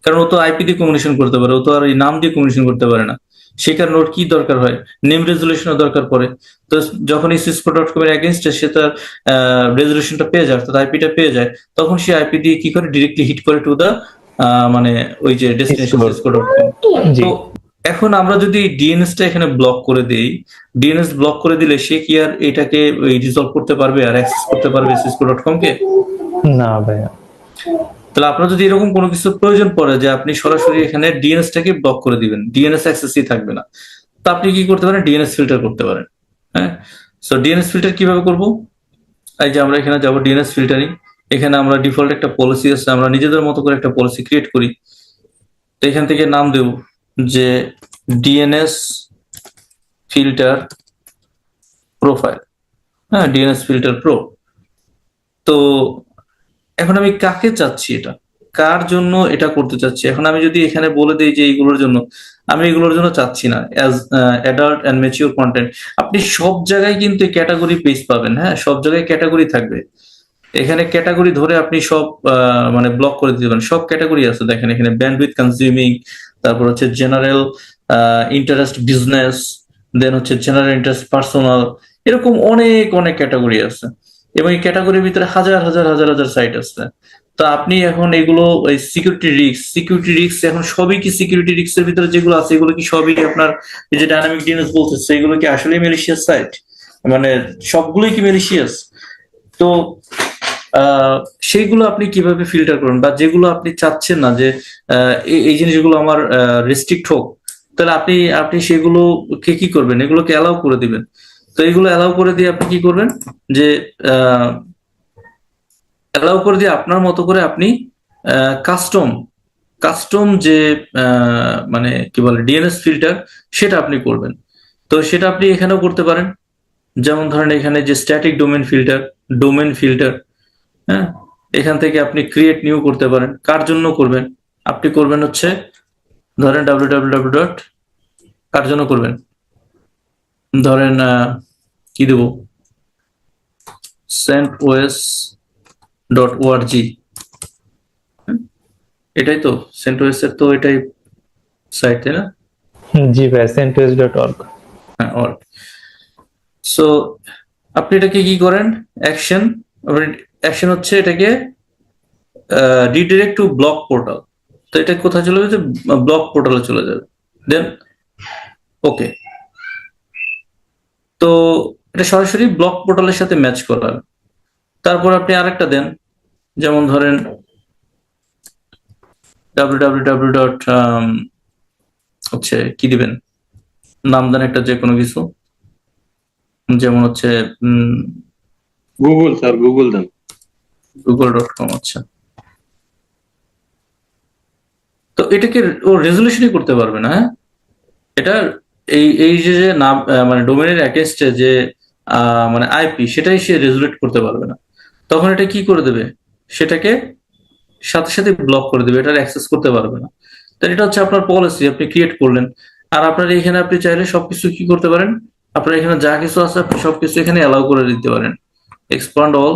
কারণ ও তো আইপি দিয়ে কমিউনিকেশন করতে পারে, ও তো আর এই নাম দিয়ে কমিউনিকেশন করতে পারে না। সেই কারণে ওর কি দরকার হয়? নেম রেজুলেশনের দরকার পড়ে। তো যখন এই cisco.com এর এগেনস্টে সে তার রেজুলেশনটা পেয়ে যায়, অর্থাৎ আইপিটা পেয়ে যায়, তখন সে আইপি দিয়ে কি করে ডিরেক্টলি হিট করে টু দা মানে ওই যে ডেস্টিনেশন cisco.com। জি তো এখন আমরা যদি ডিএনএসটা এখানে ব্লক করে দেই, ডিএনএস ব্লক করে দিলে সে কি আর এটাকে রিজলভ করতে পারবে আর অ্যাক্সেস করতে পারবে cisco.com কে? না ভাইয়া। তাহলে আপনার যদি এরকম কোনো কিছু প্রয়োজন পড়ে যে আপনি সরাসরি এখানে ডিএনএস টাকে ব্লক করে দিবেন, ডিএনএস অ্যাক্সেসই থাকবে না, তো আপনি কি করতে পারেন? ডিএনএস ফিল্টার করতে পারেন। হ্যাঁ, সো ডিএনএস ফিল্টার কিভাবে করব? এই যে আমরা এখানে যাব ডিএনএস ফিল্টারিং, এখানে আমরা ডিফল্ট একটা পলিসি আছে, আমরা নিজেদের মতো করে একটা পলিসি ক্রিয়েট করি। তো এখান থেকে নাম দেব যে ডিএনএস ফিল্টার প্রোফাইল। হ্যাঁ, ডিএনএস ফিল্টার প্রো। তো এখন আমি কাকে চাচ্ছি, এটা কার জন্য এটা করতে চাচ্ছি? এখন আমি যদি এখানে বলে দিই যে এইগুলোর জন্য, আমি এগুলোর জন্য চাচ্ছি না, as adult and mature content. আপনি সব জায়গায় কিন্তু ক্যাটাগরি পেজ পাবেন। হ্যাঁ, সব জায়গায় ক্যাটাগরি থাকবে। এখানে ক্যাটাগরি ধরে আপনি সব মানে ব্লক করে দিতে পারেন। সব ক্যাটাগরি আছে, দেখেন এখানে ব্যান্ডউইথ কনজিউমিং, তারপর হচ্ছে জেনারেল ইন্টারেস্ট বিজনেস, দেন হচ্ছে জেনারেল ইন্টারেস্ট পার্সোনাল, এরকম অনেক অনেক ক্যাটাগরি আছে, এবং এই ক্যাটাগরির ভিতরে হাজার হাজার হাজার হাজার সাইট আছে। তো আপনি এখন এগুলো ওই সিকিউরিটি রিস্ক এখন সবই কি সিকিউরিটি রিস্কের ভিতরে যেগুলো আছে এগুলো কি সবই আপনার এই যে ডাইনামিক ডিএনএস বলতেছে এগুলো কি আসলে মেলিশিয়াস সাইট? মানে সবগুলোই কি মেলিশিয়াস? তো সেইগুলো আপনি কিভাবে ফিল্টার করবেন, বা যেগুলো আপনি চাচ্ছেন না যে এই জিনিসগুলো আমার রেস্ট্রিক্ট হোক, তাহলে আপনি আপনি সেগুলো কে কি করবেন? এগুলোকে অ্যালাউ করে দিবেন। তো এগুলো অ্যালাউ করে দিয়ে আপনি কি করবেন যে অ্যালাউ করে দিয়ে আপনার মতো করে আপনি কাস্টম কাস্টম যে মানে কি বলে ডিএনএস ফিল্টার, সেটা আপনি করবেন। তো সেটা আপনি এখানেও করতে পারেন। যেমন ধরেন এখানে যে স্ট্যাটিক ডোমেন ফিল্টার, হ্যাঁ, এখান থেকে আপনি ক্রিয়েট নিউ করতে পারেন। কার জন্য করবেন? আপনি করবেন হচ্ছে ধরেন www ডট, কার জন্য করবেন? ধরেন কি দেব, centos.org, এটাই তো CentOS এর তো এটাই সাইট, তাই না? জি ভাই, centos.org। হ্যাঁ, org। সো আপনি এটাকে কি করেন, অ্যাকশন, অ্যাকশন হচ্ছে এটাকে রিডিরেক্ট টু ব্লক পোর্টাল। তো এটা কোথায় চলে যাবে? ব্লক পোর্টালে চলে যাবে। দেন ওকে, তো এটা সরাসরি ব্লক পোর্টালের সাথে ম্যাচ করার। তারপর আপনি আরেকটা দেন, যেমন ধরেন www ডট হচ্ছে কি দিবেন, নাম দেন একটা যে কোনো কিছু, যেমন হচ্ছে গুগল স্যার, গুগল দেন। google.com। আচ্ছা, তো এটাকে ও রেজুলেশনই করতে পারবে না। হ্যাঁ, এটা এই এই যে নাম মানে ডোমেনের অ্যাগেনস্টে যে মানে আইপি, সেটাই সে রেজুলেট করতে পারবে না। তখন এটা কি করে দেবে? সেটাকে সাথে সাথে ব্লক করে দেবে, এটার অ্যাক্সেস করতে পারবে না। তাই এটা হচ্ছে আপনার পলিসি, আপনি ক্রিয়েট করলেন। আর আপনার এখানে আপনি চাইলে সবকিছু কি করতে পারেন, আপনার এখানে যা কিছু আছে আপনি সবকিছু এখানে অ্যালাউ করে দিতে পারেন। এক্সপান্ড অল,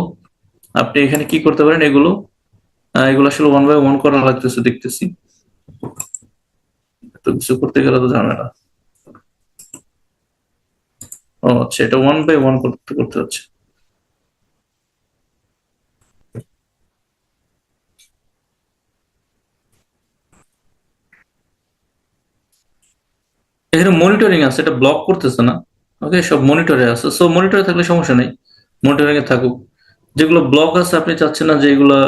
আপনি এখানে কি করতে পারেন, এগুলো এগুলো আসলে 1 বাই 1 করা লাগতেছে দেখতেছি, তো কিছু করতে গেলে তো ঝামেলা। ও আচ্ছা, এটা 1 বাই 1 করতে করতে হচ্ছে। এখানে মনিটরিং আছে, এটা ব্লক করতেছে না। ওকে, সব মনিটরে আছে, সো মনিটরে থাকলে সমস্যা নেই, মনিটরিং এ থাকুক। যেগুলো ব্লক আছে আপনি চাচ্ছেন না যে এগুলো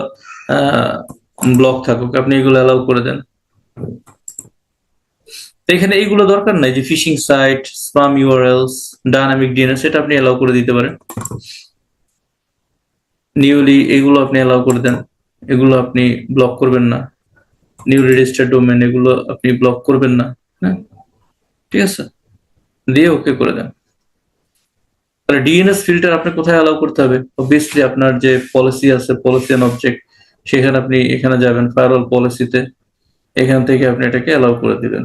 ব্লক থাকুক, আপনি এগুলো অ্যালাউ করে দেন। তো এখানে এইগুলো দরকার নাই, যে phishing site, spam URLs, dynamic DNS, এটা আপনি অ্যালাউ করে দিতে পারেন। নিউলি এগুলো আপনি অ্যালাউ করে দেন, এগুলো আপনি ব্লক করবেন না। নিউ রেজিস্টার্ড ডোমেন, এগুলো আপনি ব্লক করবেন না। হ্যাঁ, ঠিক আছে, দিয়ে ওকে করে দেন। তাহলে ডিএনএস ফিল্টার আপনি কোথায় অ্যালাউ করতে হবে? অবভিয়াসলি আপনার যে পলিসি আছে, পলিসি এন্ড অবজেক্ট, সেখানে আপনি এখানে যাবেন ফায়ারওয়াল পলিসিতে, এখান থেকে আপনি এটাকে অ্যালাউ করে দিবেন।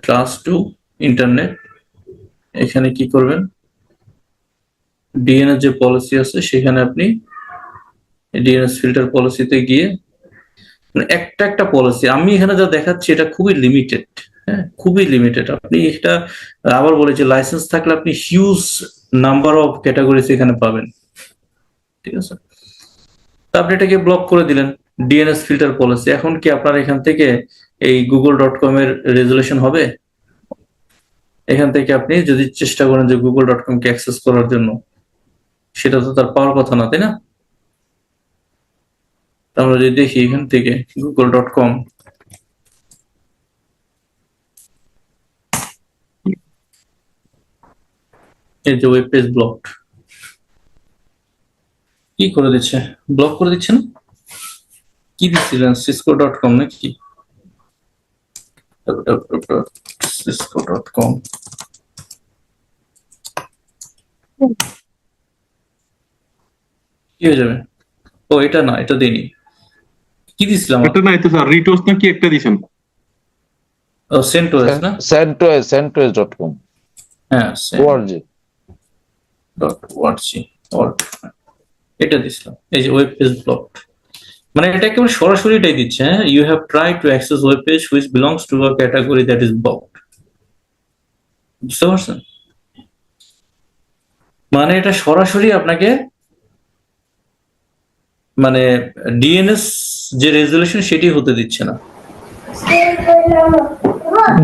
ট্রাস্ট টু ইন্টারনেট, এখানে কি করবেন, ডিএনএস যে পলিসি আছে সেখানে আপনি ডিএনএস ফিল্টার পলিসিতে গিয়ে একটা একটা পলিসি, আমি এখানে যা দেখাচ্ছি এটা খুবই লিমিটেড। হ্যাঁ, খুবই লিমিটেড। আপনি এটা আবার বলেছি, লাইসেন্স থাকলে আপনি হিউজ নাম্বার অফ ক্যাটাগরিজ এখানে পাবেন। ঠিক আছে, তো আপনি এটাকে ব্লক করে দিলেন, ডিএনএস ফিল্টার পলিসি। এখন কি আপনার এখান থেকে এই google.com এর রেজুলেশন হবে? এখান থেকে আপনি যদি চেষ্টা করেন যে google.com কে অ্যাক্সেস করার জন্য, সেটা তো তার পাওয়ার কথা না, তাই না? আমরা যদি দেখি এখান থেকে google.com, এই যে ওয়েব পেজ ব্লক, কি করে দিচ্ছে, ব্লক করে দিচ্ছে না? কি দিচ্ছিলেন, cisco.com নাকি? cisco.com, কি হয়ে যাবে? ও এটা না, এটা দেইনি। কি দিছিলাম? এটা নাই তো স্যার, রিটোস না কি একটা দিছেন। সেন্টোস না? centos.com হ্যাঁ, org .org, এটা দিছিলাম। এই যে ওয়েব পেজ ব্লক, মানে এটা একেবারে সরাসরি এটাই দিচ্ছে। হ্যাঁ, you have tried to access web page which belongs to a category that is blocked. বুঝতে পারছেন? মানে এটা সরাসরি আপনাকে, মানে ডিএনএস যে রেজুলেশন সেটি হতে দিচ্ছে না।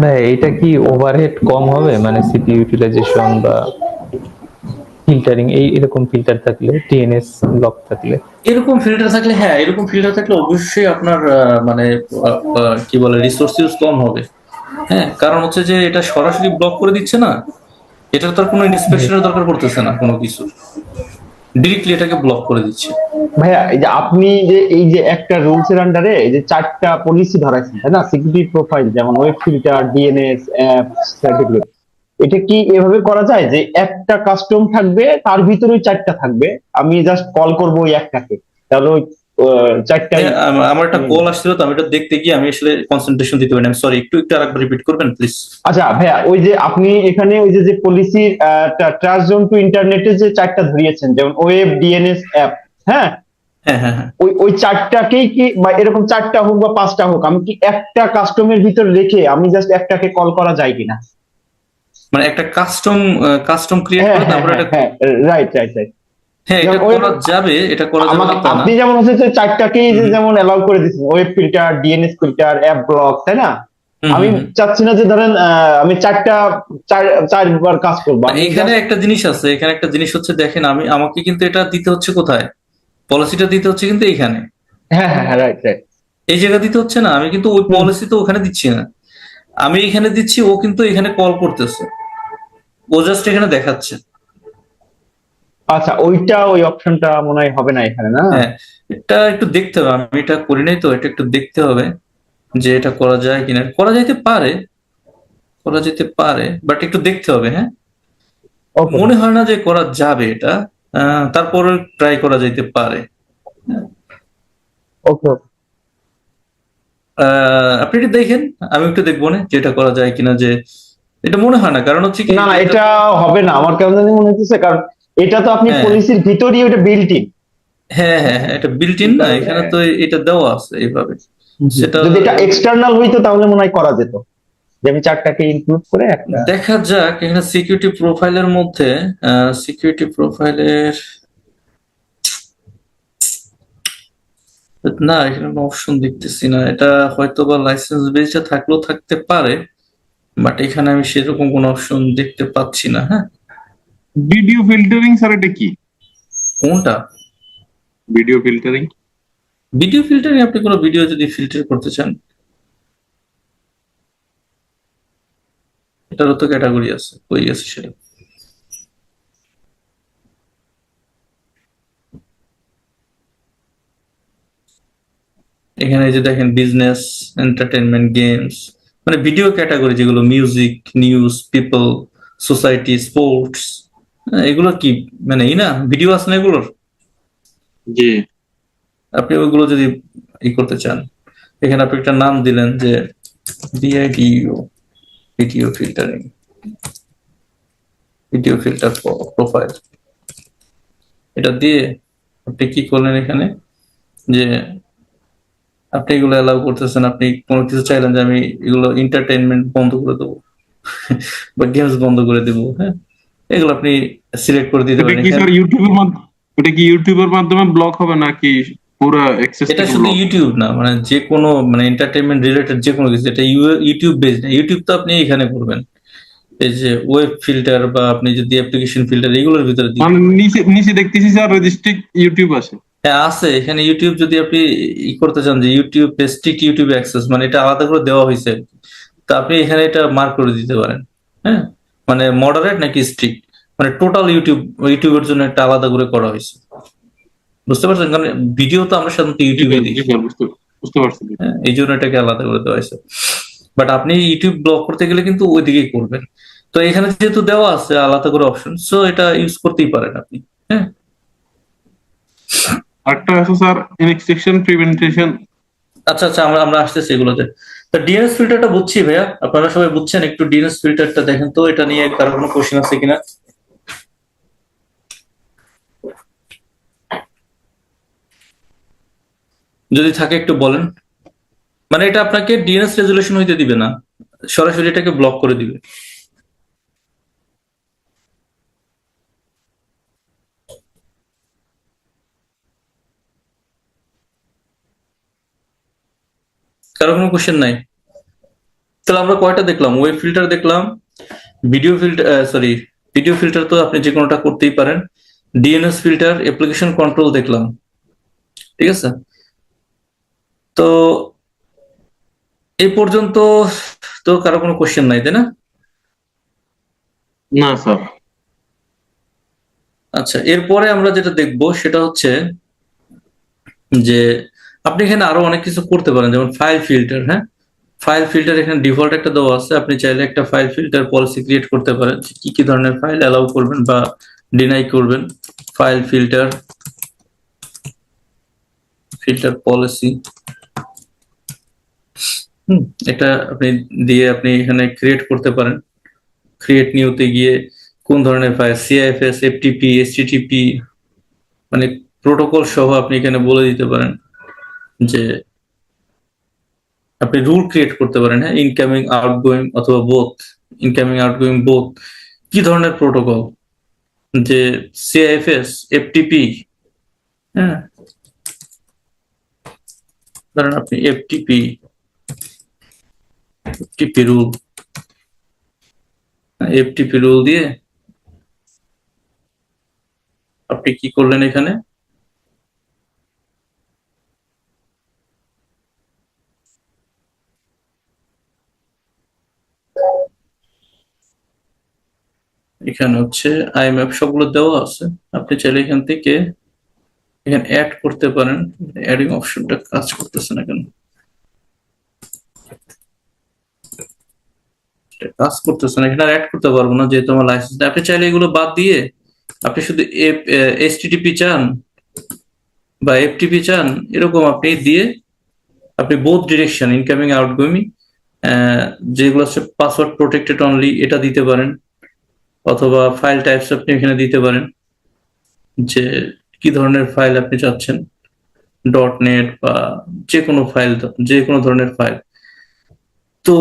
ভাই এটা কি ওভারহেড কম হবে, মানে সিপিইউ ইউটিলাইজেশন বা ফিল্টারিং, এরকম ফিল্টার থাকলে, টিএনএস ব্লক থাকলে? এরকম ফিল্টার থাকলে, হ্যাঁ, এরকম ফিল্টার থাকলে অবশ্যই আপনার মানে কি বলে, রিসোর্স ইউজ কম হবে। হ্যাঁ, কারণ হচ্ছে যে এটা সরাসরি ব্লক করে দিচ্ছে না, এটার তো আর কোনো ইন্সপেকশনের দরকার পড়তেছে না কোনো কিছু, ডিরেক্টলি এটাকে ব্লক করে দিচ্ছে। ভাইয়া, এই যে আপনি যে এই যে একটা রুলস এর আন্ডারে এই যে 4টা পলিসি ধরাইছেন, তাই না? সিকিউরিটি প্রোফাইল, যেমন web filter, DNS, app, certificate. এটা কি এভাবে করা যায় যে একটা কাস্টম থাকবে, তার ভিতরে 4টা থাকবে, আমি জাস্ট কল করবো ওই একটাকে, তাহলে ওই 4টাই? আমার একটা কল আসছিল, তো আমি এটা দেখতে গিয়ে আমি আসলে কনসেন্ট্রেশন দিতে পারি না, সরি। একটু আরেকবার রিপিট করবেন প্লিজ? আচ্ছা ভাইয়া, ওই যে আপনি এখানে ওই যে পলিসির ট্রাস্ট জোন টু ইন্টারনেটে যে 4টা ধরিয়েছেন, যেমন ওয়েব, ডিএনএস, অ্যাপ, হ্যাঁ, হ্যাঁ হ্যাঁ হ্যাঁ, ওই 4টাকেই কি, বা এরকম 4টা হোক বা 5টা হোক, আমি কি একটা কাস্টমের ভিতর রেখে আমি জাস্ট একটাকে কল করা যায় কিনা? মানে একটা কাস্টম ক্রিয়েট হ্যাঁ করে হ্যাঁ তারপরে হ্যাঁ এটা, হ্যাঁ, রাইট রাইট রাইট। হ্যাঁ, এটা যেমন করা যাবে, এটা করা যাবে আমাকে না তা না। আপনি যেমন হচ্ছে যে চারটাকেই যে হুম। যেমন অ্যালাউ করে দিচ্ছেন, web filter, DNS filter, app block, তাই না? হুম, আমি হুম, হুম। চাচ্ছি না যে ধরেন আমি চারবার কাজ করবো, না, আমি এখানে জাস্ট একটা জিনিস আছে, এখানে একটা জিনিস হচ্ছে, দেখেন আমাকে কিন্তু এটা দিতে হচ্ছে কোথায়, পলিসিটা দিতে হচ্ছে কিন্তু এইখানে, হ্যাঁ হ্যাঁ হ্যাঁ, রাইট রাইট। এই জায়গা দিতে হচ্ছে না, আমি কিন্তু ওই পলিসি তো ওখানে দিচ্ছি না, আমি এখানে দিচ্ছি, ও কিন্তু এখানে কল করতেছে, ও জাস্ট এখানে দেখাচ্ছে। আচ্ছা, ওই অপশনটা মনে হয় হবে না এখানে, না? হ্যাঁ, এটা একটু দেখতে হবে, আমি এটা করি নাই তো, এটা একটু দেখতে হবে যে এটা করা যায় কিনা। করা যাইতে পারে, করা যেতে পারে, বাট একটু দেখতে হবে। হ্যাঁ, ওকে মনে হয় না যে করা যাবে এটা, তারপরে ট্রাই করা যাইতে পারে। ওকে। আপনি একটু দেখেন, আমি একটু দেখবো না যে এটা করা যায় কিনা, যে এটা মনে হয় না, কারণ হচ্ছে কি না না, যে এটা এটা তো, হবে না আমার কেমন জানি মনে হচ্ছে, কারণ এটা তো আপনি হ্যাঁ পলিসির ভিতরই ওটা বিল্ট ইন। হ্যাঁ হ্যাঁ হ্যাঁ, এটা বিল্ট ইন না, এখানে তো এটা দেওয়া আছে এইভাবে, সেটা যদি এটা এক্সটার্নাল হইতো তাহলে মনে হয় করা যেত, যে আমি চারটাকে ইনক্লুড করে একটা। দেখা যাক। এখানে সিকিউরিটি প্রোফাইলের মধ্যে, সিকিউরিটি প্রোফাইলের, না এখানে কোনো অপশন দেখতেছি না, এটা হয়তো বা লাইসেন্স বেসে থাকলেও থাকতে পারে, বাট এখানে আমি সেরকম কোনো অপশন দেখতে পাচ্ছি না। হ্যাঁ, ভিডিও ফিল্টারিং স্যার, এটা কি? কোনটা? ভিডিও ফিল্টারিং ভিডিও ফিল্টারিং, আপনি কোনো ভিডিও যদি ফিল্টার করতে চান, এটারও তো ক্যাটাগরি আছে, কই আছে সেটা? এখানে এই যে দেখেন, বিজনেস, এন্টারটেনমেন্ট, গেমস, মানে ভিডিও ক্যাটাগরি যেগুলো, music, news, people, society, sports, এগুলো কি মানে না ভিডিও আছে না এগুলোর? জি। আপনি ওইগুলো যদি করতে চান, এখানে আপনি একটা নাম দিলেন যে video, video filtering, video filter profile, এটা দিয়ে আপনি কি করলেন এখানে, যে আপনি এগুলো অ্যালাউ করতেছেন, আপনি কোনো কিছু চাইলেন যে আমি এগুলো এন্টারটেইনমেন্ট বন্ধ করে দেবো বা গেমস বন্ধ করে দেবো। হ্যাঁ, এগুলো আপনি সিলেক্ট করে দিতে এটা পারেন কি এখানে। স্যার ইউটিউবের মাধ্যমে, এটা কি ইউটিউবের মাধ্যমে ব্লক হবে নাকি পুরো অ্যাক্সেস এটা থেকে শুধু ব্লক? ইউটিউব না, মানে যে কোনো মানে এন্টারটেইনমেন্ট রিলেটেড যে কোনো কিছু, এটা ইউটিউব বেসড না, ইউটিউব তো আপনি এখানে করবেন, এই যে ওয়েব ফিল্টার বা আপনি যদি অ্যাপ্লিকেশন ফিল্টার এগুলোর ভিতরে দিবেন। মানে নিচে নিচে দেখতেছি স্যার রেজিস্ট্রিক্ট ইউটিউব আছে। হ্যাঁ আছে, এখানে ইউটিউব যদি আপনি করতে চান যে ইউটিউব রেস্ট্রিক্ট ইউটিউব অ্যাক্সেস, মানে এটা আলাদা করে দেওয়া হয়েছে, তো আপনি এখানে এটা মার্ক করে দিতে পারেন। হ্যাঁ, মানে মডারেট নাকি স্ট্রিক্ট, মানে টোটাল ইউটিউবের জন্য একটা আলাদা করে করা হয়েছে, বুঝতে পারছেন? কারণ ভিডিও তো আমরা সাধারণত জি ইউটিউবে স্যার, জি দেখি। স্যার, বুঝতে বুঝতে পারছি। হ্যাঁ, এই জন্য এটাকে আলাদা করে দেওয়া হয়েছে, বাট আপনি ইউটিউব ব্লক করতে গেলে কিন্তু ওইদিকেই করবেন। তো এখানে যেহেতু দেওয়া আছে আলাদা করে অপশন, সো এটা ইউজ করতেই পারেন আপনি। হ্যাঁ, আরেকটা আছে স্যার, ইনএক্সটেকশন প্রিভেন্টেশন। আচ্ছা আচ্ছা, আমরা আমরা আসতেছি এগুলোতে। তা ডিএনএস ফিল্টারটা বুঝছি ভাইয়া, আপনারা সবাই বুঝছেন, একটু ডিএনএস ফিল্টারটা দেখেন তো, এটা নিয়ে কারো কোনো কোশ্চেন আছে কিনা, যদি থাকে একটু বলেন। মানে এটা আপনাকে ডিএনএস রেজুলেশন হইতে দিবে না, সরাসরি এটাকে ব্লক করে দিবে। কারো কোনো কোশ্চেন নাই? তাহলে আমরা কয়টা দেখলাম, ওয়েব ফিল্টার দেখলাম, video filter, sorry, video filter তো আপনি যে কোনোটা করতেই পারেন, ডিএনএস ফিল্টার, অ্যাপ্লিকেশন কন্ট্রোল দেখলাম, ঠিক আছে? তো এই পর্যন্ত তো কারো কোনো কোশ্চেন নাই, তাই না? না স্যার। আচ্ছা, এরপরে আমরা যেটা দেখবো সেটা হচ্ছে যে আপনি এখানে আরো অনেক কিছু করতে পারেন, যেমন ফাইল ফিল্টার। হ্যাঁ, ফাইল ফিল্টার এখানে ডিফল্ট একটা দেওয়া আছে, আপনি চাইলে একটা ফাইল ফিল্টার পলিসি ক্রিয়েট করতে পারেন, যে কি কি ধরনের ফাইল অ্যালাউ করবেন বা ডিনাই করবেন। ফাইল ফিল্টার, ফিল্টার পলিসি, এটা আপনি দিয়ে আপনি এখানে ক্রিয়েট করতে পারেন। ক্রিয়েট নিউতে গিয়ে কোন ধরনের ফাইল, সিআইএফএস, এফটিপি, এইচটিটিপি, মানে প্রোটোকল সহ আপনি এখানে বলে দিতে পারেন যে আপনি রুল ক্রিয়েট করতে পারেন। হ্যাঁ, ইনকামিং আউটগোয়িং অথবা বোথ, ইনকামিং আউটগোয়িং বোথ, কি ধরনের প্রোটোকল, যে সিআইএফএস, এফটিপি, হ্যাঁ, ধরেন আপনি এফটিপি রুল দিয়ে আপনি কি করলেন এখানে, এখানে হচ্ছে আইএমএফ সবগুলো দেওয়া আছে, আপনি চাইলে এখান থেকে এখানে অ্যাড করতে পারেন। অ্যাডিং অপশনটা কাজ করতেছে না কেন, কাজ করতেছে না, এখানে অ্যাড করতে পারবো না যেহেতু আমার লাইসেন্স। আপনি চাইলে এগুলো বাদ দিয়ে আপনি শুধু এসটিটিপি চান বা এফটিপি চান, এরকম আপনি দিয়ে আপনি বোথ ডিরেকশন ইনকামিং আউটগোয়িং, যেগুলো হচ্ছে পাসওয়ার্ড প্রোটেক্টেড অনলি এটা দিতে পারেন, অথবা ফাইল টাইপস আপনি এখানে দিতে পারেন যে কি ধরনের ফাইল আপনি চাচ্ছেন, .NET বা যে কোনো ধরনের ফাইল। তো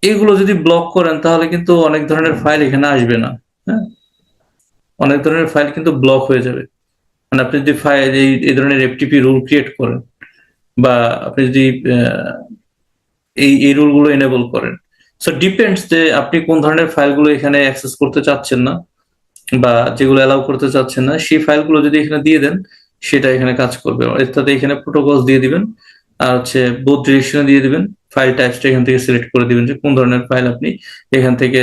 এগুলো যদি ব্লক করেন তাহলে কিন্তু অনেক ধরনের ফাইল এখানে আসবে না, হ্যাঁ, অনেক ধরনের ফাইল কিন্তু ব্লক হয়ে যাবে। মানে আপনি যদি ফাইল এই ধরনের এফটিপি রুল ক্রিয়েট করেন বা আপনি যদি এই রুলগুলো এনেবল করেন, সো ডিপেন্ডস যে আপনি কোন ধরনের ফাইলগুলো এখানে অ্যাক্সেস করতে চাচ্ছেন না বা যেগুলো অ্যালাউ করতে চাচ্ছেন না, সেই ফাইলগুলো যদি এখানে দিয়ে দেন সেটা এখানে কাজ করবে। অর্থাৎ এখানে প্রোটোকলস দিয়ে দিবেন আর হচ্ছে বোথ ডিরেকশনে দিয়ে দিবেন, ফাইল টাইপসটা এখান থেকে সিলেক্ট করে দিবেন যে কোন ধরনের ফাইল আপনি এখান থেকে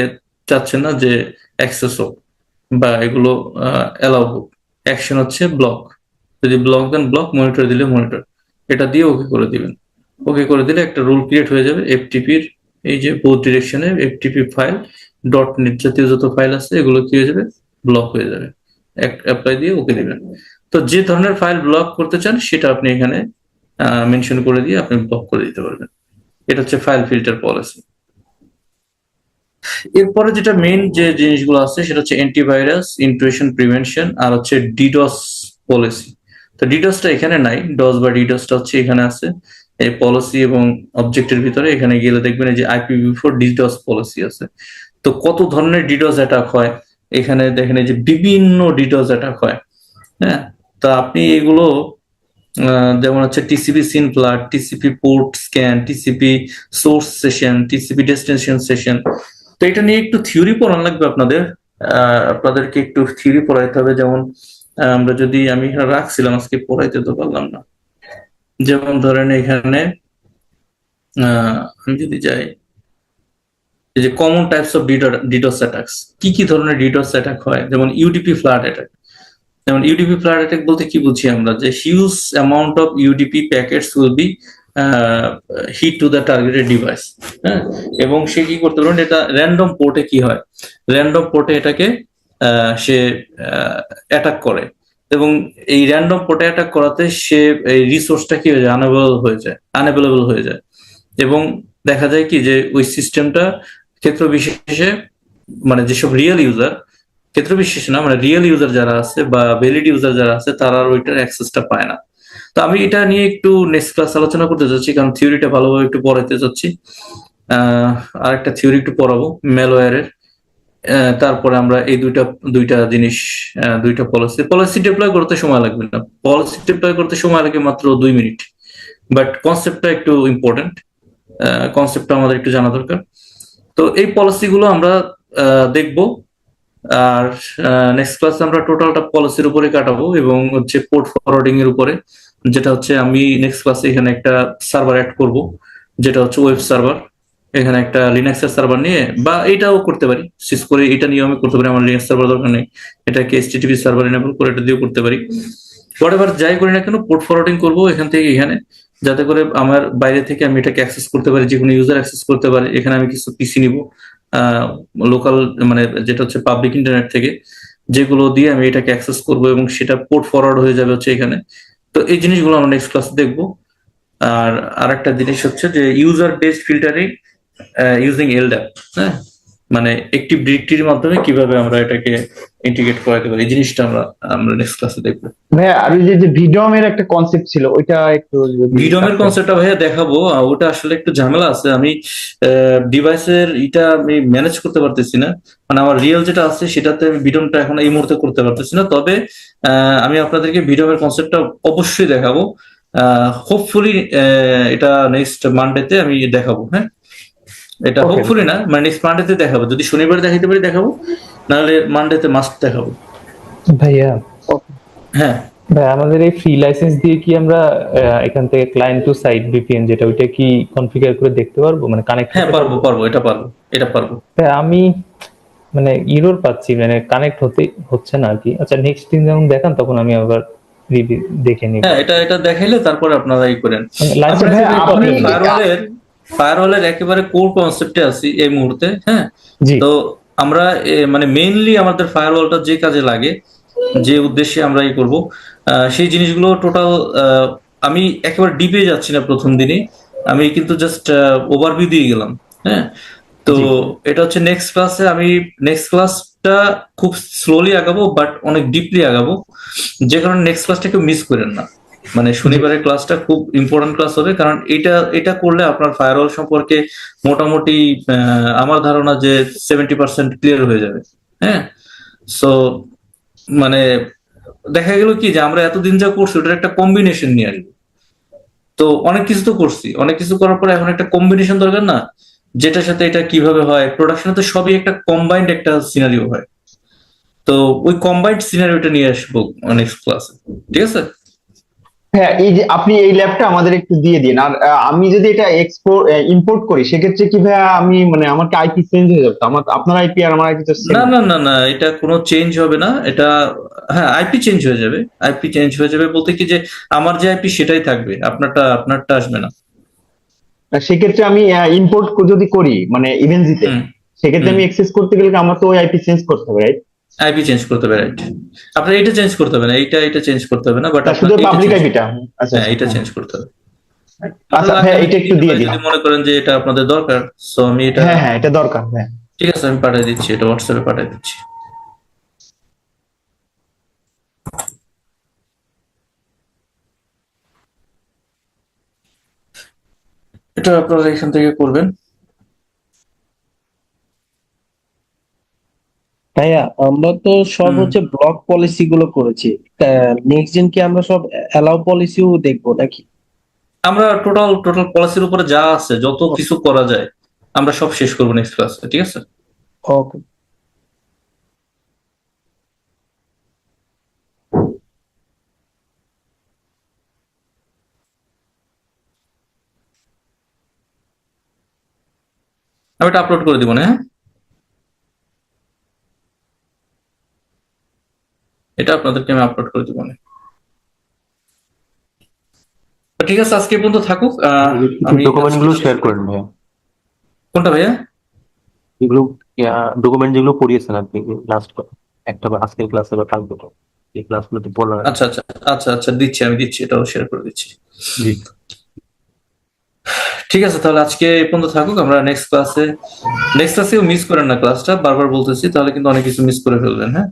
চাচ্ছেন না যে অ্যাক্সেস হোক বা এগুলো অ্যালাউ হোক। অ্যাকশন হচ্ছে ব্লক, যদি ব্লক দেন ব্লক, মনিটর দিলে মনিটর, এটা দিয়ে ওকে করে দিবেন। ওকে করে দিলে একটা রুল ক্রিয়েট হয়ে যাবে এফটিপির, এই যে বোথ ডিরেকশনে এফটিপি ফাইল, .NET জাতীয় যত ফাইল আছে এগুলো কি হয়ে যাবে, ব্লক হয়ে যাবে। অ্যাপ্লাই দিয়ে ওকে দিবেন। তো যে ধরনের ফাইল ব্লক করতে চান সেটা আপনি এখানে মেনশন করে দিয়ে আপনি ব্লক করে দিতে পারবেন। এটা হচ্ছে ফাইল ফিল্টার পলিসি। এরপরে যেটা মেইন যে জিনিসগুলো আছে সেটা হচ্ছে অ্যান্টিভাইরাস, ইন্ট্রুশন প্রিভেনশন আর হচ্ছে ডিডস পলিসি। তো ডিডসটা এখানে নাই, ডস বা ডিডসটা হচ্ছে এখানে আছে এই পলিসি এবং অবজেক্টের ভিতরে। এখানে গেলে দেখবেন এই যে IPv4 ডিডস পলিসি আছে। তো কত ধরনের ডিডস অ্যাটাক হয় এখানে দেখেন, এই যে বিভিন্ন ডিডস অ্যাটাক হয়, হ্যাঁ। তো আপনি এগুলো যেমন হচ্ছে TCP SYN flood, TCP port scan, TCP source session, TCP destination session. তো এটা নিয়ে একটু থিওরি পড়ানো লাগবে আপনাদের, আপনাদেরকে একটু থিওরি পড়াইতে হবে। যেমন আমরা যদি আমি এখানে রাখছিলাম, আজকে পড়াইতে তো পারলাম না। যেমন ধরেন এখানে আমি যদি যাই, এই যে common types of DDoS attacks, কি কি ধরনের ডিডস অ্যাটাক হয়, যেমন ইউডিপি ফ্লাড অ্যাটাক। যেমন ইউডিপি ফ্লাড অ্যাটাক বলতে কি বুঝি আমরা, যে huge amount of UDP packets will be hit to the targeted device, হ্যাঁ। এবং সে কি করতে পারেন, এটা র্যান্ডম পোর্টে কি হয়, র্যান্ডম পোর্টে এটাকে সে অ্যাটাক করে এবং এই র্যান্ডম পোর্টে অ্যাটাক করাতে সে এই রিসোর্সটা কি হয়ে যায়, আনঅ্যাভেলেবল হয়ে যায়। এবং দেখা যায় কি যে ওই সিস্টেমটা ক্ষেত্র বিশেষে, মানে যেসব রিয়েল ইউজার, ক্ষেত্র বিশেষে না, মানে রিয়েল ইউজার যারা আছে বা ভ্যালিড ইউজার যারা আছে তারা আর ওইটার অ্যাক্সেসটা পায় না। তো আমি এটা নিয়ে একটু নেক্সট ক্লাস আলোচনা করতে চাচ্ছি, কারণ থিওরিটা ভালোভাবে একটু পড়াইতে চাচ্ছি। আর একটা থিওরি একটু পড়াবো ম্যালওয়্যারের। তারপরে আমরা এই দুইটা জিনিস, দুইটা পলিসি ডিপ্লয় করতে সময় লাগবে না, পলিসি ডিপ্লয় করতে সময় লাগে মাত্র 2 মিনিট, বাট কনসেপ্টটা একটু ইম্পর্টেন্ট, কনসেপ্টটা আমাদের একটু জানা দরকার। তো এই পলিসিগুলো আমরা দেখবো, আর নেক্সট ক্লাসে আমরা টোটালটা পলিসির উপরে কাটাবো এবং হচ্ছে পোর্ট ফরওয়ার্ডিং এর উপরে, যেটা হচ্ছে আমি নেক্সট ক্লাসে এখানে একটা সার্ভার অ্যাড করব, যেটা হচ্ছে ওয়েব সার্ভার। এখানে একটা লিনাক্সের সার্ভার নিয়ে, বা এটাও করতে পারি, সিস করে এটা নিয়ে আমি করতে পারি, আমার লিনাক্স সার্ভার দরকার নেই, এটাকে HTTP সার্ভার এনেবল করে এটা দিয়েও করতে পারি। হোয়াটএভার যাই করি না কেন, পোর্ট ফরওয়ার্ডিং করবো এখান থেকে এখানে, যাতে করে আমার বাইরে থেকে আমি এটাকে অ্যাক্সেস করতে পারি, যে কোনো ইউজার অ্যাক্সেস করতে পারে। এখানে আমি কিছু পিসি নিব লোকাল, মানে যেটা হচ্ছে পাবলিক ইন্টারনেট থেকে, যেগুলো দিয়ে আমি এটাকে অ্যাক্সেস করবো এবং সেটা পোর্ট ফরওয়ার্ড হয়ে যাবে হচ্ছে এখানে। তো এই জিনিসগুলো আমরা নেক্সট ক্লাসে দেখবো। আর আরেকটা জিনিস হচ্ছে যে user based filtering using LDAP, হ্যাঁ, মানে একটি ডিরেক্টরির মাধ্যমে কিভাবে আমরা এটাকে ইন্টিগ্রেট করাতে পারি, এই জিনিসটা আমরা নেক্সট ক্লাসে দেখবো। ভাইয়া আর ওই যে ভিডিওম এর একটা কনসেপ্ট ছিল ওইটা একটু যদি ভিডমের কনসেপ্টটা ভাইয়া দেখাবো, ওটা আসলে একটু ঝামেলা আছে। আমি ডিভাইসের এটা আমি ম্যানেজ করতে পারতেছি না, মানে আমার রিয়েল যেটা আছে সেটাতে আমি ভিডমটা এখন এই মুহূর্তে করতে পারতেছি না। তবে আমি আপনাদেরকে ভিডমের কনসেপ্টটা অবশ্যই দেখাবো। হোপফুলি এটা নেক্সট মানডেতে আমি দেখাবো। হ্যাঁ, এটা Okay. হোপফুলি না, মানে নেক্সট মানডেতে দেখাবো। যদি শনিবার দেখাইতে পারি দেখাবো, নাহলে মানডেতে মাস্ট দেখাবো। ভাইয়া হ্যাঁ, ভাই আমাদের এই ফ্রি লাইসেন্স দিয়ে কি আমরা এখান থেকে ক্লায়েন্ট টু সাইট ভিপিএন যেটা ওইটা কি কনফিগার করে দেখতে পারবো, মানে কানেক্ট? হ্যাঁ পারবো, এটা পারবো। আমি মানে ইরর পাচ্ছি, মানে কানেক্ট হচ্ছে না আর কি। আচ্ছা নেক্সট দিন যখন দেখান তখন আমি আবার রিভিউ দেখে নিব। হ্যাঁ, এটা দেখাইলে তারপরে আপনারা এই করেন। লাইসেন্স ভাই, আপনি ফায়ারওয়ালের একেবারে কোর কনসেপ্টে আছি এই মুহূর্তে। হ্যাঁ, জি তো আমরা মানে মেইনলি আমাদের ফায়ারওয়ালটা যে কাজে লাগে, যে উদ্দেশ্যে আমরা করব, সেই জিনিসগুলো টোটাল আমি একেবারে ডিপে যাচ্ছি না প্রথম দিনই, আমি কিন্তু জাস্ট ওভারভিউ দিয়ে গেলাম। হ্যাঁ, তো এটা হচ্ছে নেক্সট ক্লাসে, আমি নেক্সট ক্লাসটা খুব স্লোলি আগাবো বাট অনেক ডিপলি আগাবো, যে কারণে নেক্সট ক্লাসটা কেউ মিস করেন না। মানে শনিবারের ক্লাসটা খুব ইম্পর্টেন্ট ক্লাস হবে, কারণ এটা করলে আপনার ফায়ারওয়াল সম্পর্কে মোটামুটি আমার ধারণা যে 70% ক্লিয়ার হয়ে যাবে। হ্যাঁ, সো মানে দেখা গেল কি যে আমরা এতদিন যা করছি ওটার একটা কম্বিনেশন নিয়ে আসবো। তো অনেক কিছু তো করছি, অনেক কিছু করার পরে এখন একটা কম্বিনেশন দরকার না, যেটার সাথে এটা কিভাবে হয়। প্রোডাকশনে তো সবই একটা কম্বাইন্ড একটা সিনারিও হয়, তো ওই কম্বাইন্ড সিনারিওটা নিয়ে আসবো নেক্সট ক্লাসে। ঠিক আছে? হ্যাঁ, এই যে আপনি এই ল্যাবটা আমাদের একটু দিয়ে দিন। আর আমি যদি এটা ইম্পোর্ট করি সেক্ষেত্রে কি ভাইয়া আমি মানে আমার কি আইপি চেঞ্জ হয়ে যাবে? আপনার আইপি আর আমার আইপি তো না সেম। না না না, এটা কোনো চেঞ্জ হবে না। এটা হ্যাঁ, আইপি চেঞ্জ হয়ে যাবে। আইপি চেঞ্জ হয়ে যাবে বলতে কি যে আমার যে আইপি সেটাই থাকবে, আপনারটা আসবে না। সেক্ষেত্রে আমি ইম্পোর্ট যদি করি মানে ইভেনজিতে, হুম, সেক্ষেত্রে আমি অ্যাক্সেস করতে গেলে কি আমার তো ওই আইপি চেঞ্জ করতে হবে, রাইট? আইপি চেঞ্জ করতে হবে, রাইট। আপনার এটা চেঞ্জ করতে হবে না, এটা চেঞ্জ করতে হবে না, বাট শুধু পাবলিক আইপিটা? আচ্ছা হ্যাঁ, এটা আচ্ছা, চেঞ্জ করতে হবে। আচ্ছা হ্যাঁ, এটা একটু দিয়ে দিন। যদি মনে করেন যে এটা আপনাদের দরকার, সো আমি এটা হ্যাঁ হ্যাঁ, এটা দরকার। হ্যাঁ ঠিক আছে, আমি পাঠিয়ে দিচ্ছি, এটা হোয়াটসঅ্যাপে পাঠিয়ে দিচ্ছি। এটা আপনারা এখান থেকে করবেন। ভাইয়া আমরা তো সব হুম। হচ্ছে ব্লক পলিসি গুলো করেছি, নেক্সট দিন কি আমরা সব অ্যালাউ পলিসিও দেখবো নাকি? আমরা টোটাল পলিসির উপরে যা আছে, যত কিছু করা যায় আমরা সব শেষ করবো নেক্সট ক্লাসে। ঠিক আছে? ওকে। আমি এটা আপলোড করে দিব না। হ্যাঁ, এটা আপনাদেরকে আমি আপলোড করে দিব না। তো ঠিক আছে, আজকে এই পর্যন্ত থাকুক। আমি ডকুমেন্ট গুলো শেয়ার করেন ভাইয়া, কোনটা ভাইয়া? এগুলো ডকুমেন্ট যেগুলো পড়িয়েছেন আপনি লাস্ট একটা বা আজকের ক্লাসে বা কালকে, এই ক্লাসগুলোতে বলা আচ্ছা আচ্ছা আচ্ছা আচ্ছা, আমি দিচ্ছি, এটাও শেয়ার করে দিচ্ছি। জি। ঠিক আছে, তাহলে আজকে এই পর্যন্ত থাকুক। আমরা নেক্সট ক্লাসেও মিস করেন না ক্লাসটা, বারবার বলতেছি, তাহলে কিন্তু অনেক কিছু মিস করে ফেলবেন। হ্যাঁ।